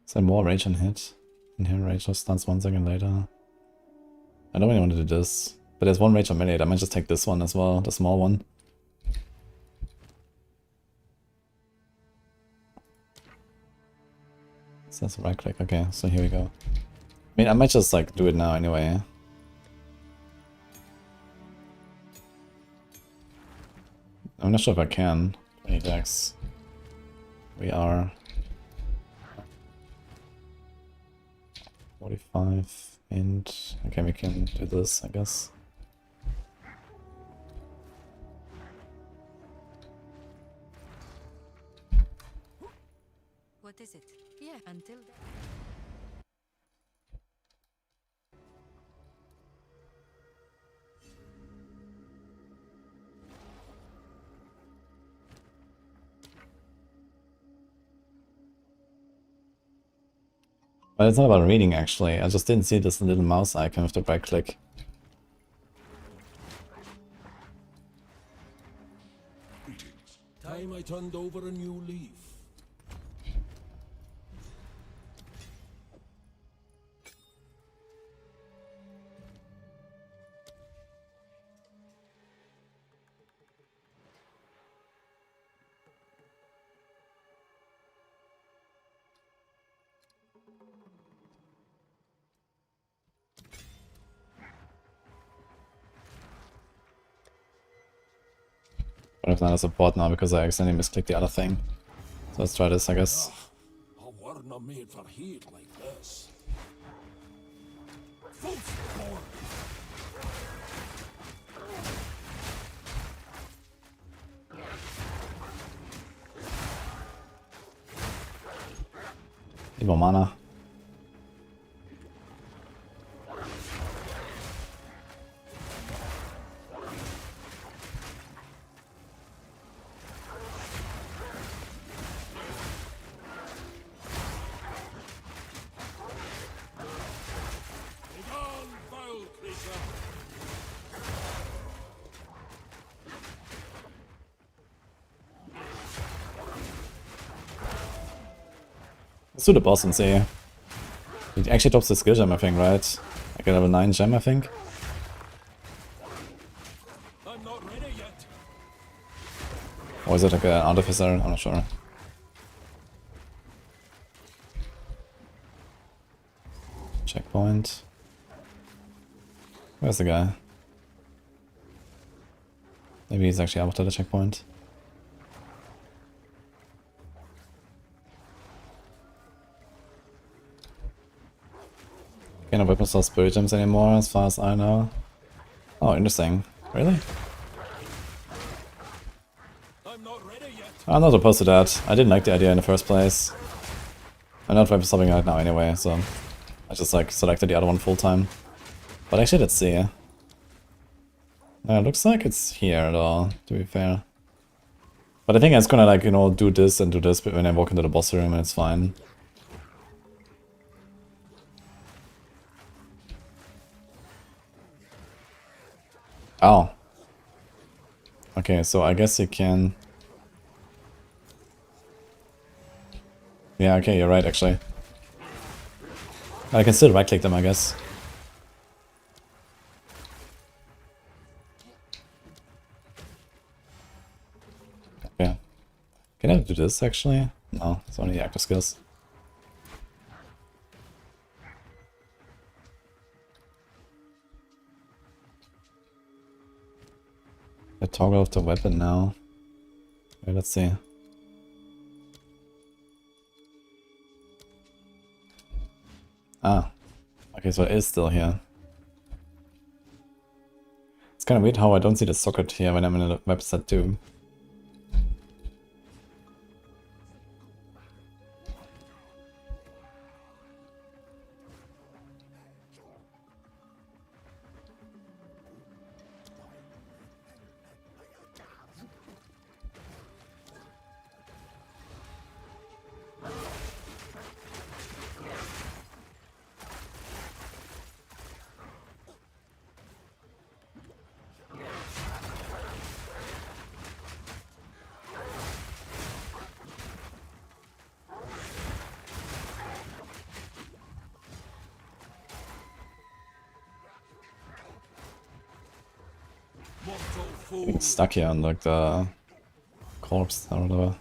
Is there more rage and hit? In here, rage just stuns 1 second later. I don't really want to do this, but there's one rage on melee. I might just take this one as well, the small one. So that's a right click. Okay, so here we go. I mean, I might just like do it now anyway. I'm not sure if I can. 20 decks. We are 45 and okay, we can do this, I guess. What is it? Yeah, until then. But it's not about reading actually, I just didn't see this little mouse icon with the right click. Time I turned over a new leaf. But if not a support now because I accidentally misclicked the other thing. So let's try this, I guess. I were not made for heat like this. Full support. Need more mana. Let's do the boss and see. It actually drops the skill gem, I think, right? Like a level 9 gem, I think. I'm not ready yet. Or is it like an artificer? I'm not sure. Checkpoint. Where's the guy? Maybe he's actually after the checkpoint. Okay, no weapons or spirit gems anymore, as far as I know. Oh, interesting. Really? I'm not opposed to that. I didn't like the idea in the first place. I'm not weapon stopping right now anyway, so I just like selected the other one full time. But actually, let's see. It looks like it's here though, to be fair. But I think it's gonna like, you know, do this and do this when I walk into the boss room and it's fine. Oh. Okay, so I guess you can... Yeah, okay, you're right actually. I can still right click them, I guess. Okay. Can I do this actually? No, it's only the active skills. I toggle off the weapon now. Okay, let's see. Ah. Okay, so it is still here. It's kind of weird how I don't see the socket here when I'm in a website too. Getting stuck here on like the corpse or whatever.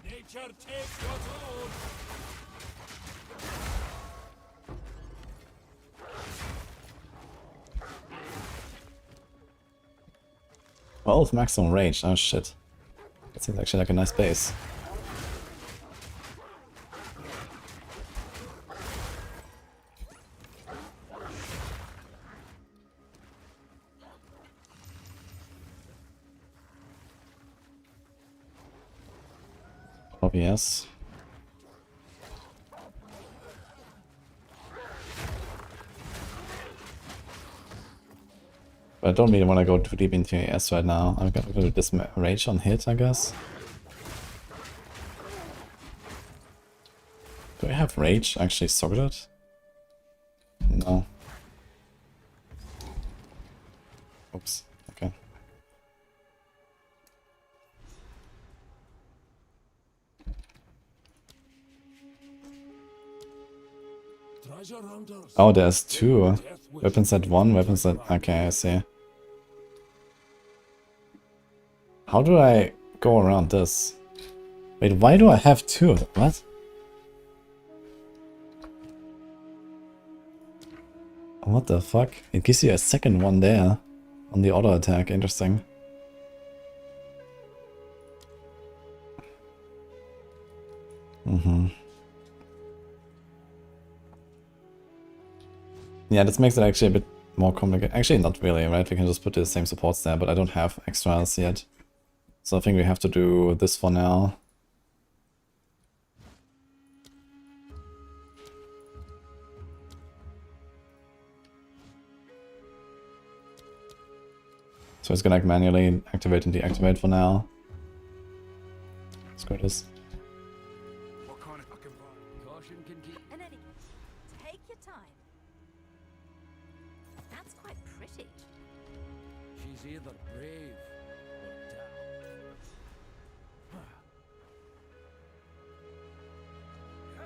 Nature takes what's old. 12 maximum range, oh shit. That seems actually like a nice base. OBS. But I don't really want to go too deep into AS right now. I'm gonna do this rage on hit, I guess. Do I have rage actually socketed? No. Oops, okay. Oh, there's two. Weapon set 1, weapon set... Okay, I see. How do I go around this? Wait, why do I have two? What? What the fuck? It gives you a second one there on the auto attack. Interesting. Yeah, this makes it actually a bit more complicated. Actually, not really, right? We can just put the same supports there, but I don't have extras yet. So I think we have to do this for now. So it's gonna like manually activate and deactivate for now. Let's go this. In any case, take your time. That's quite pretty. She's He's either brave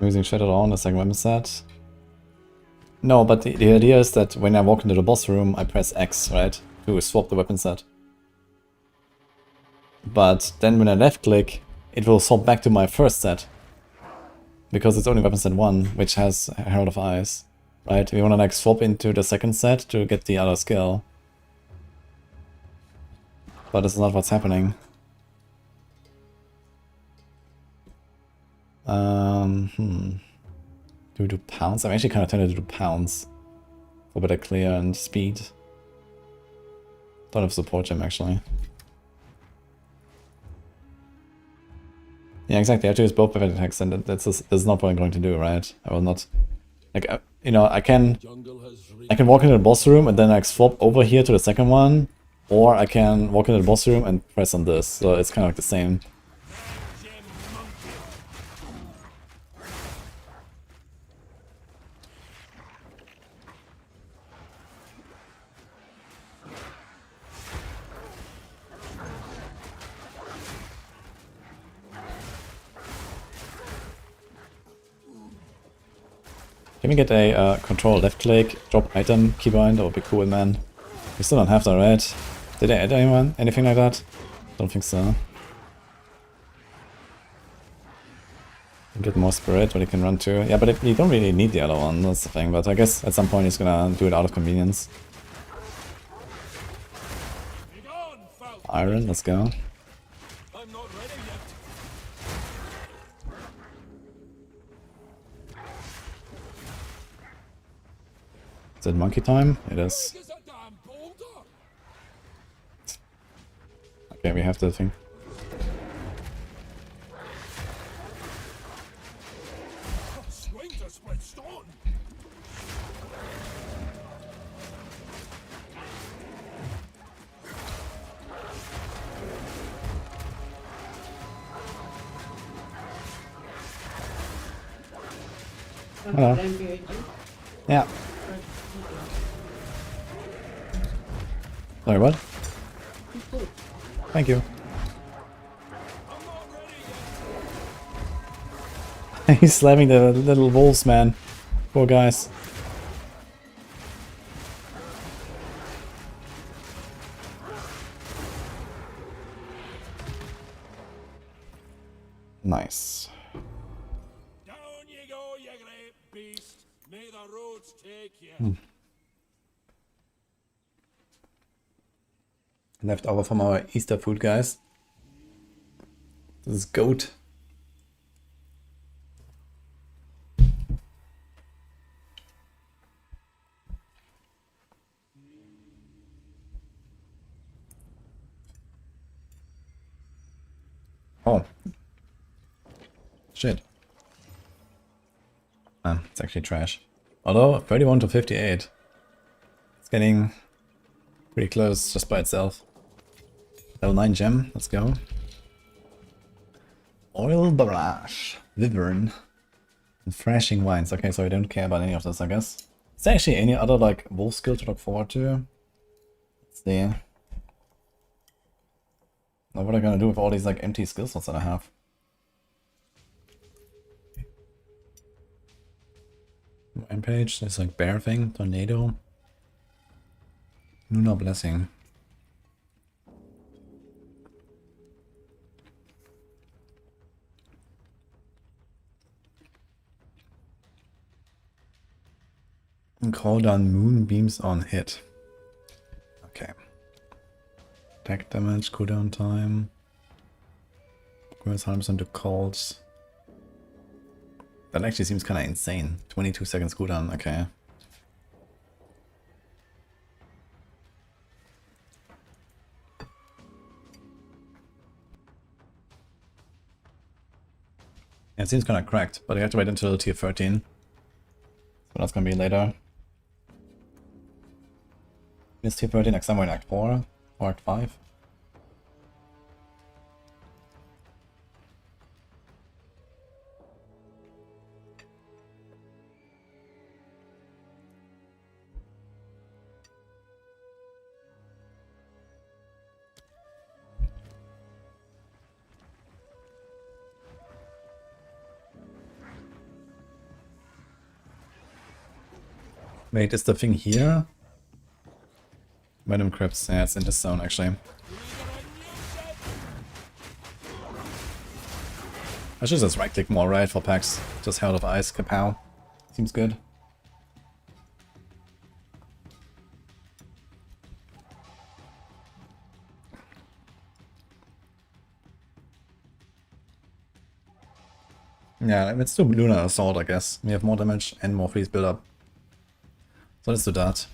or I'm using Shadow on the second weapon set. No, but the idea is that when I walk into the boss room, I press X, right? To swap the weapon set. But then when I left click, it will swap back to my first set. Because it's only weapon set 1, which has Herald of Eyes. Right? We wanna like swap into the second set to get the other skill. But this is not what's happening. Do we do pounds? I'm actually kind of tempted to do pounds. For better clear and speed. Don't have support gem actually. Yeah, exactly. I have to use both weapon attacks, and that's not what I'm going to do, right? I will not. Like, you know, I can walk into the boss room and then like swap over here to the second one, or I can walk into the boss room and press on this. So it's kind of like the same. Can we get a control left click, drop item, keybind? That would be cool, man. We still don't have that, right? Did I add anything like that? Don't think so. Get more spirit, but he can run too. Yeah, but you don't really need the other one, that's the thing. But I guess at some point he's gonna do it out of convenience. Iron, let's go. Is it monkey time? It is. Okay, we have the thing. Hello. Yeah. Sorry, what? Thank you. He's slamming the little wolves, man. Poor guys. Nice. Down you go, you great beast. May the roads take you. Left over from our Easter food, guys. This is goat. Oh. Shit. It's actually trash. Although, 31 to 58. It's getting pretty close just by itself. Level 9 gem, let's go. Oil barrage, Wyvern, and thrashing wines. Okay, so I don't care about any of this, I guess. Is there actually any other like wolf skill to look forward to? Let's see. Now what am I gonna do with all these like empty skill slots that I have? Rampage, there's like bear thing, tornado. Lunar blessing. And call down moonbeams on hit. Okay. Attack damage, cooldown time. Grants 100% to calls. That actually seems kind of insane. 22 seconds cooldown, okay. Yeah, it seems kind of cracked, but I have to wait until tier 13. So that's gonna be later. Is tier 13 like somewhere in Act 4 or Act 5? Wait, is the thing here? Venom Crypts, yeah, it's in this zone actually. I should just right click more, right, for packs. Just Herald of Ice, kapow. Seems good. Yeah, let's do Lunar Assault, I guess. We have more damage and more freeze build up. So let's do that.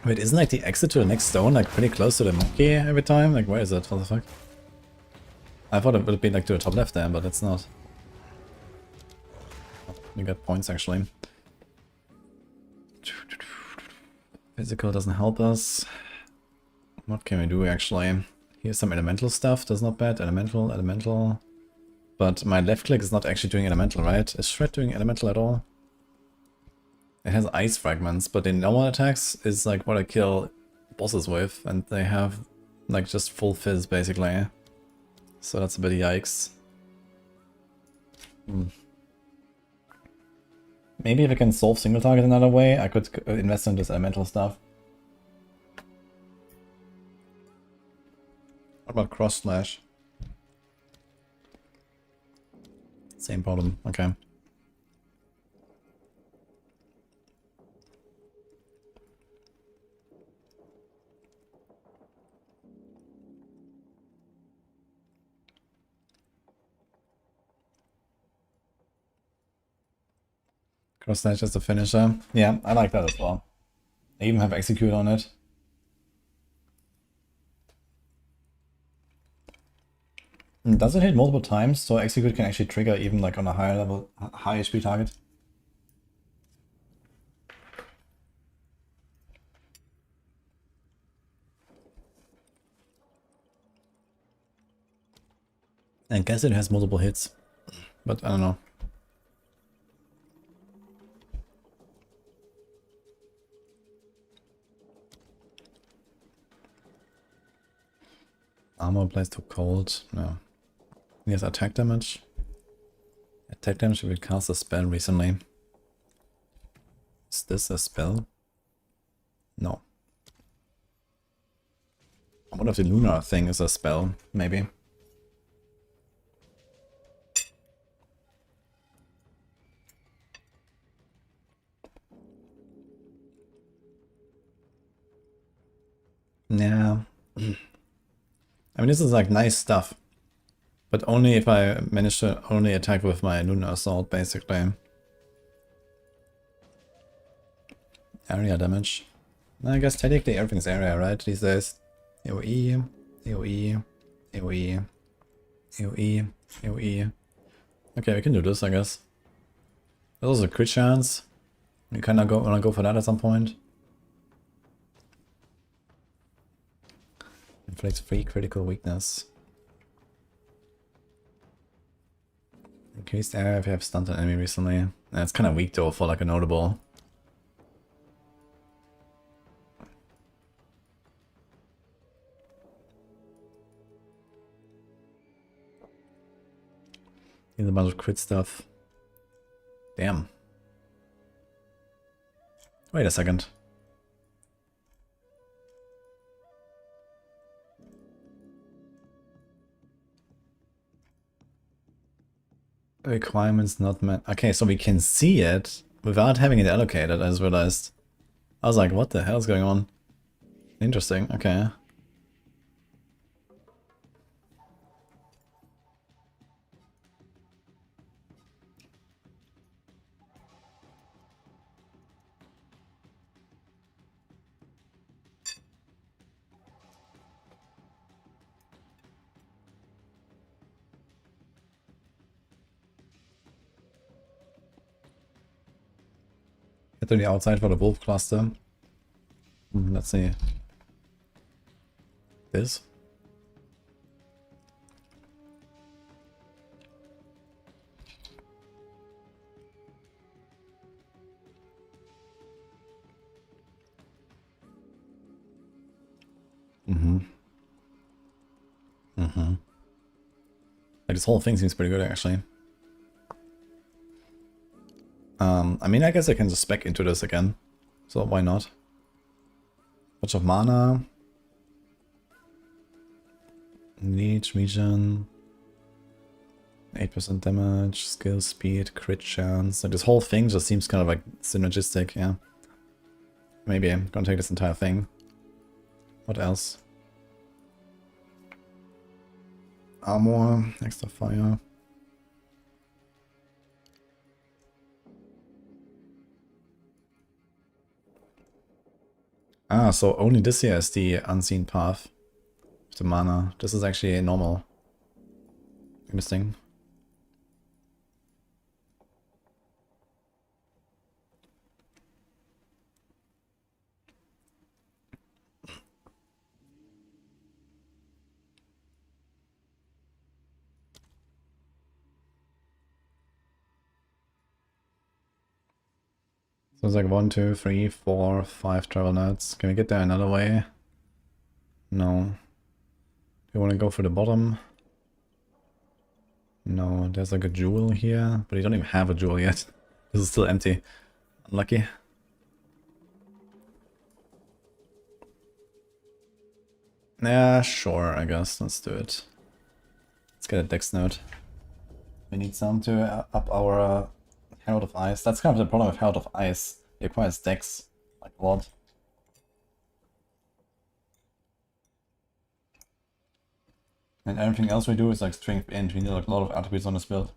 Wait, isn't like the exit to the next zone like pretty close to the monkey every time? Like where is it? What the fuck? I thought it would be like to the top left there, but it's not. We got points actually. Physical doesn't help us. What can we do actually? Here's some elemental stuff, that's not bad. Elemental. But my left click is not actually doing elemental, right? Is Shred doing elemental at all? It has ice fragments, but the normal attacks is like what I kill bosses with, and they have like just full fizz basically. So that's a bit yikes. Maybe if I can solve single target another way, I could invest in this elemental stuff. What about cross slash? Same problem, okay. Cross slash as a finisher. Yeah, I like that as well. I even have execute on it. Does it hit multiple times? So execute can actually trigger even like on a higher level, high HP target. I guess it has multiple hits, but I don't know. Armor applies to cold. No. He has attack damage. Attack damage if we cast a spell recently. Is this a spell? No. I wonder if the lunar thing is a spell, maybe. Yeah. I mean, this is like nice stuff. But only if I manage to only attack with my Lunar Assault, basically. Area damage. I guess technically everything's area, right, these days. AoE, AoE, AoE, AoE, AoE. Okay, we can do this, I guess. There's also a crit chance. We kinda wanna go for that at some point. Inflicts 3 critical weakness. Increased area if you have stunned an enemy recently. It's kind of weak though for like a notable. Here's a bunch of crit stuff. Damn. Wait a second. Requirements not met. Okay, so we can see it without having it allocated, I just realized. I was like, what the hell is going on? Interesting, okay. Get to the outside for the wolf cluster. Let's see. This. Like, this whole thing seems pretty good, actually. I mean, I guess I can just spec into this again. So why not? Bunch of mana. Leech, regen. 8% damage, skill, speed, crit chance. Like, this whole thing just seems kind of like synergistic, yeah. Maybe I'm gonna take this entire thing. What else? Armor, extra fire. Ah, so only this here is the unseen path. The mana. This is actually normal. Interesting. So it's like 1, 2, 3, 4, 5 travel nodes. Can we get there another way? No. Do you want to go for the bottom? No, there's like a jewel here, but you don't even have a jewel yet. This is still empty. Unlucky. Yeah, sure, I guess. Let's do it. Let's get a dex node. We need some to up our Herald of Ice. That's kind of the problem with Herald of Ice. It requires dex, like a lot. And everything else we do is like strength int. We need like a lot of attributes on this build.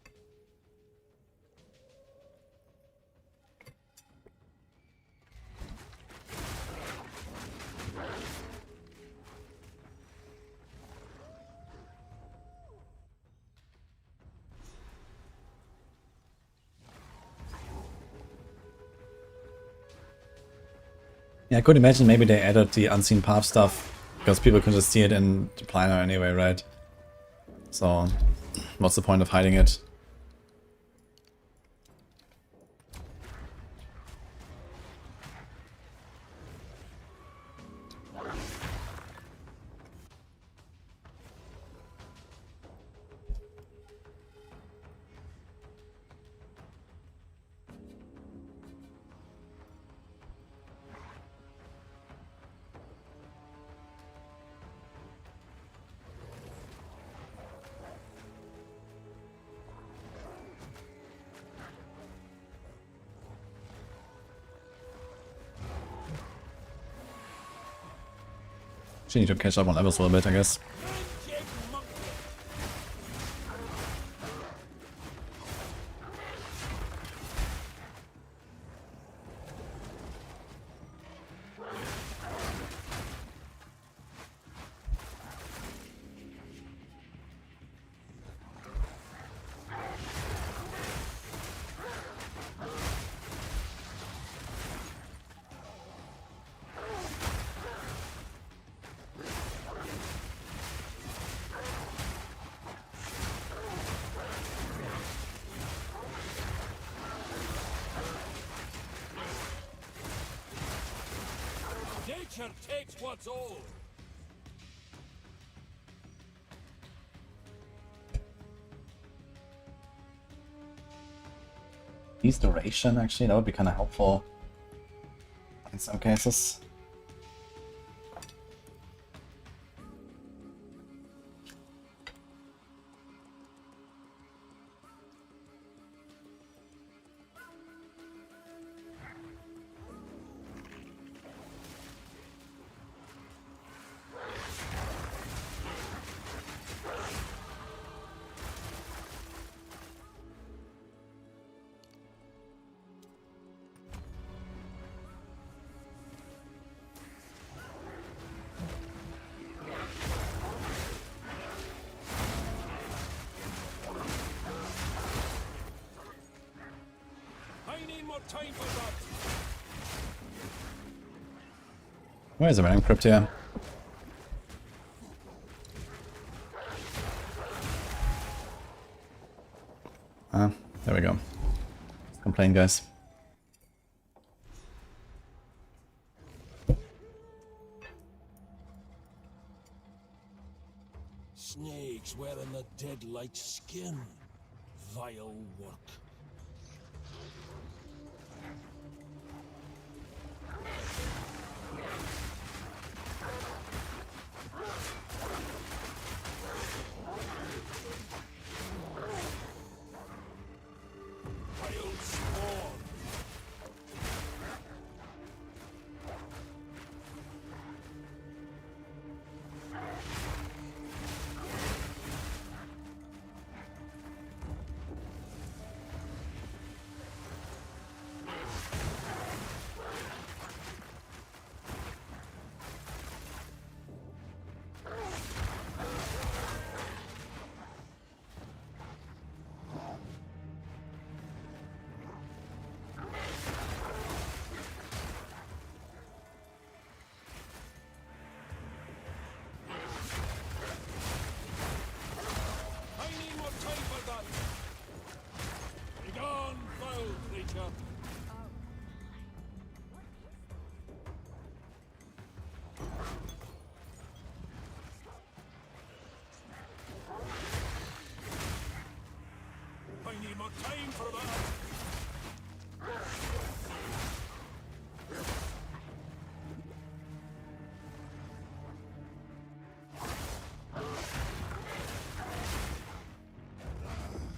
Yeah, I could imagine maybe they added the unseen path stuff because people can just see it in the planner anyway, right? So, what's the point of hiding it? She need to catch up on levels a little bit, I guess. Nature takes what's old. These duration, actually, that would be kind of helpful in some cases. Time for that. Where is the random crypt here? Ah, there we go. Complain, guys. Snake. like skin. Vile work. Vile spawn. I need more time for that.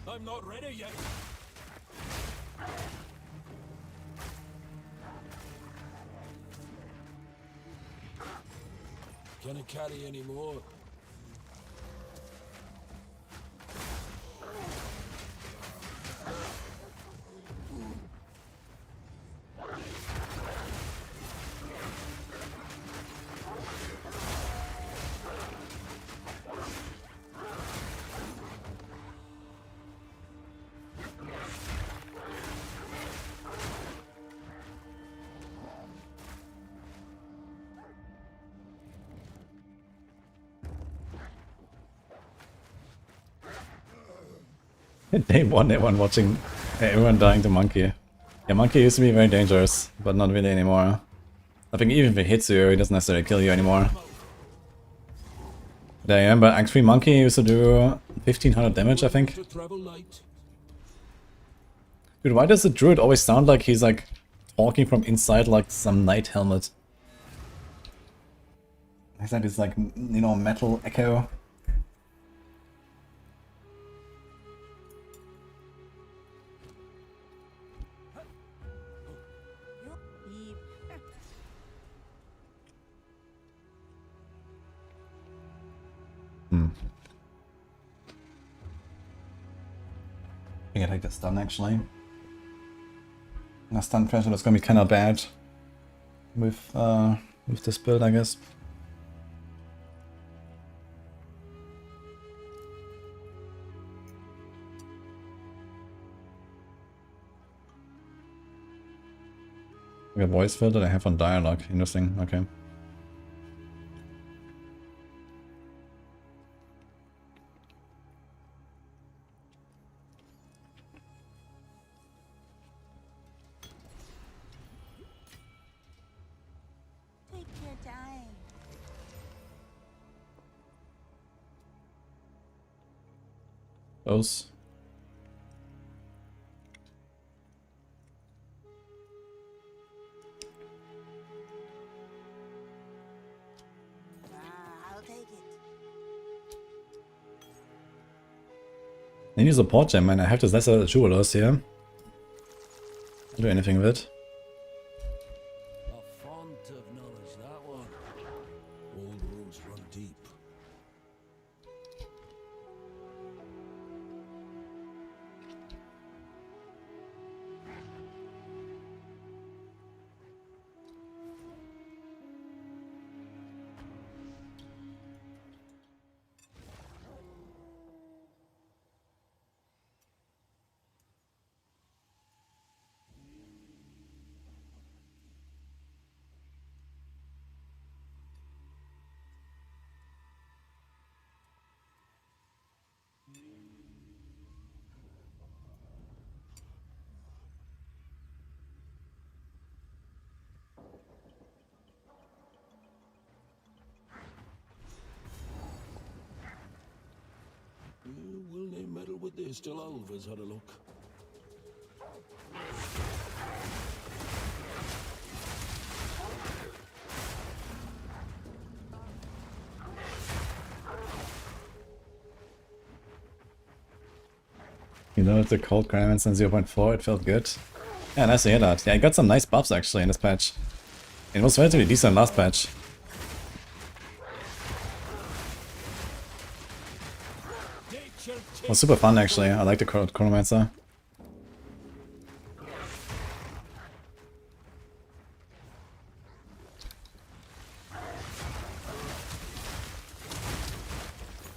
I'm not ready yet. Can I carry any more? Day one, everyone watching, everyone dying to Monkey. Yeah, Monkey used to be very dangerous, but not really anymore. I think even if it hits you, it doesn't necessarily kill you anymore. But I remember Act 3 Monkey used to do 1500 damage, I think. Dude, why does the Druid always sound like he's like talking from inside like some knight helmet? It's like this like, you know, metal echo. I think I take the stun actually. The stun pressure is gonna be kinda bad with this build, I guess. Okay, voice filter I have on dialogue. Interesting, okay. Take your time. Those. I'll take it. I need a support gem, man. I have this lesser jewelers here. Can't do anything with it. A font of knowledge, that one. Old roads run deep. but they still always had a look. You know, the cold Grandmans on 0.4, it felt good. Yeah, nice to hear that. Yeah, I got some nice buffs actually in this patch. It was relatively decent last patch. It was super fun actually, I like the Chronomancer.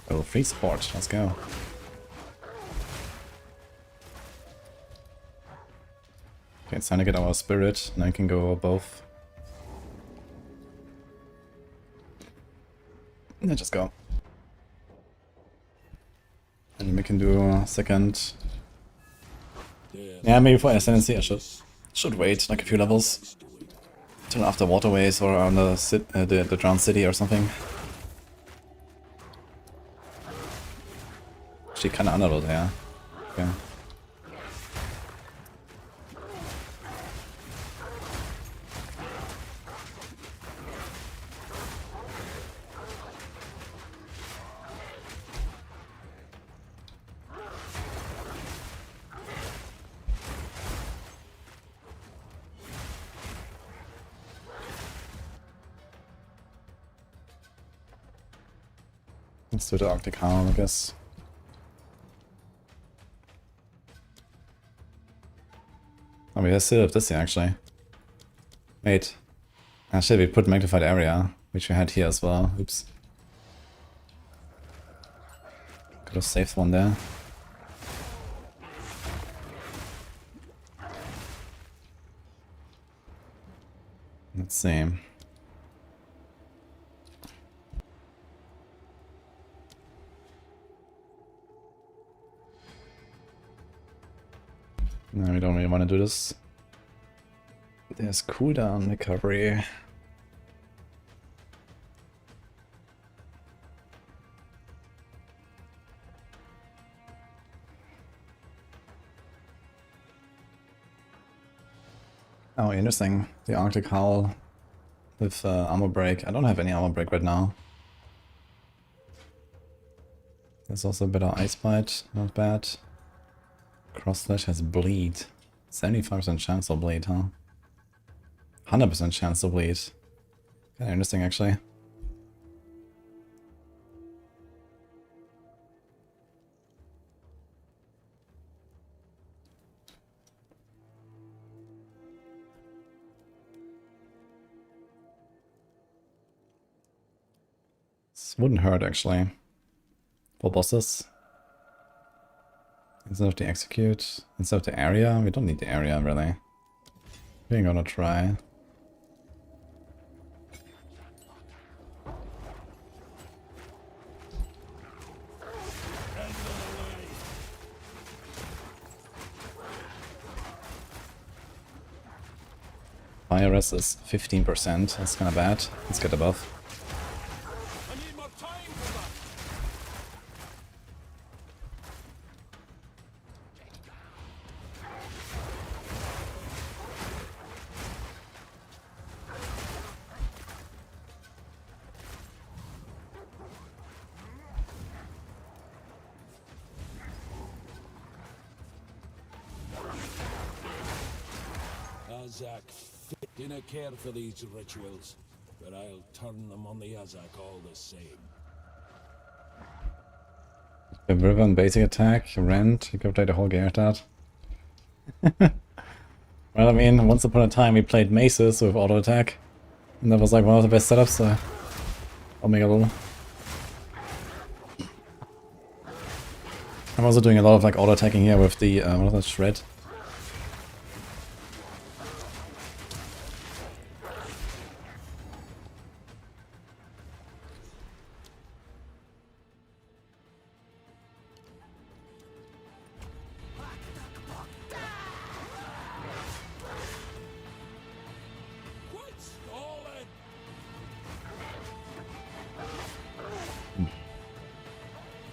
Oh, free support, let's go. Okay, it's time to get our spirit, and I can go both. Let's just go. And then we can do a second. Yeah, maybe for Ascendancy I should wait like a few levels. Till after Waterways or on the Drowned City or something. Actually kinda underload, yeah. Okay. Let's do the Arctic Howl, I guess. Oh, we still have this here, actually. Wait. Actually, we put Magnified Area, which we had here as well. Oops. Could have saved one there. Let's see. No, we don't really want to do this. There's cooldown recovery. Oh, interesting. The Arctic Howl with armor break. I don't have any armor break right now. There's also a better Ice Bite, not bad. Cross Slash has bleed. 75% chance to bleed, huh? 100% chance to bleed. Kinda interesting, actually. This wouldn't hurt, actually. For bosses. Instead of the execute, instead of the area, we don't need the area really. We're gonna try. Fire res is 15%, that's kinda bad. Let's get above. Azak dinna care for these rituals, but I'll turn them on the Azak all the same. The river and basic attack, rent, you could play the whole game with that. Well, I mean, once upon a time we played maces with auto attack, and that was like one of the best setups, so Omega Lul. I'm also doing a lot of like auto attacking here with the what is that, shred.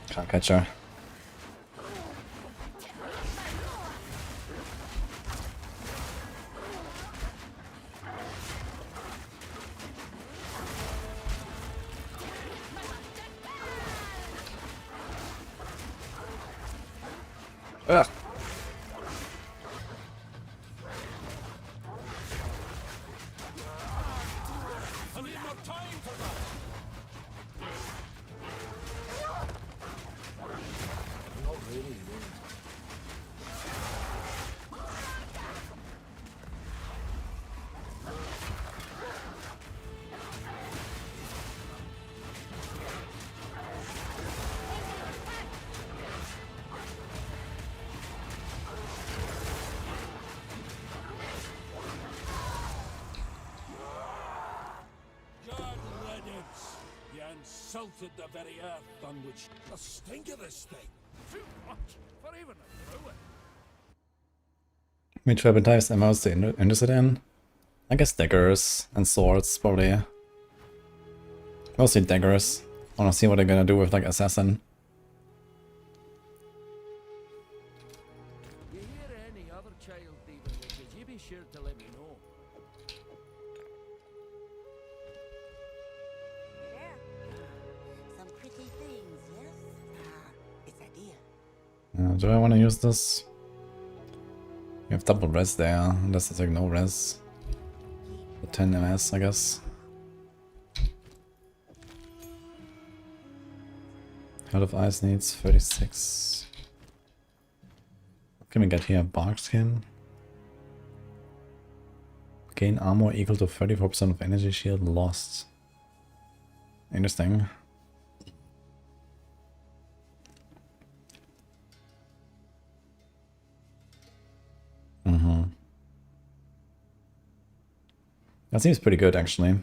Can't catch her. Ugh. I need more time for that. Not really. God riddance! You insulted the very earth on which the stink of this thing. Too much for even a druid. Which weapon types am I most interested in? I guess daggers and swords, probably. Mostly daggers. I wanna see what they're gonna do with like assassin. You hear any other child thieving witches, you be sure to let me know. Some pretty things, yes? It's idea. Do I wanna use this? You have double res there, unless it's like no res. The 10 MS, I guess. Heart of Ice needs 36. What can we get here? Bark skin. Gain armor equal to 34% of energy shield lost. Interesting. That seems pretty good, actually.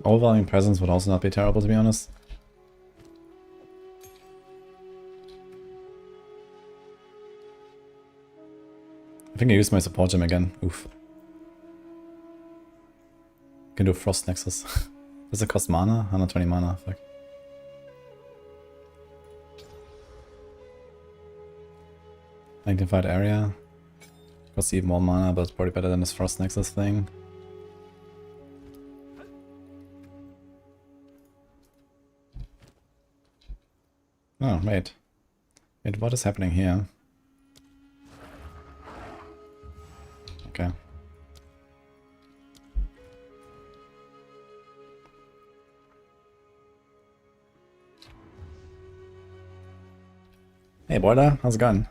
Overwhelming presence would also not be terrible, to be honest. I think I used my support gem again. Oof. Can do Frost Nexus. Does it cost mana? 120 mana, fuck. Magnified area. Costs even more mana, but it's probably better than this Frost Nexus thing. Oh, wait. Wait, what is happening here? Okay. Hey, boiler, how's it going?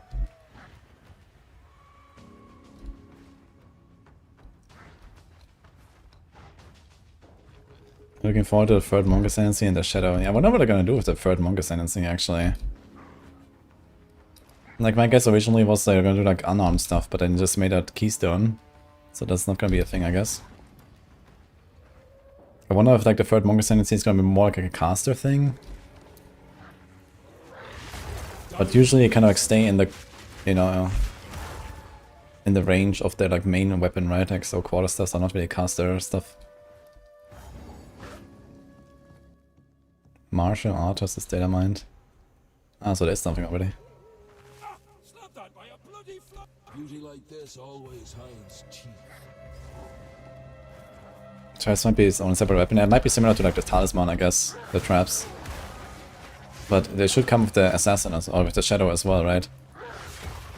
Looking forward to the third Monk Ascendancy in the Shadow. Yeah, I wonder what they're gonna do with the third Monk Ascendancy, actually. Like, my guess originally was they're gonna do, like, unarmed stuff, but then just made that Keystone. So that's not gonna be a thing, I guess. I wonder if, like, the third Monk Ascendancy is gonna be more like a caster thing. But usually you kind of, like, stay in the, you know, in the range of their, like, main weapon, right? Like, so quarter stuffs are not really caster stuff. Martial Artist is data mined. Ah, so there's something already. Beauty like this always hides teeth. Traps might be its own separate weapon. It might be similar to like the talisman, I guess, the traps. But they should come with the assassin or with the shadow as well, right?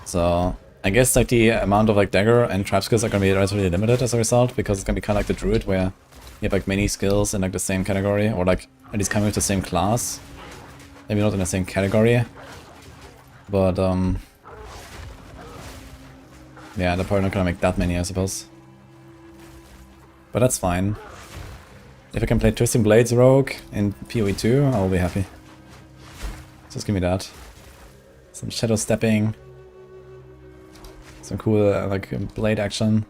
So I guess like the amount of like dagger and trap skills are gonna be relatively limited as a result, because it's gonna be kind of like the druid where you have like many skills in like the same category, or like at least coming with the same class. Maybe not in the same category. But yeah, they're probably not gonna make that many, I suppose. But that's fine. If I can play Twisting Blades Rogue in PoE 2, I'll be happy. Just give me that. Some shadow stepping. Some cool like blade action.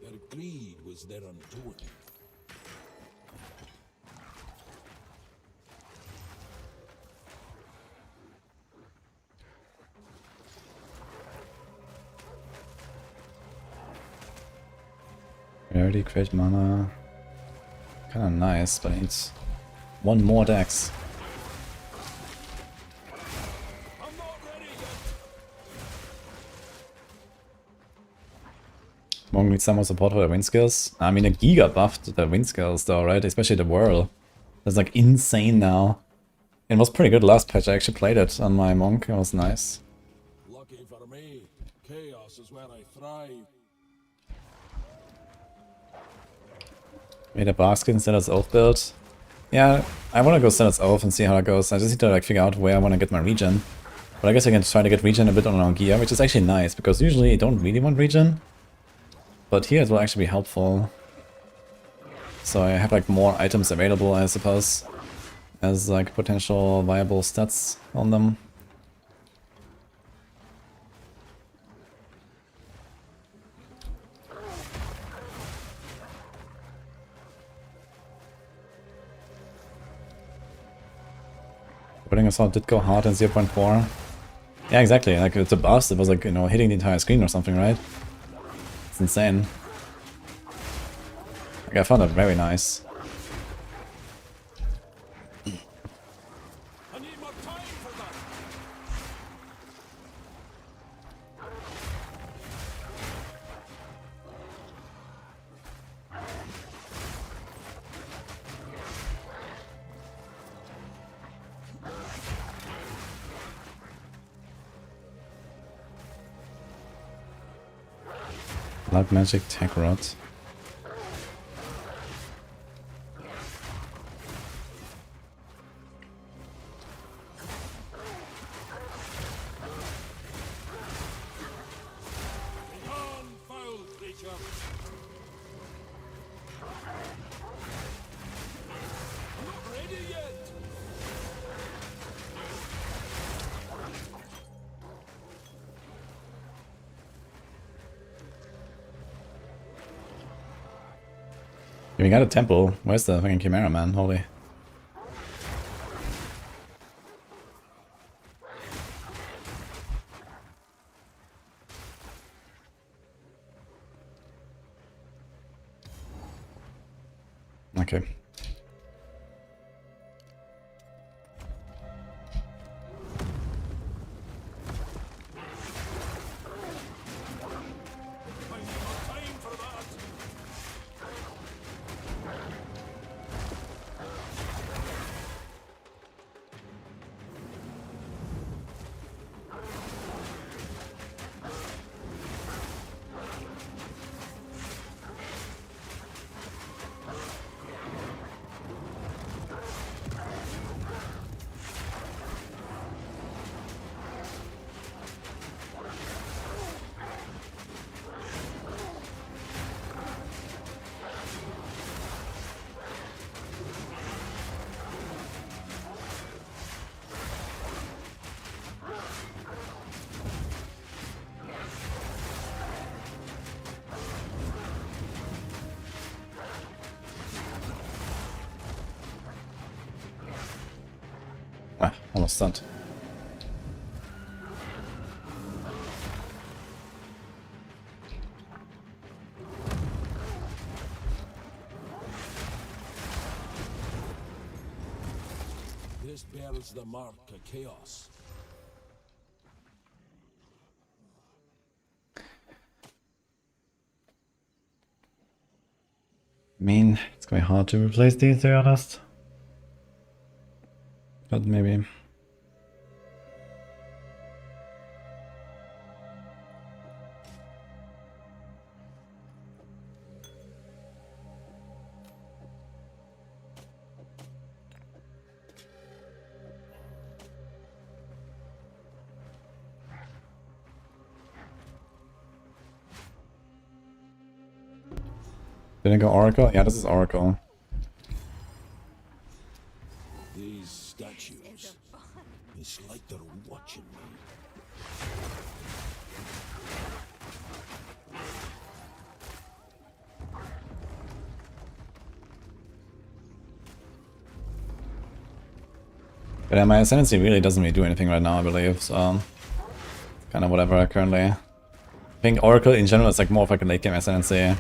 Their greed was their undoing. Rarity, create mana. Kinda nice, but it needs one more dex. Monk needs some more support for the wind skills. I mean, a Giga buffed the wind skills though, right? Especially the whirl. That's like insane now. It was pretty good last patch. I actually played it on my Monk. It was nice. Lucky for me, chaos is where I thrive. Made a basket instead of Oath build. Yeah, I want to go Senate's Oath and see how that goes. I just need to like figure out where I want to get my regen. But I guess I can try to get regen a bit on gear, which is actually nice, because usually you don't really want regen. But here it will actually be helpful. So I have like more items available, I suppose, as like potential viable stats on them. Putting Assault did go hard in 0.4. Yeah, exactly. Like, it's a bust. It was like, you know, hitting the entire screen or something, right? It's insane. Like, I found that very nice. Blood Magic Tech Rod. We got a temple. Where's the fucking Chimera, man? Holy. Okay. Ah, almost stunned. This bears the mark of chaos. I mean, it's quite hard to replace these, to be honest. But maybe. Didn't go Oracle? Yeah, this is Oracle. These statues, it's like they're watching me. But my Ascendancy really doesn't really do anything right now, I believe, so... kind of whatever currently. I think Oracle in general is like more of like a late game Ascendancy.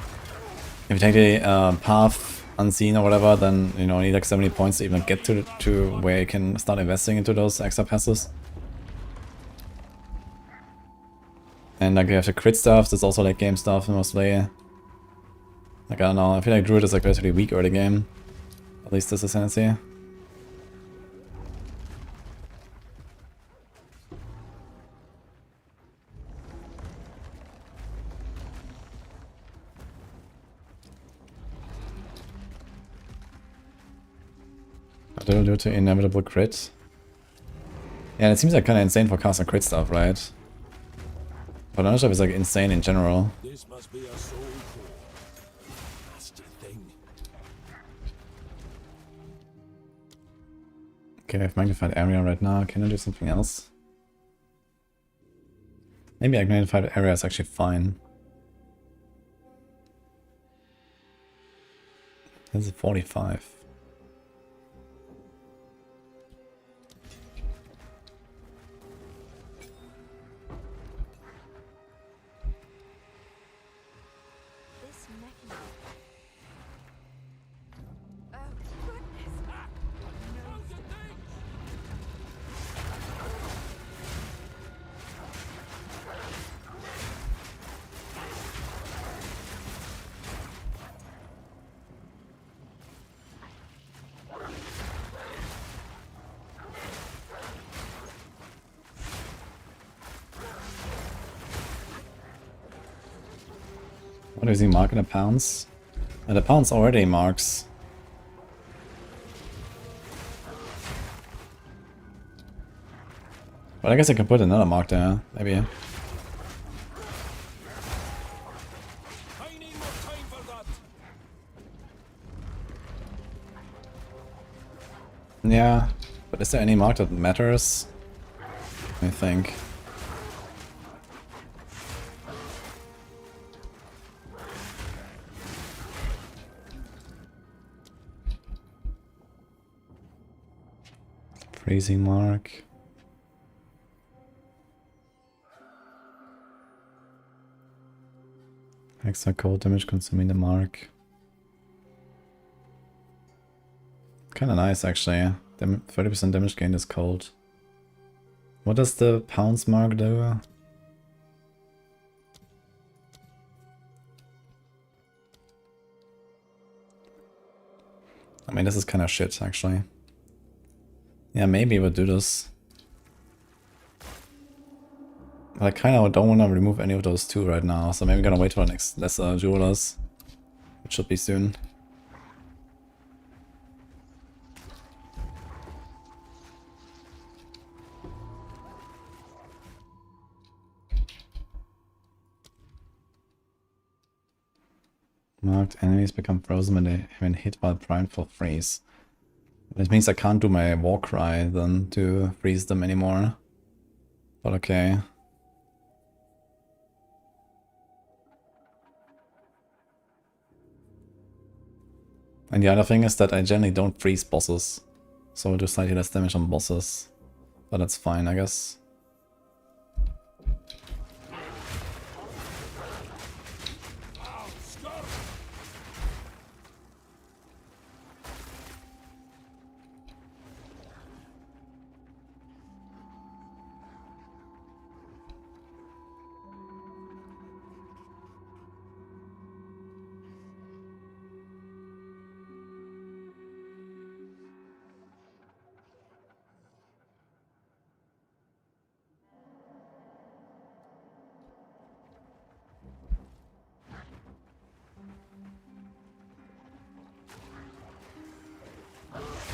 If you take the path unseen or whatever, then you know you need like 70 points to even get to where you can start investing into those extra passes. And like you have the crit stuff, that's also like game stuff mostly. Like, I don't know, I feel like Druid is like relatively weak early game. At least this is Ascendancy. Due to inevitable crit. Yeah, it seems like kind of insane for casting crit stuff, right? But I'm not sure if it's like insane in general. This must be a soul core. Nasty thing. Okay, I have magnified area right now. Can I do something else? Maybe magnified area is actually fine. This is 45. What is he marking the pounds? The pounds already marks. But I guess I can put another mark there, maybe. Yeah, but is there any mark that matters? I think. Freezing mark. Extra cold damage consuming the mark. Kinda nice actually. 30% damage gained is cold. What does the pounds mark do? I mean, this is kinda shit actually. Yeah, maybe we'll do this. But I kinda don't wanna remove any of those two right now, so maybe I'm gonna wait for the next lesser jewelers. It should be soon. Marked enemies become frozen when they have been hit while primed for freeze. Which means I can't do my war cry then to freeze them anymore. But okay. And the other thing is that I generally don't freeze bosses. So I do slightly less damage on bosses. But that's fine, I guess.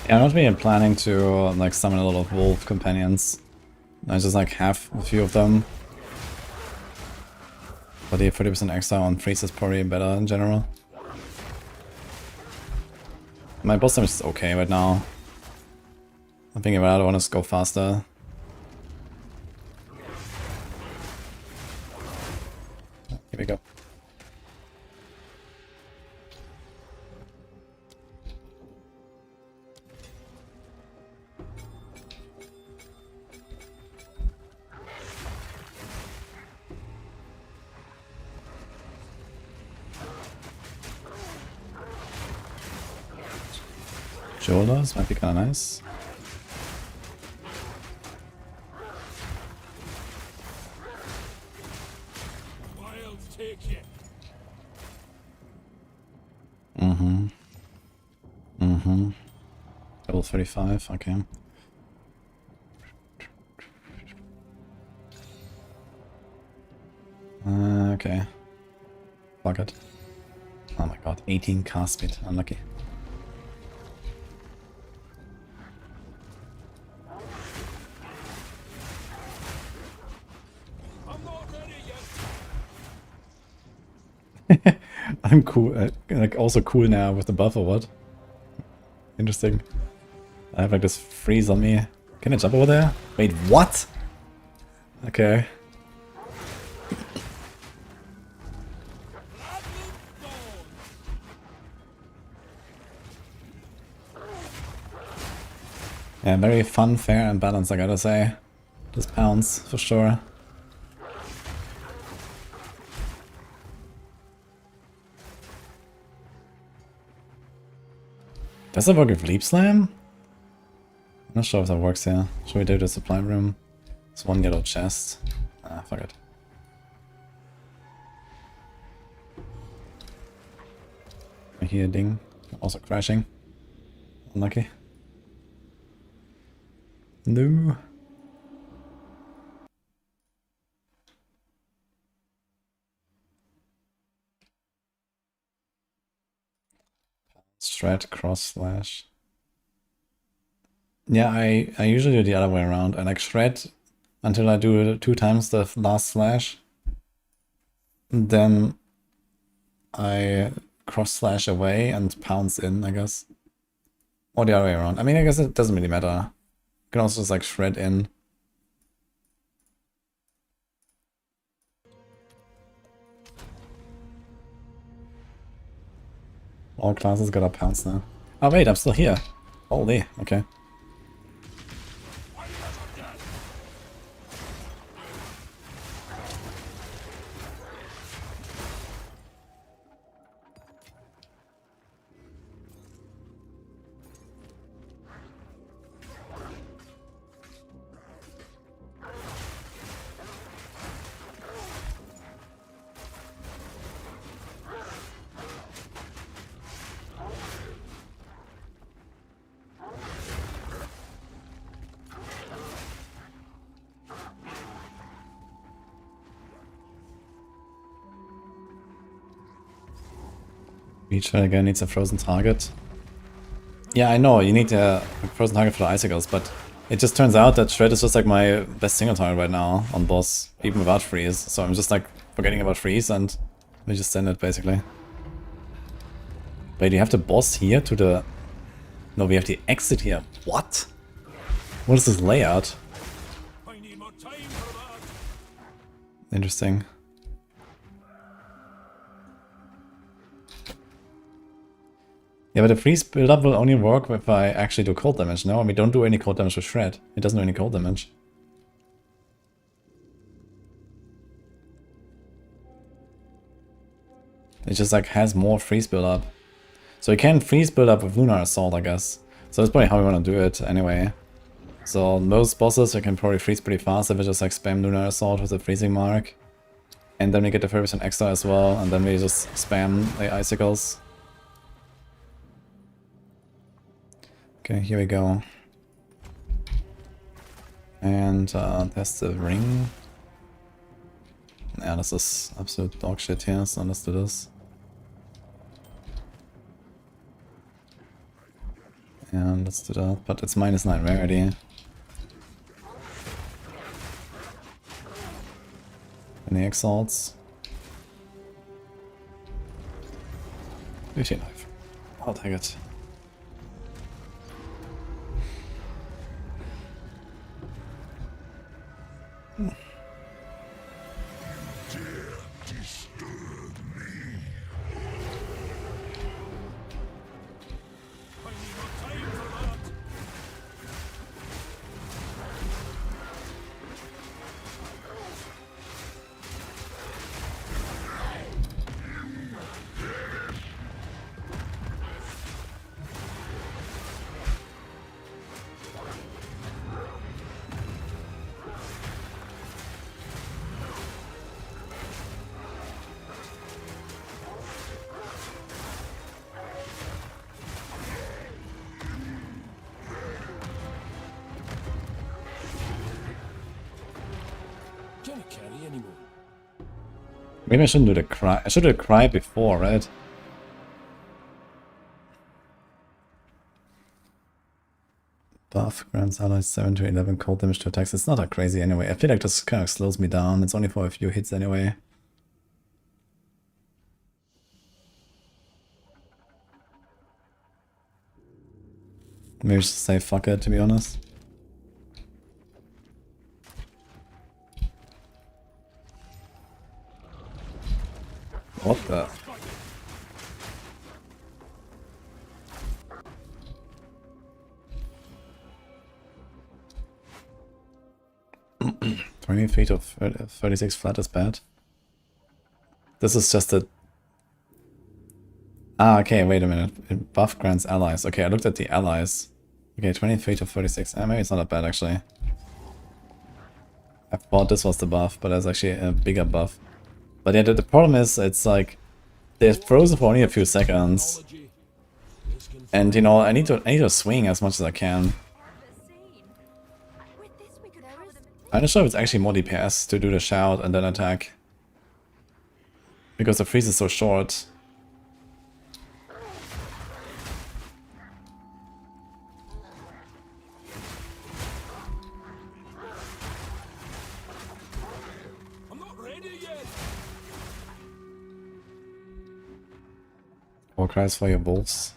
Yeah, I'm not really planning to like summon a lot of wolf companions. I just like have a few of them. But the 30% exile on freeze is probably better in general. My boss damage is okay right now. I'm thinking about it, I want to go faster. Here we go. Shoulders might be kind of nice. Wild take you. Mm-hmm. Mm-hmm. Level 35, okay. Okay. Fuck it. Oh my god, 18 cast speed, unlucky. I'm cool, like also cool now with the buff or what? Interesting. I have like this freeze on me. Can I jump over there? Wait, what? Okay. Yeah, very fun, fair, and balanced, I gotta say. This pounds, for sure. Does it work with Leap Slam? I'm not sure if that works here. Should we do the supply room? It's one yellow chest. Ah, fuck it. I hear a ding. Also crashing. Unlucky. No. Shred, cross, slash. Yeah, I usually do the other way around. I like shred until I do it 2 times the last slash. Then I cross slash away and pounce in, I guess. Or the other way around. I mean, I guess it doesn't really matter. You can also just like shred in. All classes got a pounce now. Oh wait, I'm still here. Holy, okay. Each again needs a frozen target. Yeah, I know, you need a frozen target for the icicles, but it just turns out that Shred is just like my best single target right now on boss, even without freeze. So I'm just like forgetting about freeze and we just send it basically. Wait, you have the boss here to the... No, we have the exit here. What? What is this layout? Interesting. Yeah, but the freeze build-up will only work if I actually do cold damage, no? And we don't do any cold damage with Shred. It doesn't do any cold damage. It just like has more freeze build-up. So you can freeze build-up with Lunar Assault, I guess. So that's probably how we want to do it anyway. So most bosses you can probably freeze pretty fast if we just like spam Lunar Assault with the freezing mark. And then we get the 30% extra as well, and then we just spam the icicles. Okay, here we go. And there's the ring. Yeah, this is absolute dog shit here, so let's do this. And let's do that, but it's -9 rarity. Any exalts? 15 life. I'll take it. me anymore. Maybe I shouldn't do the cry. I should do the cry before, right? Buff grants allies 7 to 11 cold damage to attacks. It's not that crazy anyway. I feel like this kind of slows me down. It's only for a few hits anyway. Maybe just say fuck it, to be honest. What the? $20 feet of 36 flat is bad. This is just a... Ah, okay, wait a minute. It buff grants allies. Okay, I looked at the allies. Okay, 20 feet of 36. Maybe it's not that bad, actually. I thought this was the buff, but that's actually a bigger buff. But yeah, the problem is, it's like... They're frozen for only a few seconds. And, you know, I need to swing as much as I can. I'm not sure if it's actually more DPS to do the shout and then attack. Because the freeze is so short. I'm not ready yet. War cries for your bulls.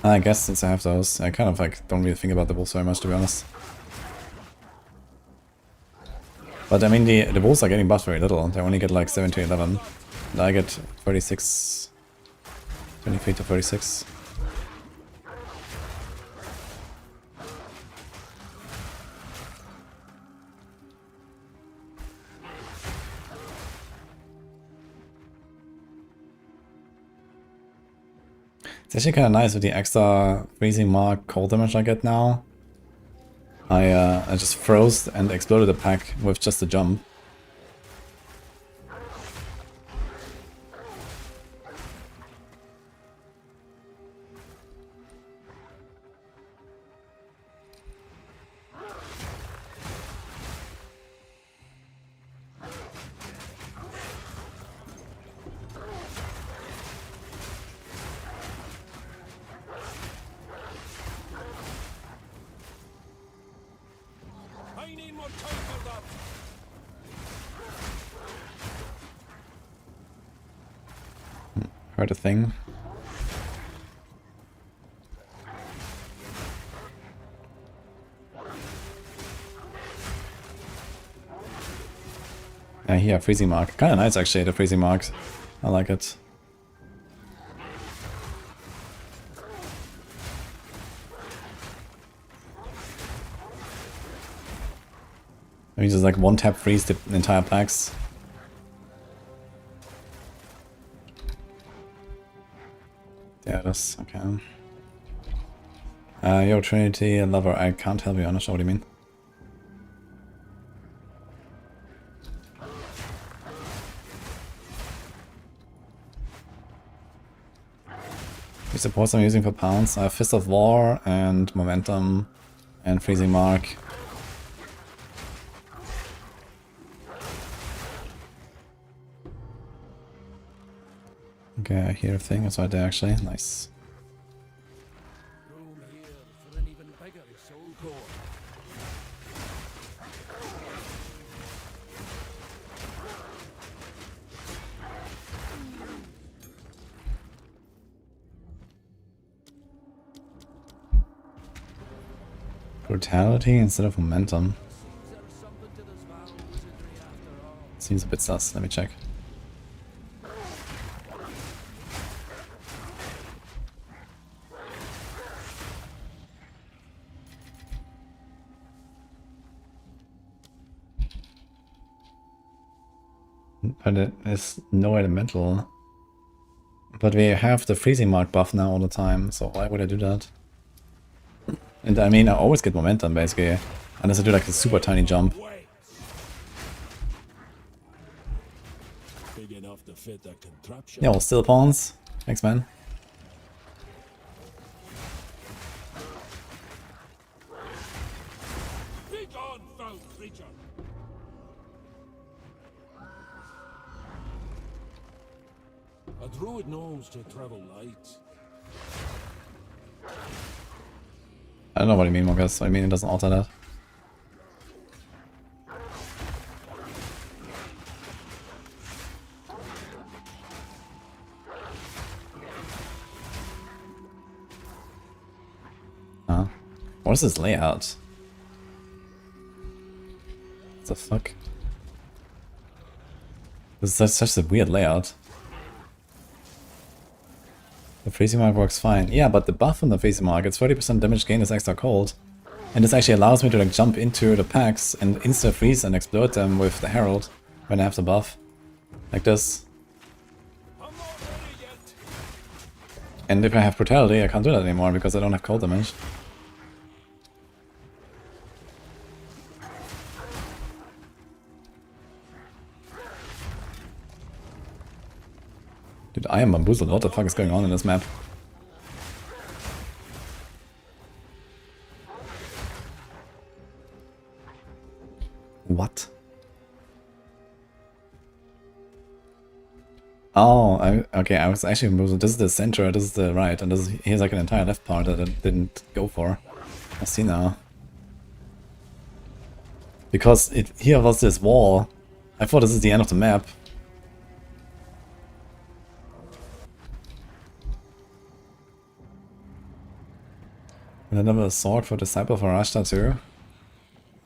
I guess since I have those, I kind of like don't really think about the bulls very much, to be honest. But I mean, the bulls are getting buffed very little. They only get like 7 to 11. And I get 36. 20 feet to 36. It's actually kind of nice with the extra freezing mark cold damage I get now. I just froze and exploded the pack with just a jump. I need more time for that. Heard a thing. Yeah, here, freezing mark. Kinda nice actually, the freezing marks. I like it. Maybe just like one tap freeze the entire packs. Yeah, that's okay. Yo, Trinity lover, I can't help you, I'm not sure what you mean. Which supports I'm using for pounds? I have Fist of War and Momentum and Freezing Mark. Okay, I hear a thing, it's right there actually, nice. Room here for an even bigger soul core. Brutality instead of Momentum. Seems a bit sus, let me check. But it is no elemental. But we have the freezing mark buff now all the time, so why would I do that? And I mean, I always get momentum basically, unless I do like a super tiny jump. Big enough to fit a contraption. Yeah, well, still pawns. Thanks, man. Be gone, foul creature. A druid knows to travel light. I don't know what you mean, Marcus. I mean, it doesn't alter that. Huh? What is this layout? What the fuck? This is such a weird layout. The freezing mark works fine. Yeah, but the buff on the freezing mark, it's 30% damage gain is extra cold. And this actually allows me to like jump into the packs and insta freeze and explode them with the Herald when I have the buff. Like this. And if I have brutality, I can't do that anymore because I don't have cold damage. Dude, I am bamboozled. What the fuck is going on in this map? What? Oh, okay, I was actually bamboozled. This is the center, this is the right, and this is, here's like an entire left part that I didn't go for. I see now. Because here was this wall. I thought this is the end of the map. Will I never a sword for Disciple for Rashta too?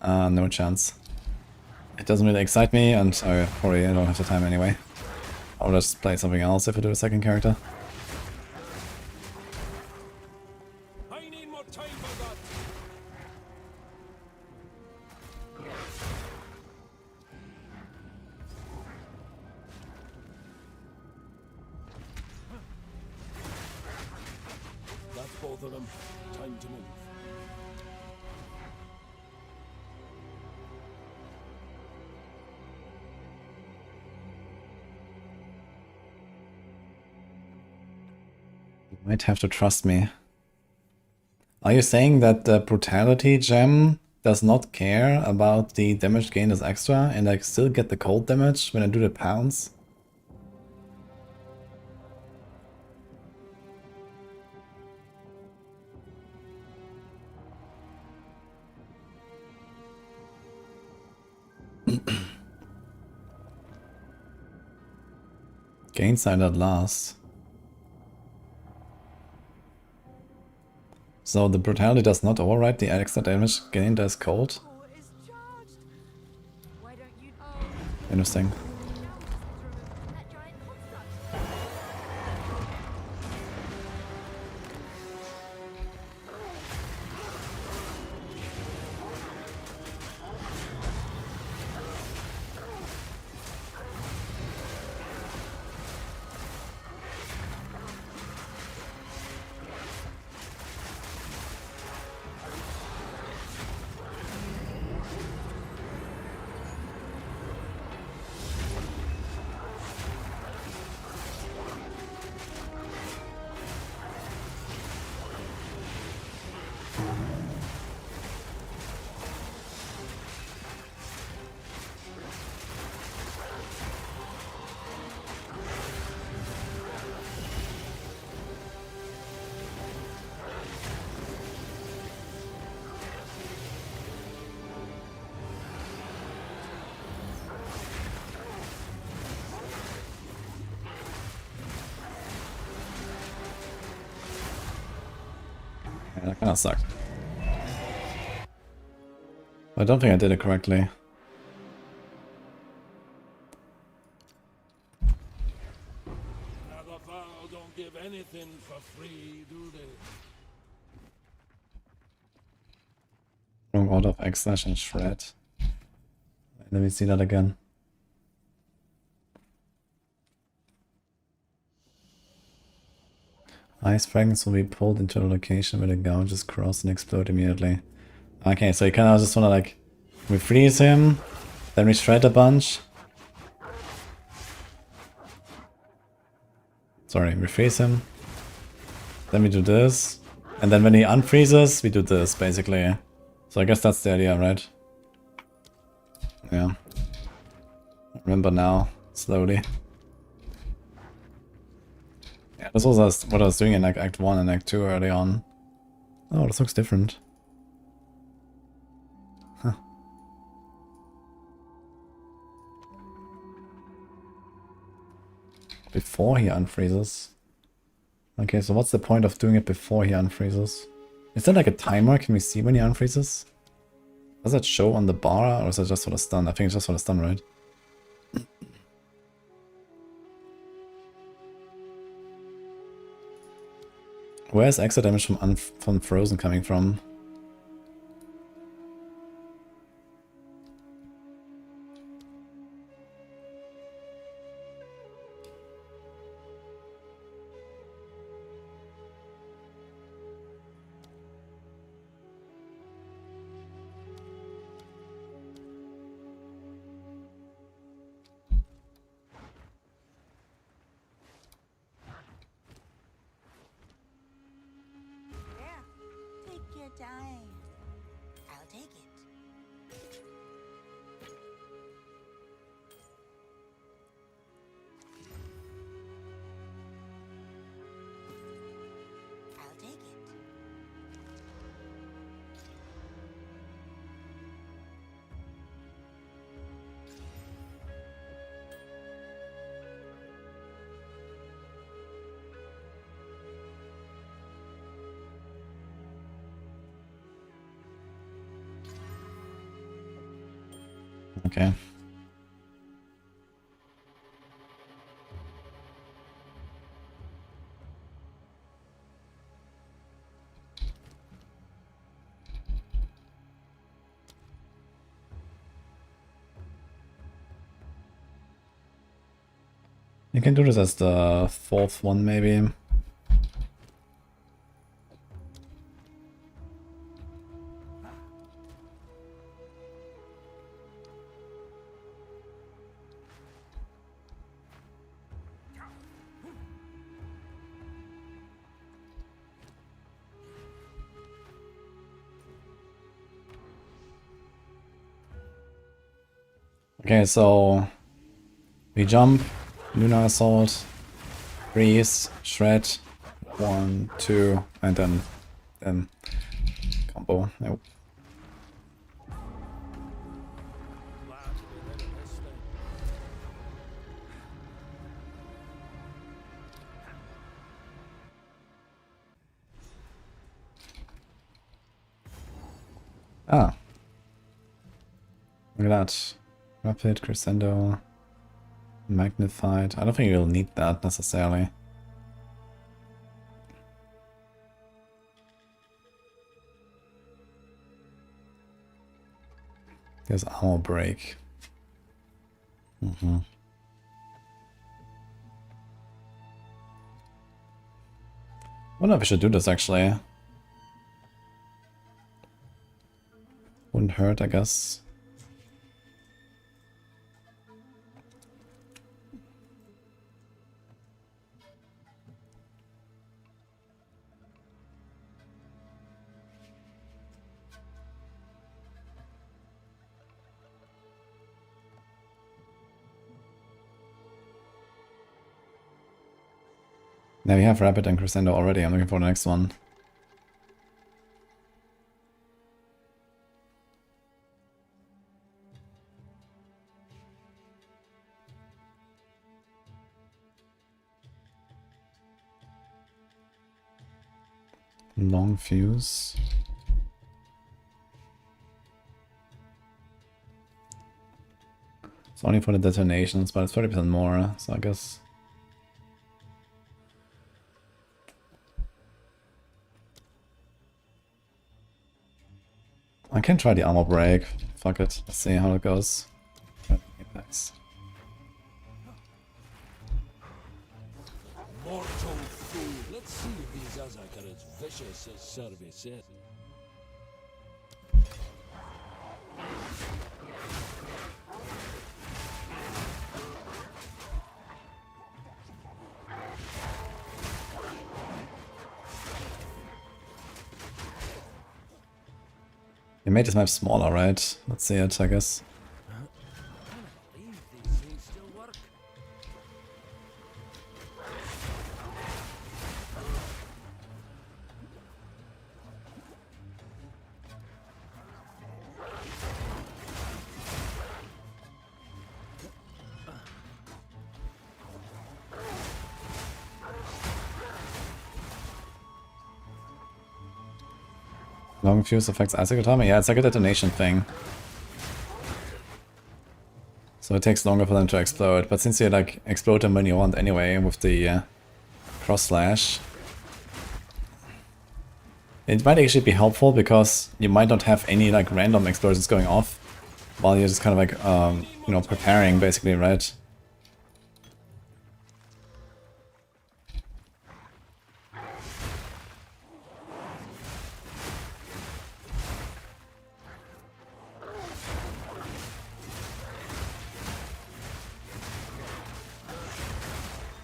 No chance. It doesn't really excite me, and I probably don't have the time anyway. I'll just play something else if I do a second character. I need more time for that. That's both of them. Time to move. You might have to trust me. Are you saying that the brutality gem does not care about the damage gain as extra and I still get the cold damage when I do the pounds? Gainside at last. So the brutality does not override the extra damage gained as cold? Interesting. Yeah, that kind of sucked. I don't think I did it correctly. Another vow don't give anything for free, do they? Wrong order of X/ and Shred. Let me see that again. Ice fragments will be pulled into a location where the gouge is crossed and explode immediately. Okay, so you kind of just want to like, we freeze him, then we shred a bunch. Sorry, we freeze him. Then we do this. And then when he unfreezes, we do this, basically. So I guess that's the idea, right? Yeah. Remember now, slowly. Yeah, this was what I was doing in like Act 1 and Act 2 early on. Oh, this looks different. Huh. Before he unfreezes. Okay, so what's the point of doing it before he unfreezes? Is there like a timer? Can we see when he unfreezes? Does that show on the bar or is it just for the stun? I think it's just for the stun, right? Where is extra damage from Frozen coming from? Yeah, take your time. I'll take it. I'll take it. Okay. You can do this as the fourth one, maybe. Okay, so we jump, Lunar Assault, freeze, shred, 1, 2, and then combo. Yep. Ah. Look at that. Rapid, crescendo, magnified. I don't think you'll need that necessarily. There's armor break. Wonder if we should do this actually. Wouldn't hurt, I guess. Now we have Rapid and Crescendo already. I'm looking for the next one. Long fuse. It's only for the detonations, but it's 30% more, so I guess. I can try the armor break. Fuck it. Let's see how it goes. Nice. Mortal fool. Let's see if these Azak are as vicious as Survey said. They made this map smaller, right? Let's see it, I guess. Long fuse affects icicle timing? Yeah, it's like a detonation thing. So it takes longer for them to explode, but since you like explode them when you want anyway with the cross slash, it might actually be helpful because you might not have any like random explosions going off while you're just kind of like you know, preparing basically, right?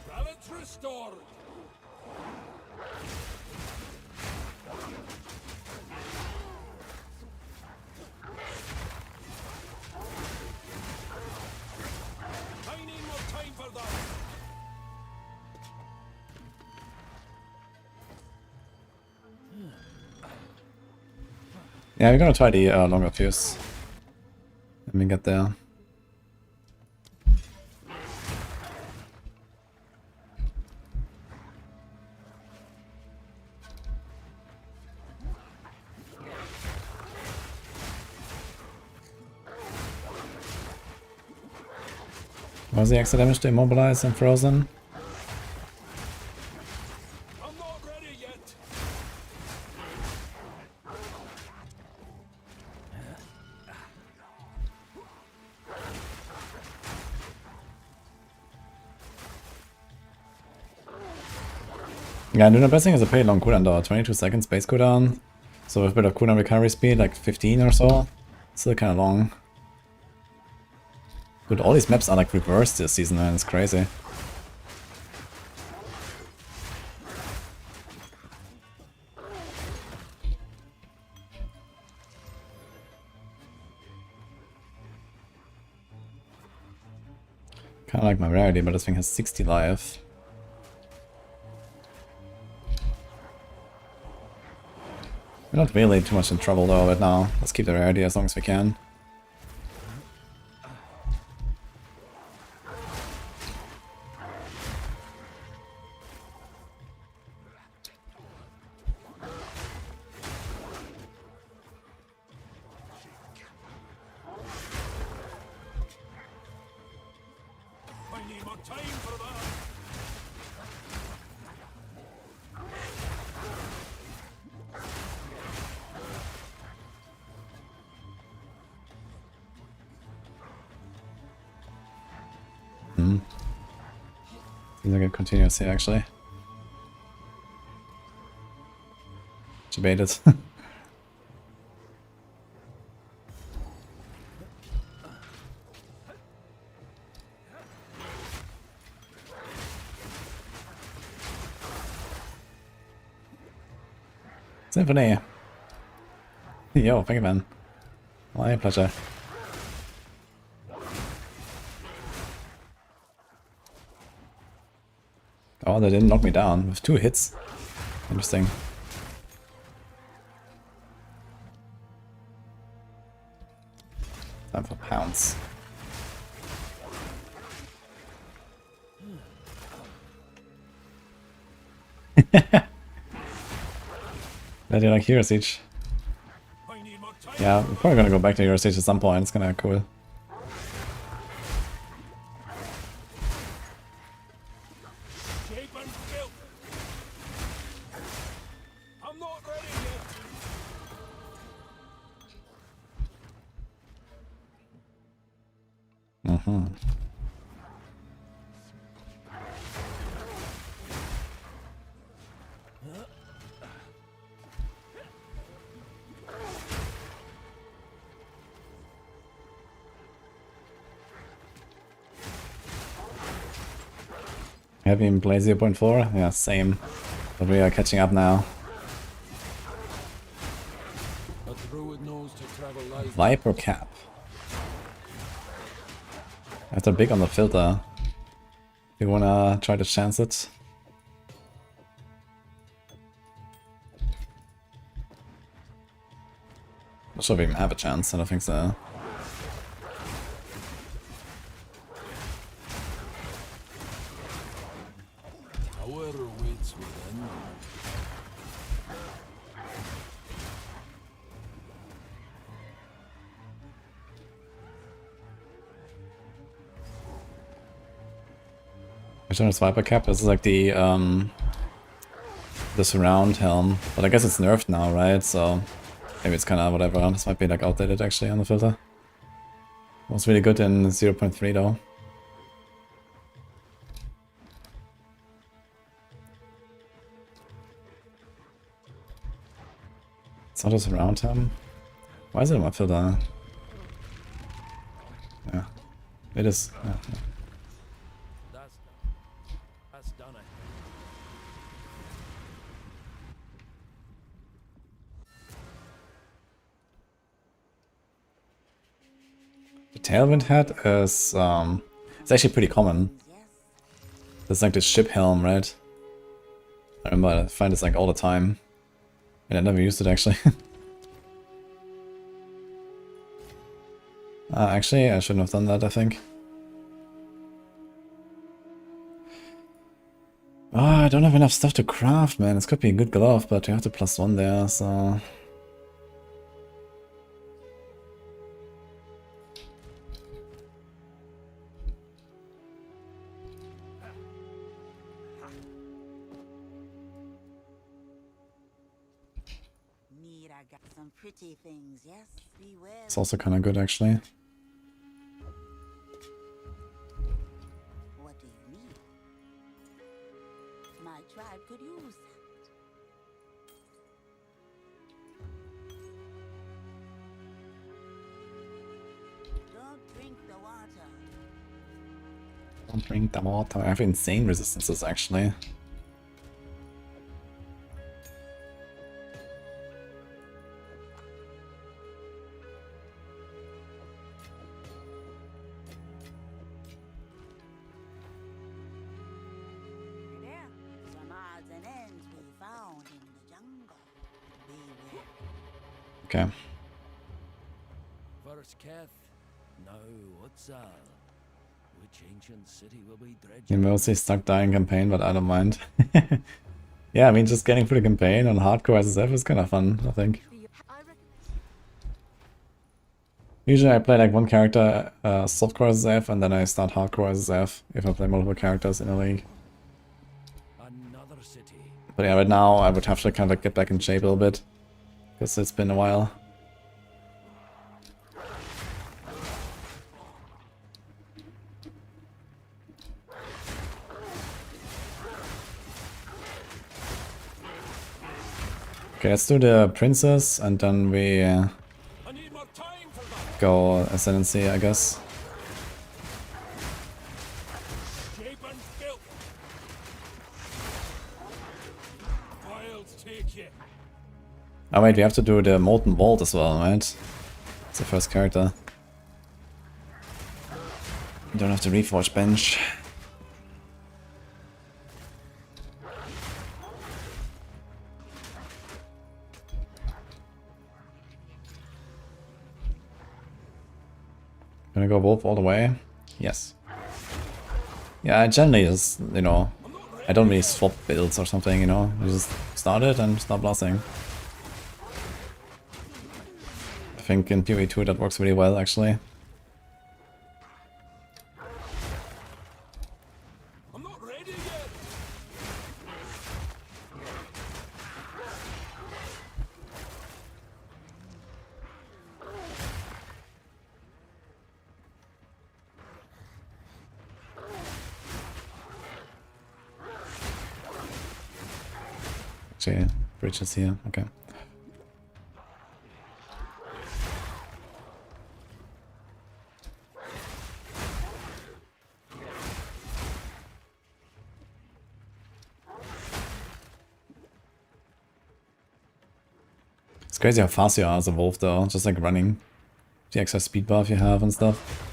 Balance restored. I need more time for that. Yeah, we're gonna try the longer fuse. Let me get there. Was the extra damage to immobilize and frozen? I'm not ready yet. Yeah, Lunar Blessing is a pretty long cooldown though, 22 seconds base cooldown. So with a bit of cooldown recovery speed, like 15 or so. Still kinda long. Dude, all these maps are like reversed this season, man, it's crazy. Kinda like my rarity, but this thing has 60 life. We're not really too much in trouble though right now. Let's keep the rarity as long as we can. I need more time for that. Seems like it continues here actually. Debated. Symphony! Yo, thank you, man. My pleasure. Oh, they didn't knock me down with 2 hits. Interesting. Time for pounce. Glad you like Hero Siege. Yeah, we're probably gonna go back to Hero Siege at some point, it's kinda cool. Shape and build. I'm not ready yet. Mm-hmm. Have you been play 0.4? Yeah, same. But we are catching up now. A druid knows to travel light. Viper cap. After big on the filter. You wanna try to chance it? Not sure if we even have a chance, I don't think so. Power waits within. Eternal Swiper Cap, this is like the surround helm. But I guess it's nerfed now, right? So maybe it's kinda whatever. This might be like outdated actually on the filter. It was really good in 0.3 though. It's not a surround helm. Why is it on my filter? Yeah. It is. Yeah. That's done it. The Tailwind hat is it's actually pretty common. It's like the ship helm, right? I remember I find this like all the time. And I never used it actually. Actually, I shouldn't have done that, I think. I don't have enough stuff to craft, man. This could be a good glove, but you have to +1 there, so... Need I got some pretty things, yes? Beware. It's also kind of good, actually. What do you need? My tribe could use that. Don't drink the water. Don't drink the water. I have insane resistances, actually. There, some odds and ends we found in the jungle. Beware. Okay. First Keth, now what's which ancient city will be dredging? You mostly stuck dying campaign, but I don't mind. Yeah, I mean, just getting through the campaign on hardcore SSF is kind of fun, I think. Usually I play like one character softcore SSF and then I start hardcore SSF if I play multiple characters in a league. Another city. But yeah, right now I would have to kind of like get back in shape a little bit. Because it's been a while. Okay, let's do the princess and then we go ascendancy, I guess. Shape and built. Wild take you. Oh wait, we have to do the Molten Vault as well, right? It's the first character. You don't have to reforge bench. Gonna go Wolf all the way? Yes. Yeah, I generally just, you know, I don't really swap builds or something, you know. I just start it and start blasting. I think in PoE 2 that works really well, actually. I'm not ready yet. Actually, bridge is here, okay. It's crazy how fast you are as a wolf though, just like running. The extra speed buff you have and stuff.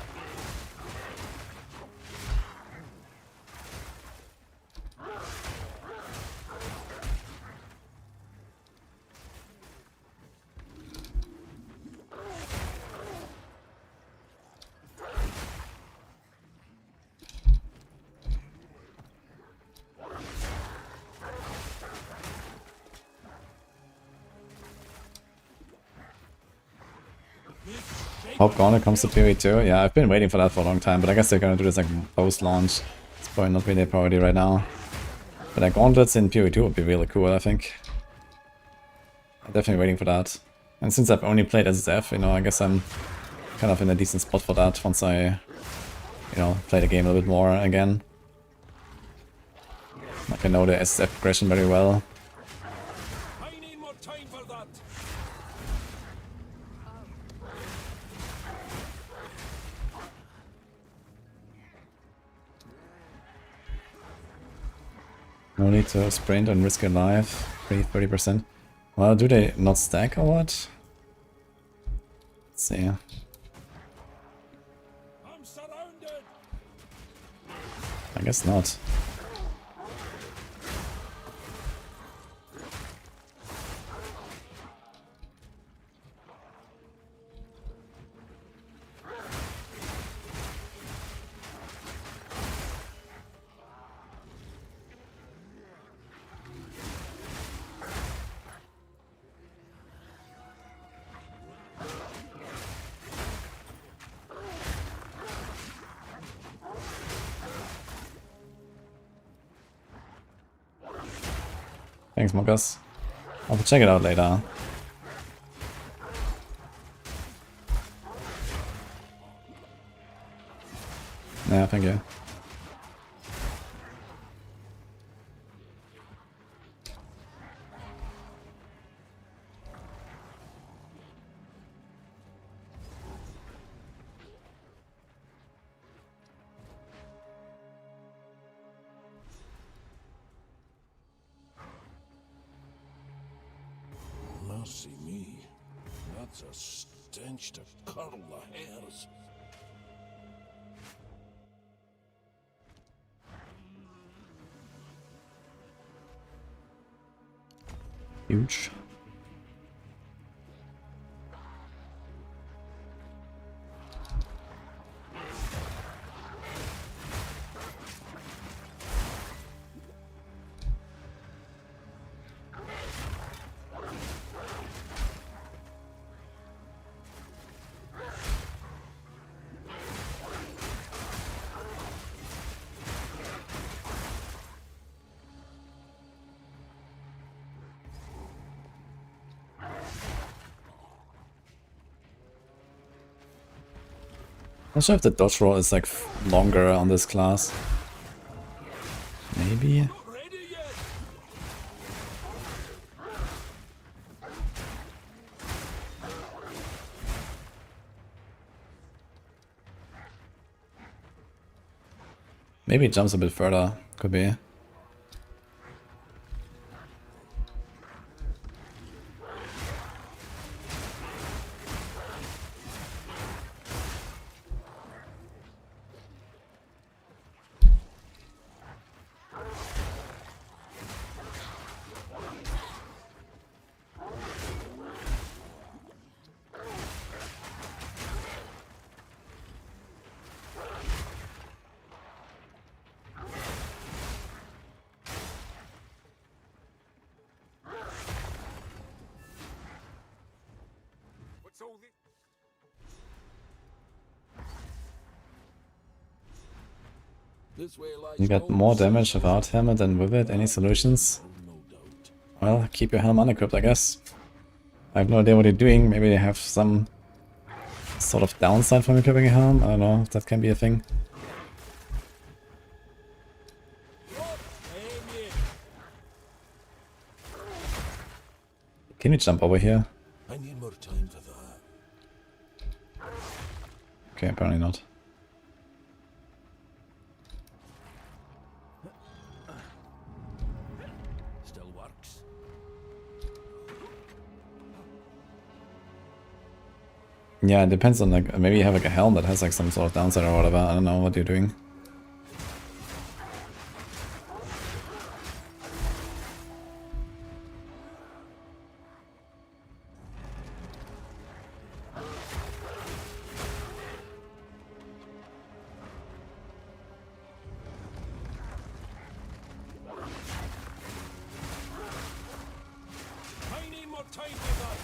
Hope Gauntlet comes to PoE 2. Yeah, I've been waiting for that for a long time, but I guess they're gonna do this like post-launch. It's It's probably not really a priority right now. But like gauntlets in PoE 2 would be really cool, I think. I'm definitely waiting for that. And since I've only played SSF, you know, I guess I'm kind of in a decent spot for that once I, you know, play the game a little bit more again. Like I know the SSF progression very well. I need more time for that. No need to sprint and risk your life. Free 30%. Well, do they not stack or what? Let's see. I'm surrounded. I guess not. Thanks, Mokas. I'll check it out later. Yeah, thank you. Mercy me. That's a stench to curl the hairs. Huge. Not sure if the dodge roll is like longer on this class. Maybe? Maybe it jumps a bit further. Could be. You get more damage without helmet than with it. Any solutions? Well, keep your helm unequipped, I guess. I have no idea what you're doing. Maybe they have some sort of downside from equipping a helm. I don't know if that can be a thing. Can you jump over here? I need more time for that. Okay, apparently not. Still works. Yeah, it depends on like maybe you have like a helm that has like some sort of downside or whatever. I don't know what you're doing. I need more time for that.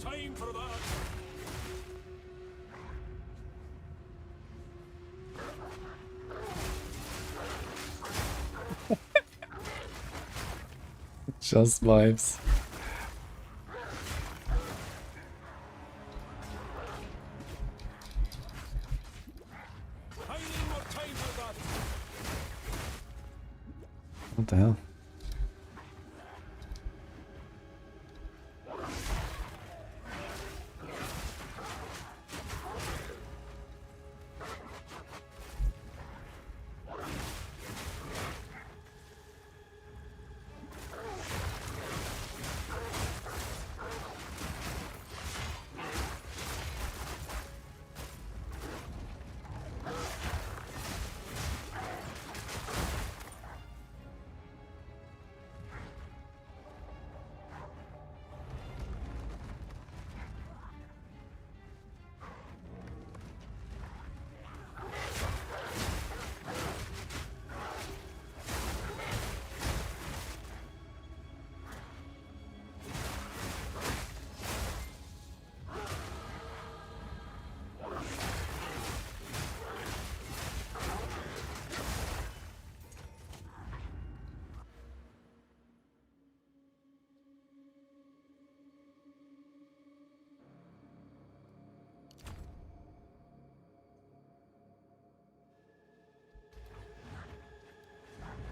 time for that. Just vibes. I need more time for that. What the hell?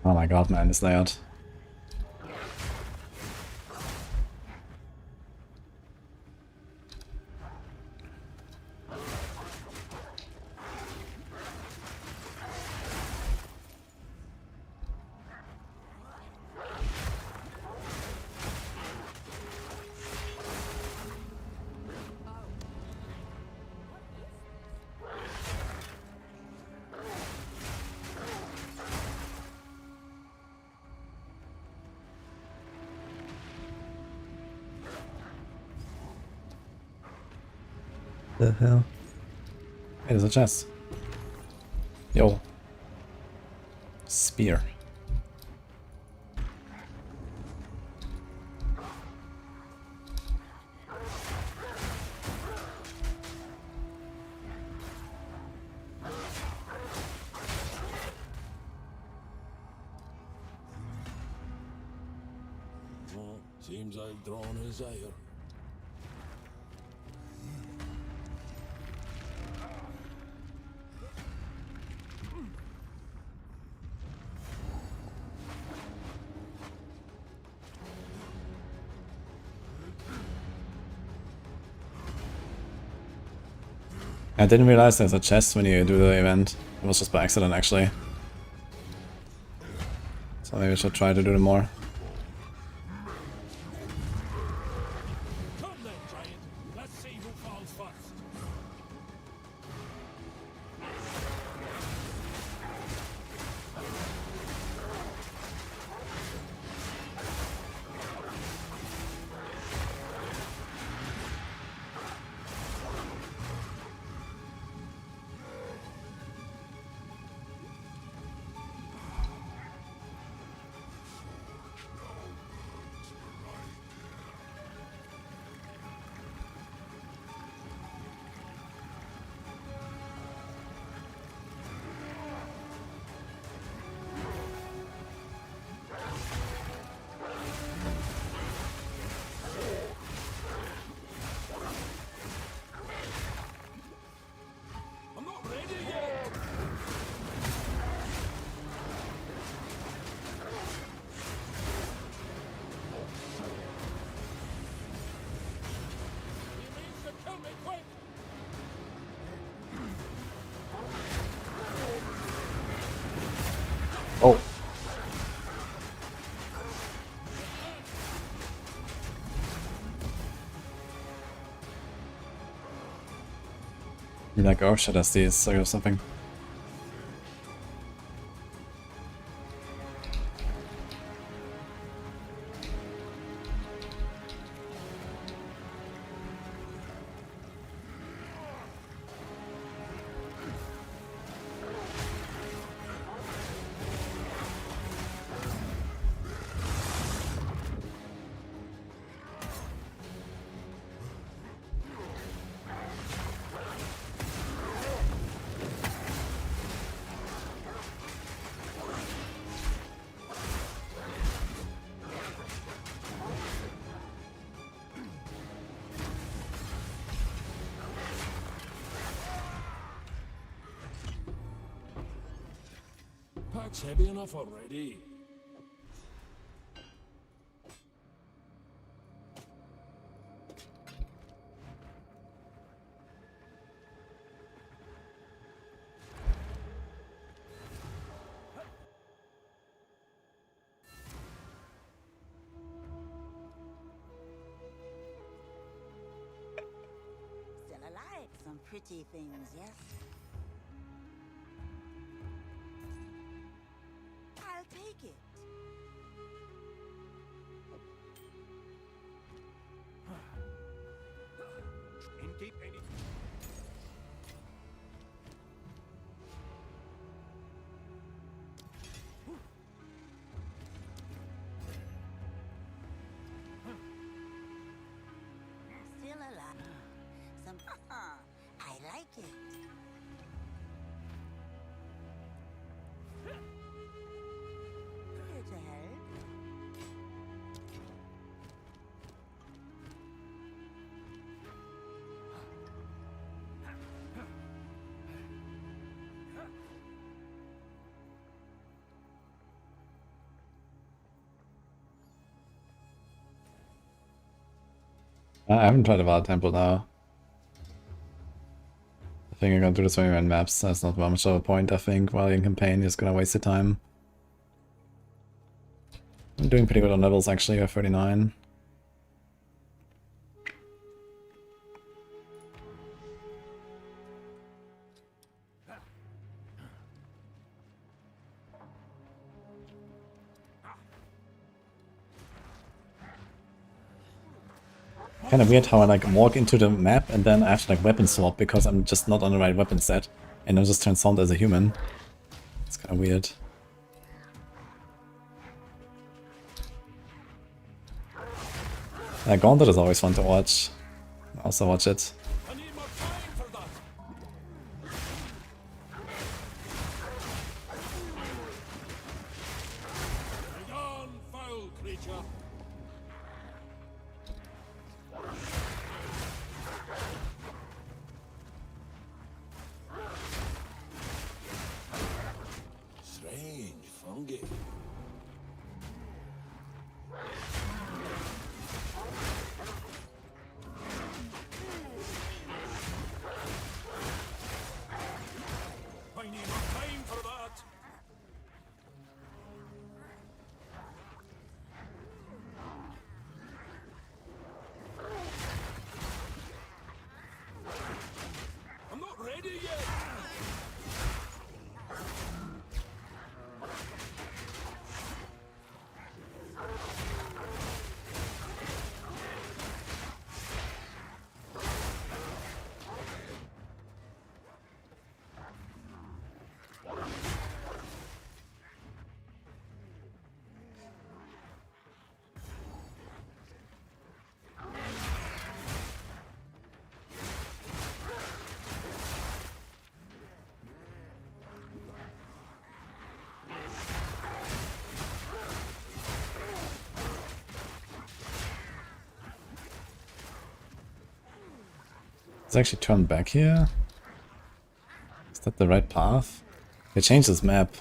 Oh my god, man, this layout. The hell? Hey, there's a chest. Yo. Spear. Well, seems I've drawn his ire. I didn't realize there's a chest when you do the event. It was just by accident, actually. So maybe I should try to do them more. Come then, giant. Let's see who falls first. I'm not ready yet. He means to kill me quick. Oh. You like, oh shit, that's these or something. That's heavy enough already. Still alive. Some pretty things, yes? I'll take it. Still alive. Some. I like it. Here to help. I haven't tried a Wild Temple now. I think I'm gonna do this when we're in maps. That's not much of a point, I think, while in campaign, just gonna waste the time. I'm doing pretty good on levels actually, I have 39. Kind of weird how I like walk into the map and then I have to like weapon swap because I'm just not on the right weapon set and I just transformed as a human. It's kind of weird. Gauntlet is always fun to watch. I also watch it. Strange fungi. I need more time for that. I'm not ready yet. Let's actually turn back here. Is that the right path? They changed this map.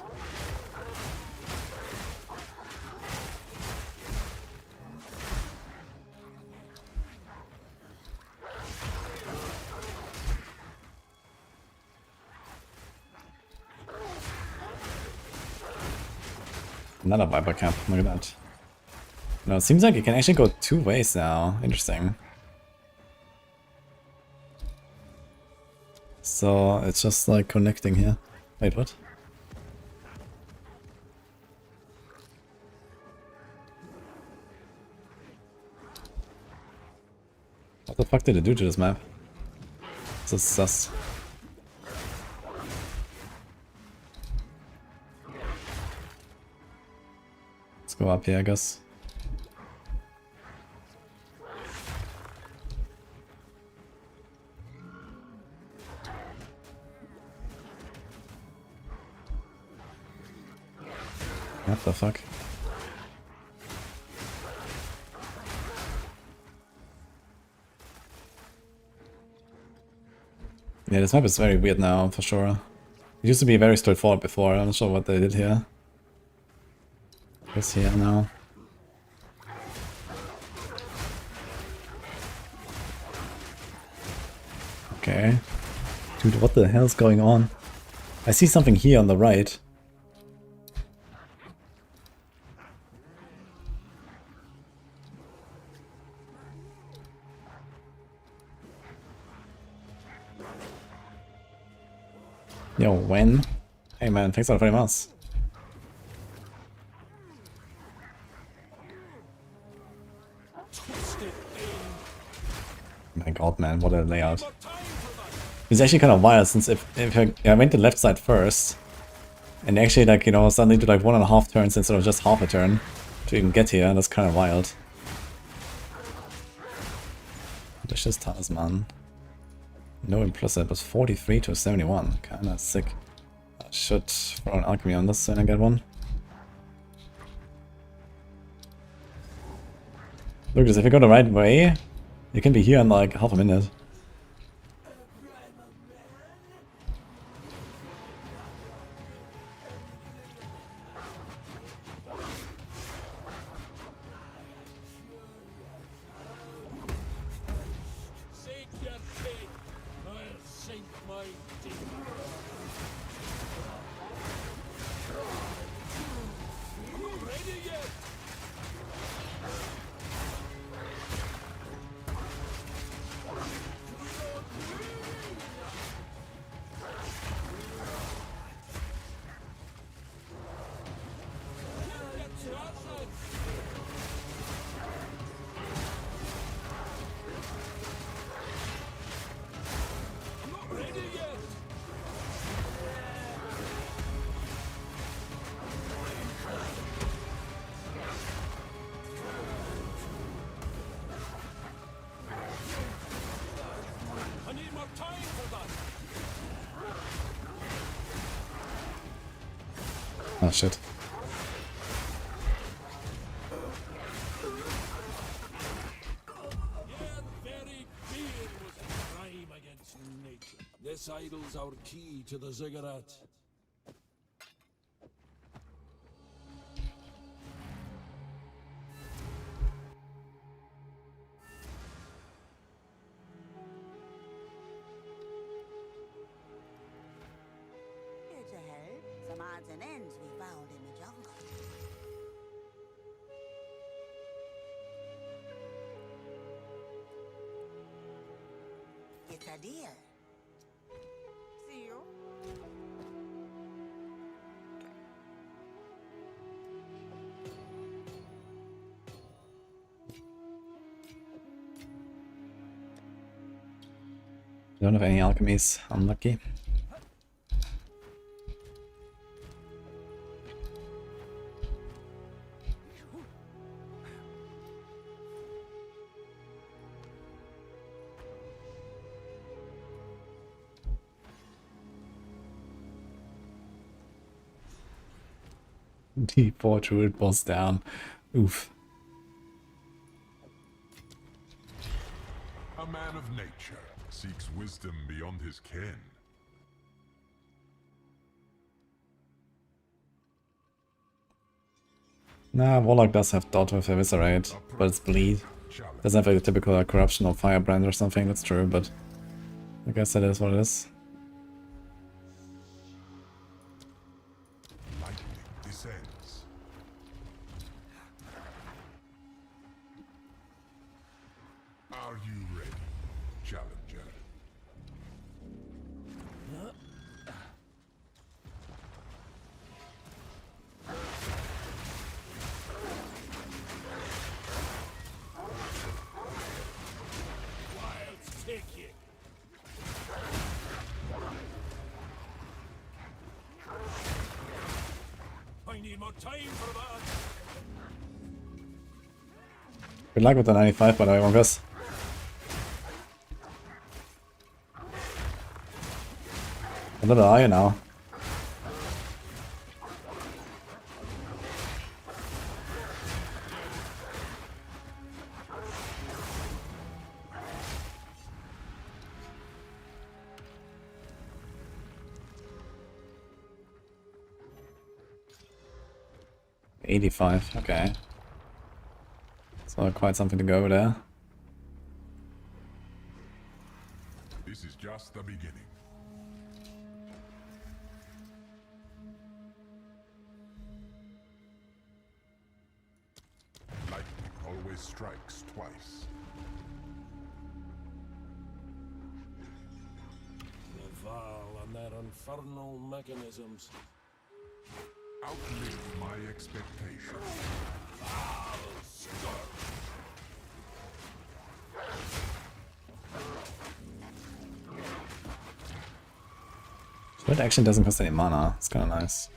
Another Viper camp, look at that. No, it seems like it can actually go two ways now. Interesting. So it's just like connecting here. Wait, what? What the fuck did it do to this map? This is sus. Let's go up here, I guess. What the fuck? Yeah, this map is very weird now, for sure. It used to be very straightforward before, I'm not sure what they did here. He's here now. Okay. Dude, what the hell's going on? I see something here on the right. Yo, when? Hey man, thanks a lot very much. My god, man, what a layout. It's actually kind of wild, since if I went the left side first, and actually, like, you know, suddenly do like 1.5 turns instead of just half a turn to even get here, that's kind of wild. Vicious Talisman. No implicit, but 43 to 71. Kinda sick. I should throw an alchemy on this when I get one. Look, if you go the right way, you can be here in like half a minute. Oh shit. This idol's our key to the ziggurat. Here to help. Some odds and ends we found in the jungle. It's a deal. See you. Don't have any alchemies. Unlucky. D4 Druid boss down. Oof. A man of nature seeks wisdom beyond his ken. Nah, Warlock does have dot with Eviscerate, but it's bleed. Doesn't have a typical corruption or firebrand or something, that's true, but I guess that is what it is. Lightning descends. Are you ready, challenger? Take it. I need more time for that. Good luck with the 95, by the way, Monkus. A little higher now. 85, okay. So quite something to go there. This is just the beginning. Lightning always strikes twice. Laval and their infernal mechanisms. Outlived my expectations. Druid actually doesn't cost any mana. It's kind of nice.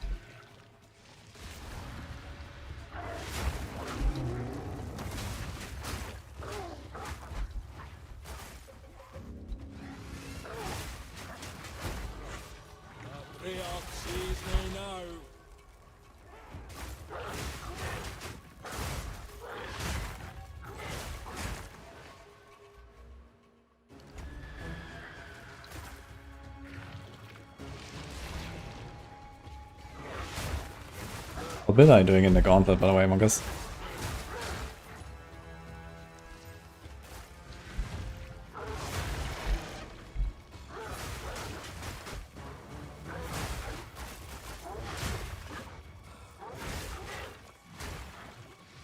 Patriarch sees me now. What bit are you doing in the gauntlet, by the way, Monkus?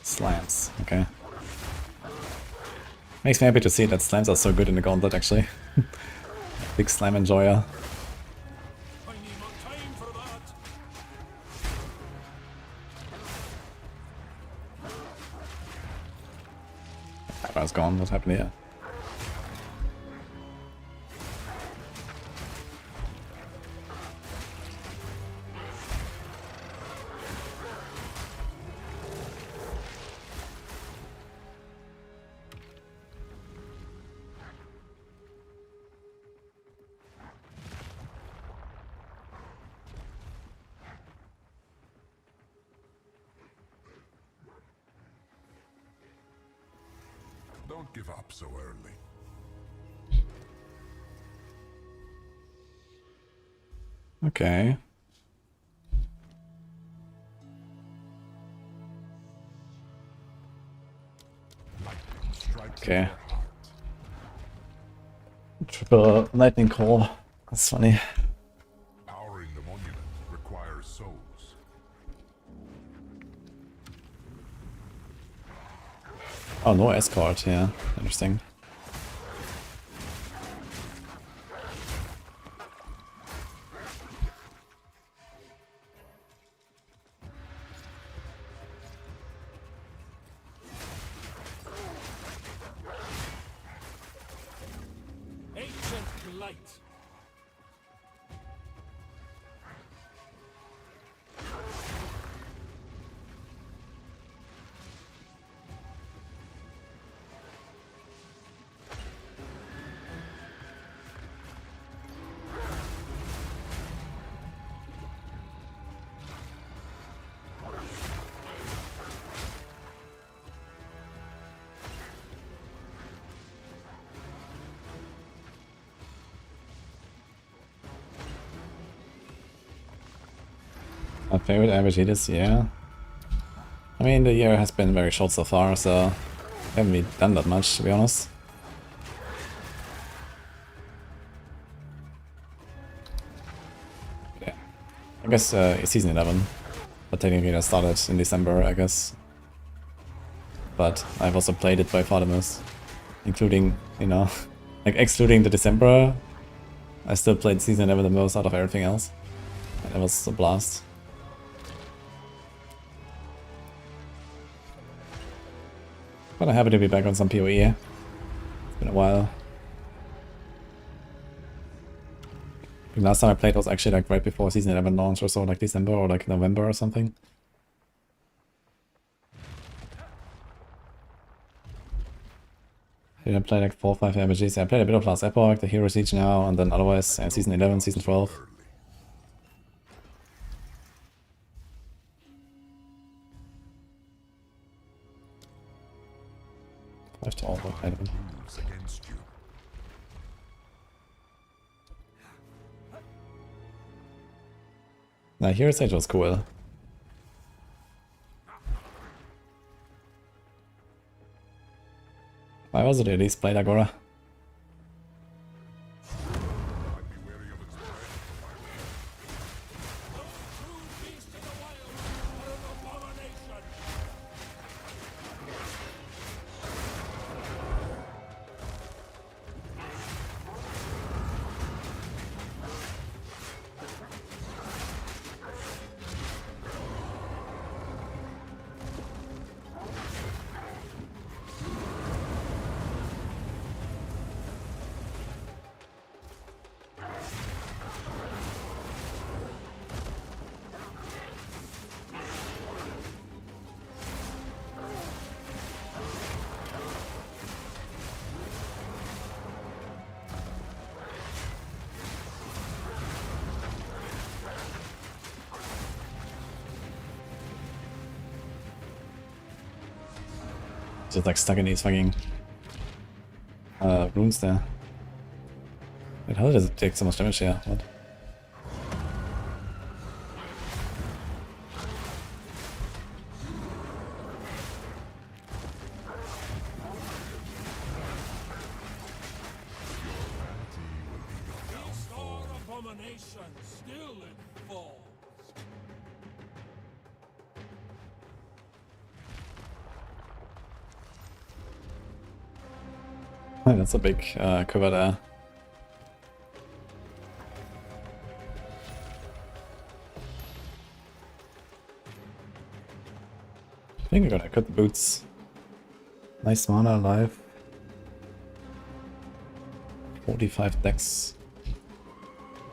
Slams, okay. Makes me happy to see that slams are so good in the gauntlet, actually. Big slam enjoyer. I was gone, what happened here? Don't give up so early. Okay. Okay. Triple lightning call. That's funny. Powering the monument requires souls. Oh, no escort, yeah. Interesting. Ancient light. My favorite MVG this year? I mean, the year has been very short so far, so I haven't really done that much, to be honest. Yeah. I guess season 11. But technically that started in December, I guess. But I've also played it by far the most. Including, you know, like excluding the December, I still played season 11 the most out of everything else. And it was a blast. But I'm happy to be back on some PoE. It's been a while. The last time I played was actually like right before season 11 launch or so, like December or like November or something. Did I play like 4 or 5 RPGs? Yeah, I played a bit of last Epoch, the Hero Siege now, and then otherwise season 11, season 12. I've to all work out of them. Now, Hero Siege was cool. Why was it at least played Agora? Just like stuck in these fucking runes there. Wait, how does it take so much damage here? What? That's a big cover there. I think we're gonna cut the boots. Nice mana alive. 45 decks.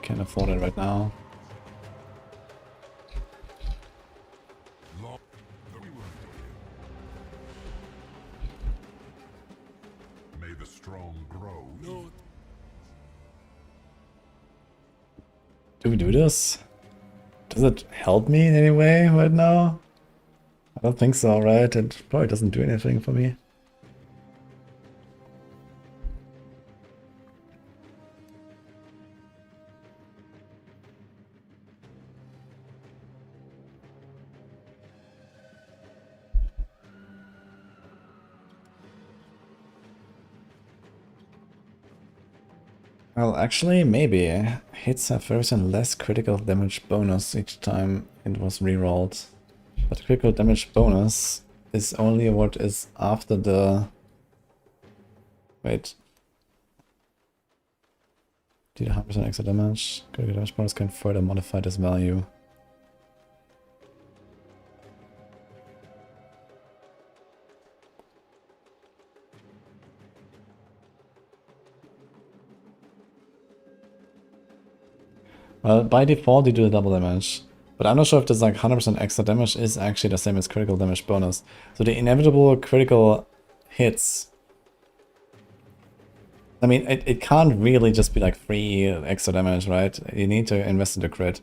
Can't afford it right now. May the strong grow. Do we do this? Does it help me in any way right now? I don't think so, right? It probably doesn't do anything for me. Well, actually, maybe. Hits have 30% less critical damage bonus each time it was rerolled. But critical damage bonus is only what is after the... Wait. Did 100% extra damage. Critical damage bonus can further modify this value. Well, by default you do the double damage. But I'm not sure if this like 100% extra damage is actually the same as critical damage bonus. So the inevitable critical hits... I mean, it can't really just be like free extra damage, right? You need to invest in the crit.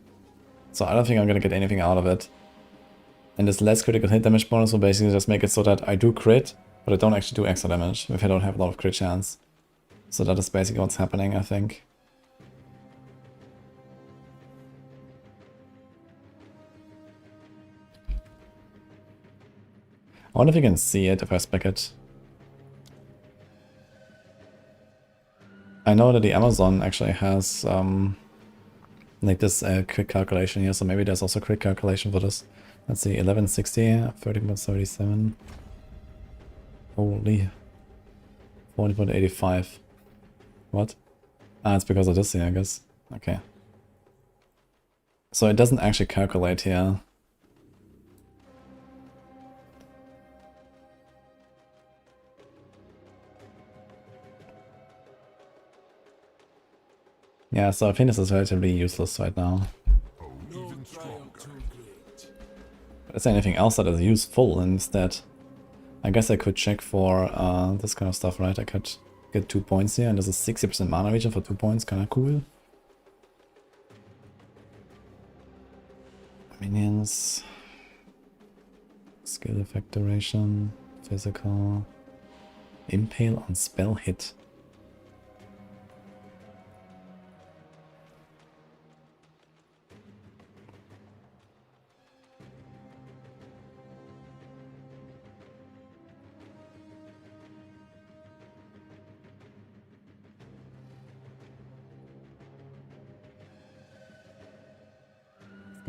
So I don't think I'm gonna get anything out of it. And this less critical hit damage bonus will basically just make it so that I do crit, but I don't actually do extra damage if I don't have a lot of crit chance. So that is basically what's happening, I think. I wonder if you can see it if I spec it. I know that the Amazon actually has like this quick calculation here, so maybe there's also a quick calculation for this. Let's see, 1160, 30.37. Holy. 40.85. What? Ah, it's because of this here, I guess. Okay. So it doesn't actually calculate here. Yeah, so I think this is relatively useless right now. But is there anything else that is useful instead? I guess I could check for this kind of stuff, right? I could get 2 points here, and this is 60% mana region for 2 points, kinda cool. Minions. Skill effect duration. Physical. Impale on spell hit.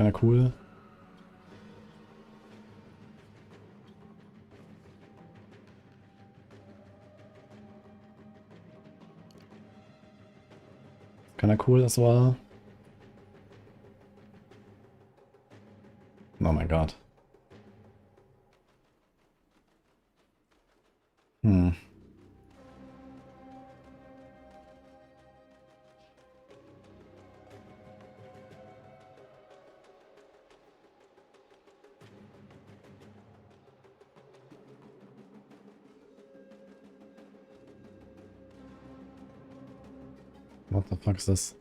Kinda cool. Kinda cool as well. Oh my god. Hmm. What the fuck is this?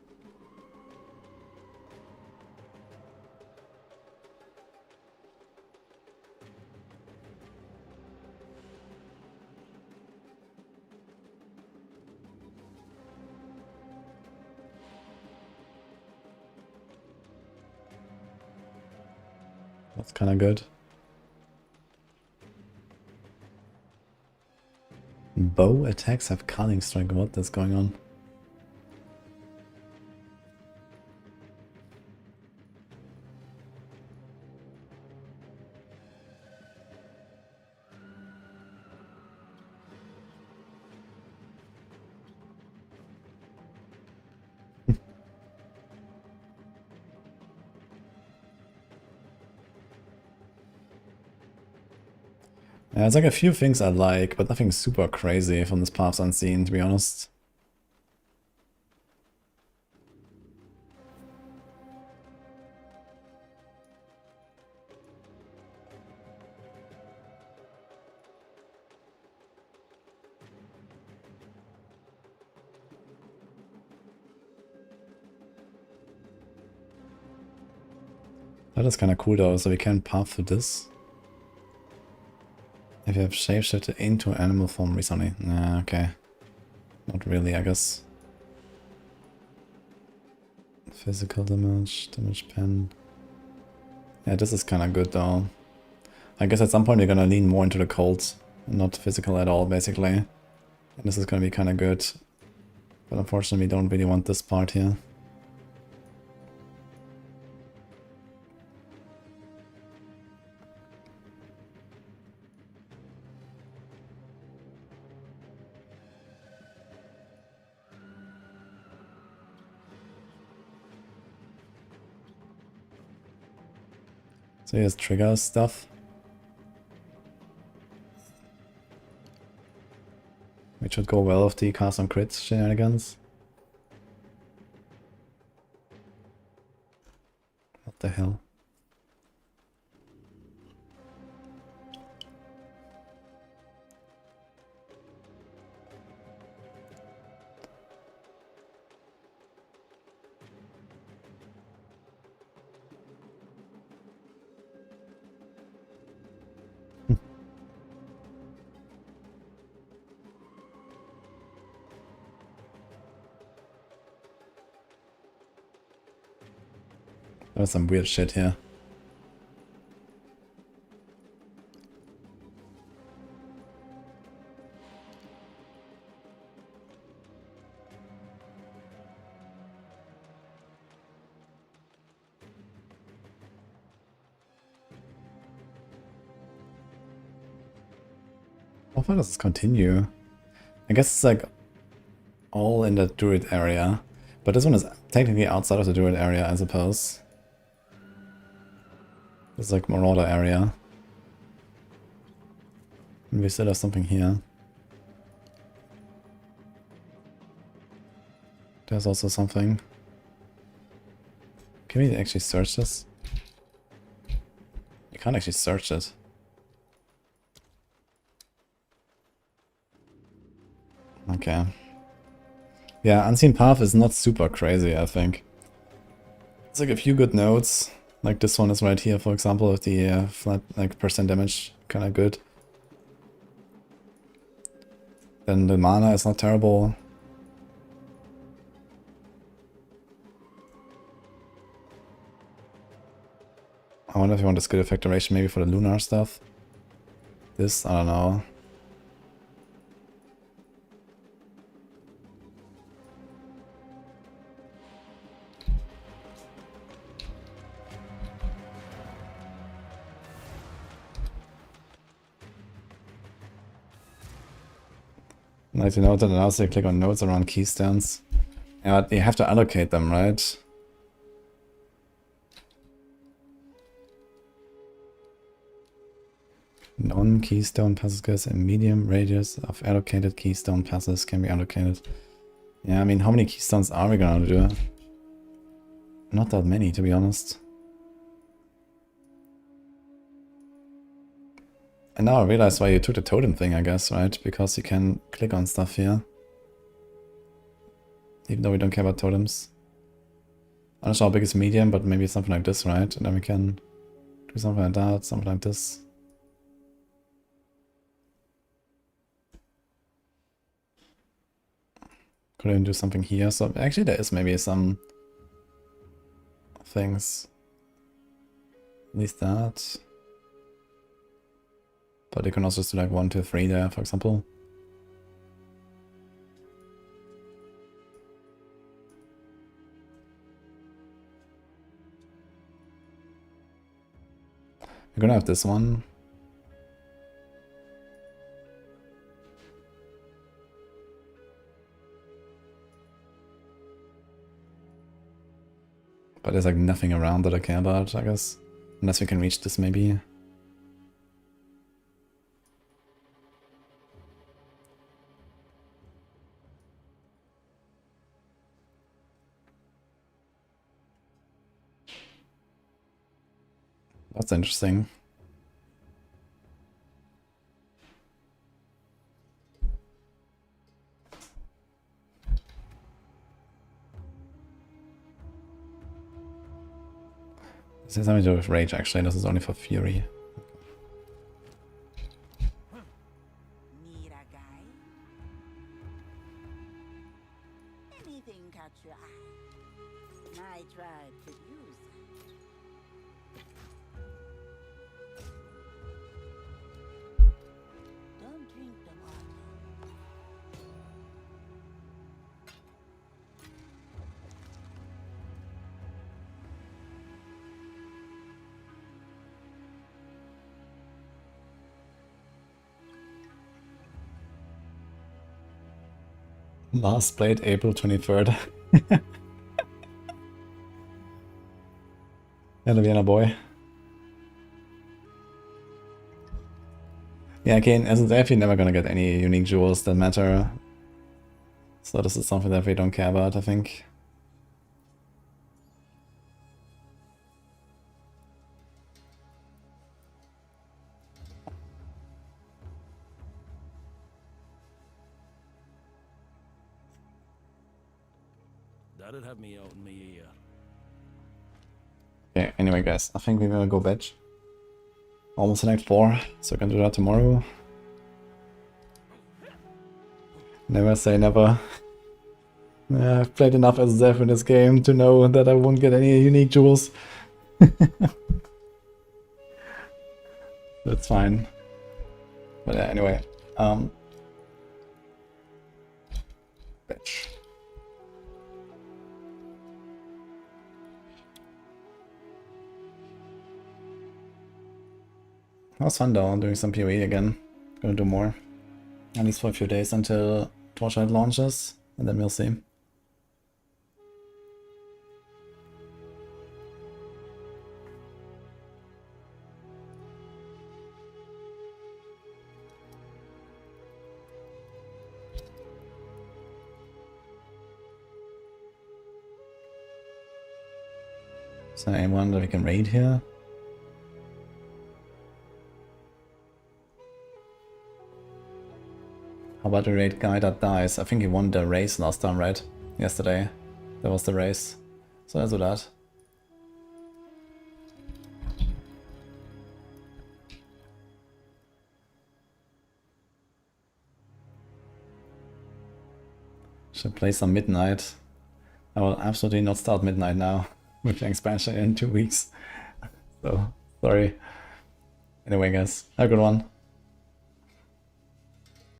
That's kinda good. Bow attacks have culling strike. What is going on? Yeah, there's like a few things I like, but nothing super crazy from this Paths Unseen, to be honest. That is kind of cool though, so we can path through this. If you have shapeshifted into animal form recently. Nah, okay. Not really, I guess. Physical damage, damage pen. Yeah, this is kind of good though. I guess at some point we're gonna lean more into the cold, not physical at all, basically. And this is gonna be kind of good. But unfortunately, we don't really want this part here. So here's trigger stuff. Which should go well with the cast on crit shenanigans. What the hell? There's some weird shit here. How far does this continue? I guess it's like all in the Druid area. But this one is technically outside of the Druid area, I suppose. It's like Marauder area. And we still have something here. There's also something. Can we actually search this? You can't actually search it. Okay. Yeah, Unseen Path is not super crazy, I think. It's like a few good nodes. Like this one is right here, for example, with the flat like percent damage, kind of good. Then the mana is not terrible. I wonder if you want this good effect duration maybe for the lunar stuff. This, I don't know. Like to note that allows you to click on nodes around keystones. Yeah, but you have to allocate them, right? Non-keystone passes and medium radius of allocated keystone passes can be allocated. Yeah, I mean, how many keystones are we gonna do? Not that many, to be honest. And now I realize why you took the totem thing, I guess, right? Because you can click on stuff here. Even though we don't care about totems. I'm not sure how big is medium, but maybe something like this, right? And then we can do something like that, something like this. Could even do something here. So actually there is maybe some things. At least that. But you can also just do like 1, 2, 3 there, for example. We're gonna have this one. But there's like nothing around that I care about, I guess. Unless we can reach this maybe. That's interesting. This has something to do with rage, actually. This is only for fury. Need a guide? Anything catch your eye? My tribe could use it. Don't drink the water. Last played April 23rd. Hello, Vienna boy. Yeah, again, as it's definitely never gonna get any unique jewels that matter. So this is something that we don't care about, I think. That'd have me out in me ear. Okay, anyway guys, I think we're gonna go bed. Almost an act 4, so I can do that tomorrow. Never say never. Yeah, I've played enough as Zeph in this game to know that I won't get any unique jewels. That's fine. But yeah, anyway. Bitch. That was fun though, doing some PoE again. Gonna do more. At least for a few days until Torchlight launches, and then we'll see. Is there anyone that we can raid here? How about the raid guy that dies? I think he won the race last time, right? Yesterday. That was the race. So let's do that. Should play some Midnight. I will absolutely not start Midnight now with the expansion in 2 weeks. So, sorry. Anyway guys, have a good one.